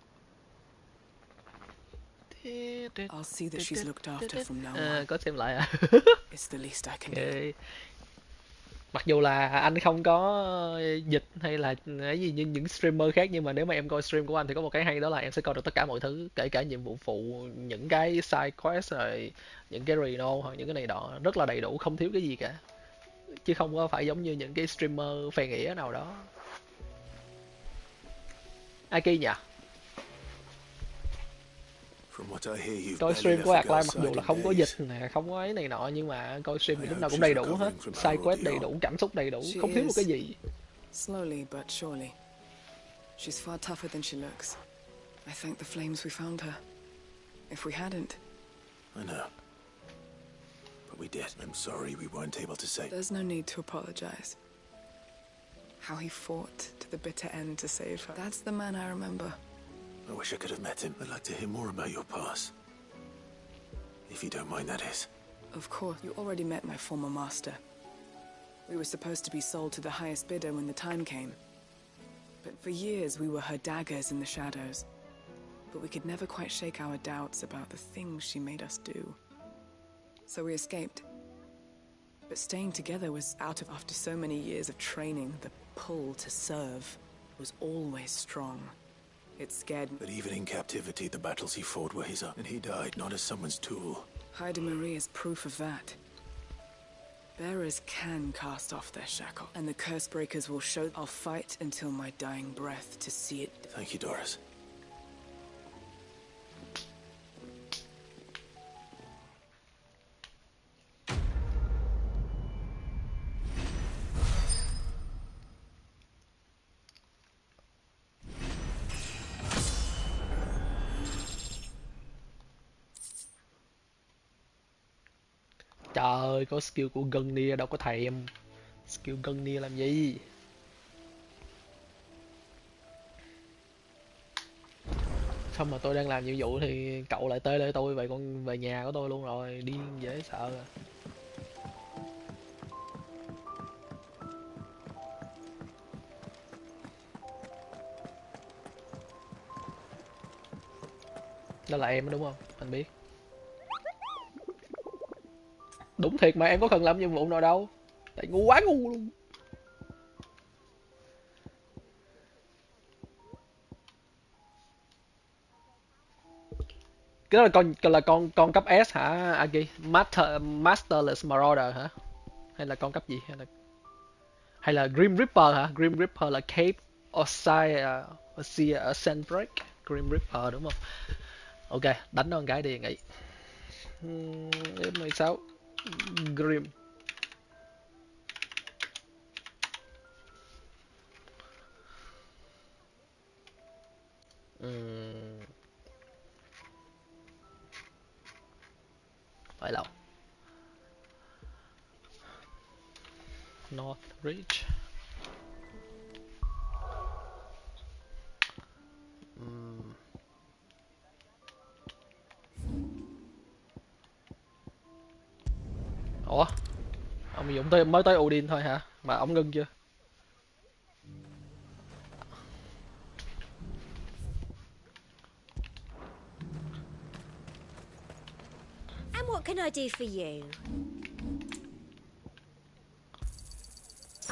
I'll see that she's looked after from now on. Có xem lại à? It's the least I can do. Mặc dù là anh không có dịch hay là cái gì như những streamer khác, nhưng mà nếu mà em coi stream của anh thì có một cái hay đó là em sẽ coi được tất cả mọi thứ, kể cả nhiệm vụ phụ, những cái side quest, rồi những cái reno hoặc những cái này đó, rất là đầy đủ, không thiếu cái gì cả, chứ không có phải giống như những cái streamer phè nghĩa nào đó. Aki nhỉ? Coi stream của Atlas mặc dù là không có dịch nè, không có ấy này nọ, nhưng mà coi stream thì lúc nào cũng đầy đủ hết, side quest đầy đủ, cảm xúc đầy đủ, không thiếu một cái gì. Slowly but surely. She's far tougher than she looks. I thank the flames we found her. If we hadn't. I know. But we did. I'm sorry we weren't able to save. There's no need to apologize. How he fought to the bitter end to save her. That's the man I remember. I wish I could have met him. I'd like to hear more about your past. If you don't mind, that is. Of course. You already met my former master. We were supposed to be sold to the highest bidder when the time came. But for years we were her daggers in the shadows. But we could never quite shake our doubts about the things she made us do. So we escaped. But staying together was out of... After so many years of training, the pull to serve was always strong. It scared me. But even in captivity, the battles he fought were his own, and he died not as someone's tool. Haida Marie is proof of that. Bearers can cast off their shackle, and the curse breakers will show. I'll fight until my dying breath to see it. Thank you, Doris. Trời ơi, có skill của Gunnia đâu có thèm. Skill Gunnia làm gì? Xong mà tôi đang làm nhiệm vụ thì cậu lại tê lê tôi, vậy con về nhà của tôi luôn rồi, điên dễ sợ à. Đó là em đúng không? Anh biết. Đúng thiệt mà, em có cần làm nhiệm vụ nào đâu. Tại ngu quá ngu luôn. Cái đó là con cấp S hả Aki? Masterless Marauder hả? Hay là con cấp gì? Hay là Grim Reaper hả? Grim Reaper là Cape Ossia Ascent Break. Grim Reaper đúng không? Ok, đánh nó một cái đi nghỉ. F16 Grim. Phải đâu? North Ridge. Ủa? Ông Dũng mới tới Odin thôi hả? Mà ông ngưng chưa? And what can I do for you?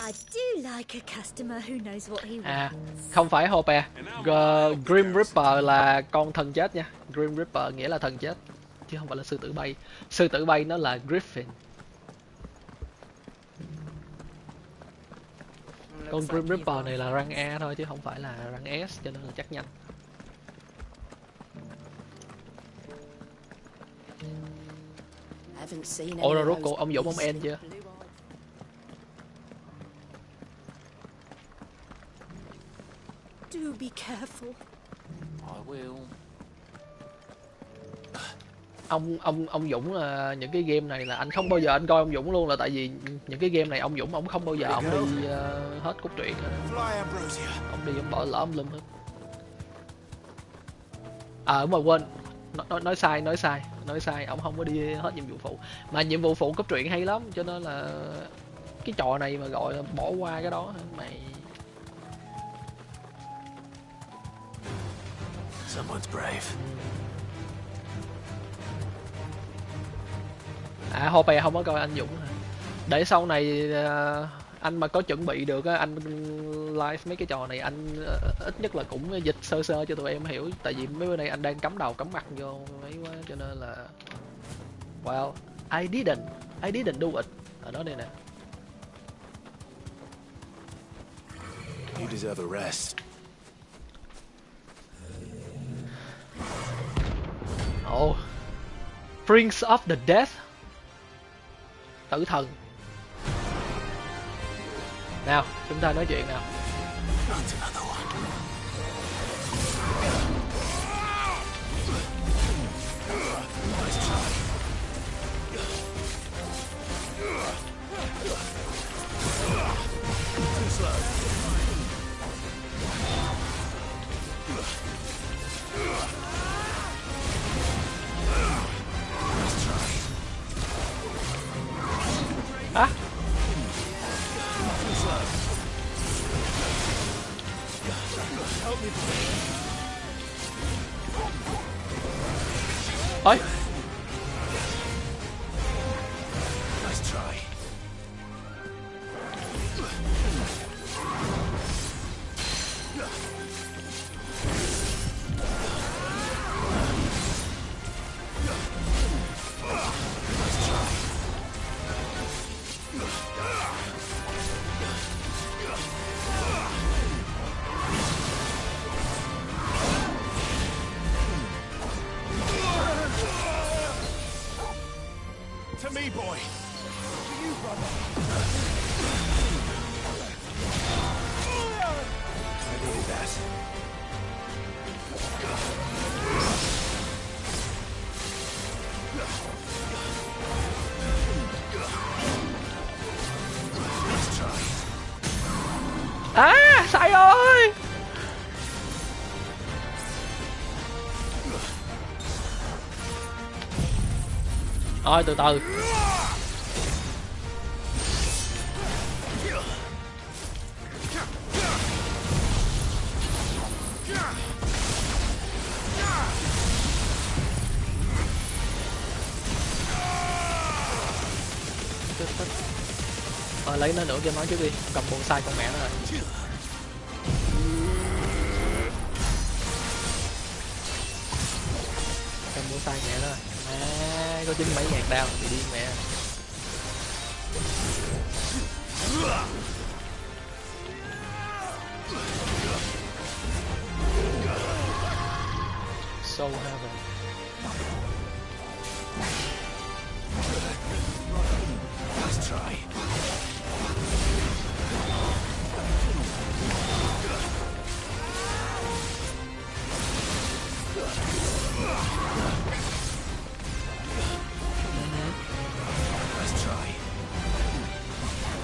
I do like a customer who knows what he wants. Không phải Hope. Grim Reaper là con thần chết nha. Grim Reaper nghĩa là thần chết chứ không phải là sư tử bay. Sư tử bay nó là Griffin. Con Grim Reaper này là rank A thôi chứ không phải là rank S, cho nên là chắc nhanh. Ủa rồi rốt cuộc ông Dũng ông end chưa? Do be careful. I will. Ông Dũng là những cái game này là anh không bao giờ anh coi ông Dũng luôn, là tại vì những cái game này ông Dũng ông không bao giờ ông đi hết cốt truyện. Ông đi ông bỏ lỡ ông lum hết. Mà quên, nói sai, ông không có đi hết nhiệm vụ phụ, mà nhiệm vụ phụ cốt truyện hay lắm, cho nên là cái trò này mà gọi là bỏ qua cái đó mày. Someone's brave. Hope không có coi anh Dũng hả? Để sau này anh mà có chuẩn bị được á, anh live mấy cái trò này anh ít nhất là cũng dịch sơ sơ cho tụi em hiểu, tại vì mấy bữa nay anh đang cắm đầu cắm mặt vô mấy quá, cho nên là well, I didn't do it. Ở đó đây nè. You deserve a rest. Oh, Prince of the Death, tử thần. Nào, chúng ta nói chuyện nào. Hả? Ôi. To me, boy. To you, brother. I needed that. Sai rồi. Thôi từ từ. Lấy nó nữa cho nó trước đi, cầm bộ sai con mẹ nó rồi. Cầm bộ sai mẹ nó rồi. Có 97.000 đao bị điên mẹ. Soul Heaven. Let's try. Let's try.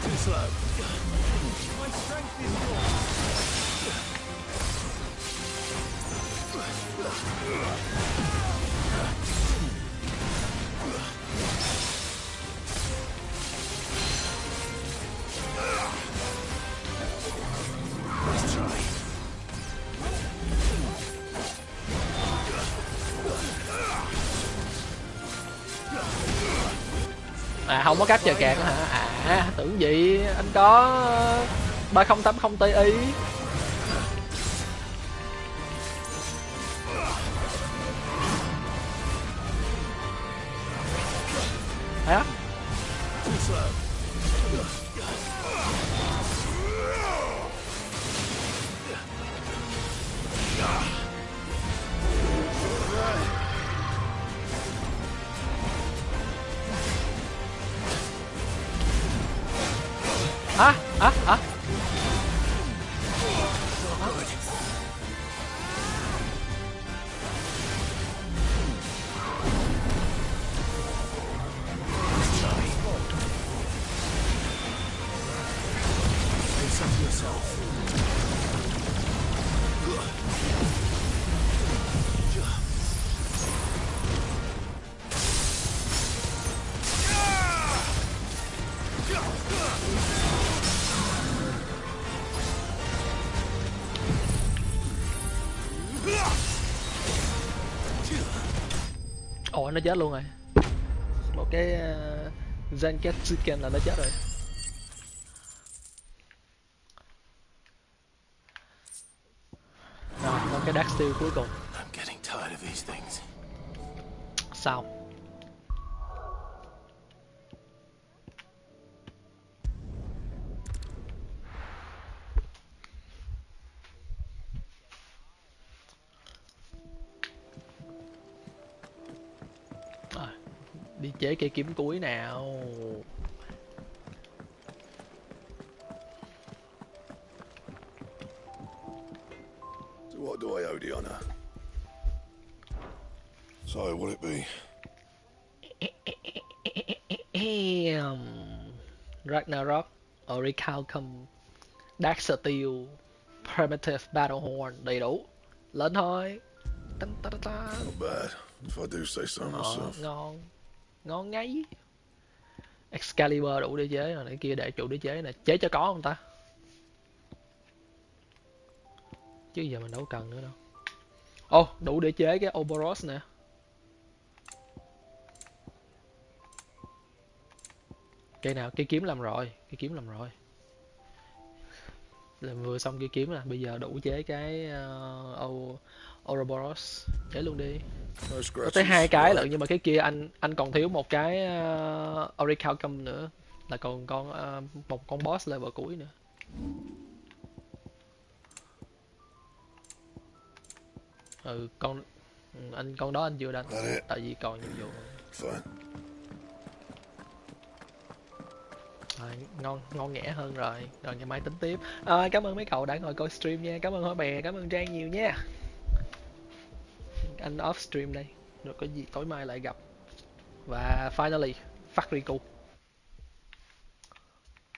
Too slow. My strength is yours. Let's try. Không có cách chờ kẹt nữa hả? À tưởng gì anh có 3080 Ti. Hả? Hả? Ồ nó chết luôn rồi. Một cái Zenketsuken là nó chết rồi. Rồi, có cái Dark Steel cuối cùng. Sao? Rồi, đi chế cây kiếm cuối nào. So what do I owe the honor? So will it be? Ragnarok, Orichalcum, Dark Steel, Primitive Battlehorn, đầy đủ. Lên thôi. Not bad, if I do say so myself. Ngon. Ngon ngay. Excalibur đủ để chế rồi, này kia để chủ để chế nè, chế cho có không ta? Chứ giờ mình đâu cần nữa đâu. Ồ, đủ để chế cái Ouroboros nè. Cây nào? Cây kiếm làm rồi, cây kiếm làm rồi. Làm vừa xong cây kiếm là bây giờ đủ chế cái Ouroboros, chế luôn đi. Có tới 2 cái lận, nhưng mà cái kia anh còn thiếu một cái Orichalcum nữa, là còn một con boss level cuối nữa. Con đó anh chưa đánh, tại vì còn nhiệm vụ. Rồi, ngon nghẻ hơn rồi. Rồi ngày mai tính tiếp. Cảm ơn mấy cậu đã ngồi coi stream nha. Cảm ơn Hỏi Bè, cảm ơn Trang nhiều nha. Anh off stream đây. Rồi có gì tối mai lại gặp. Và finally, Phát Rico.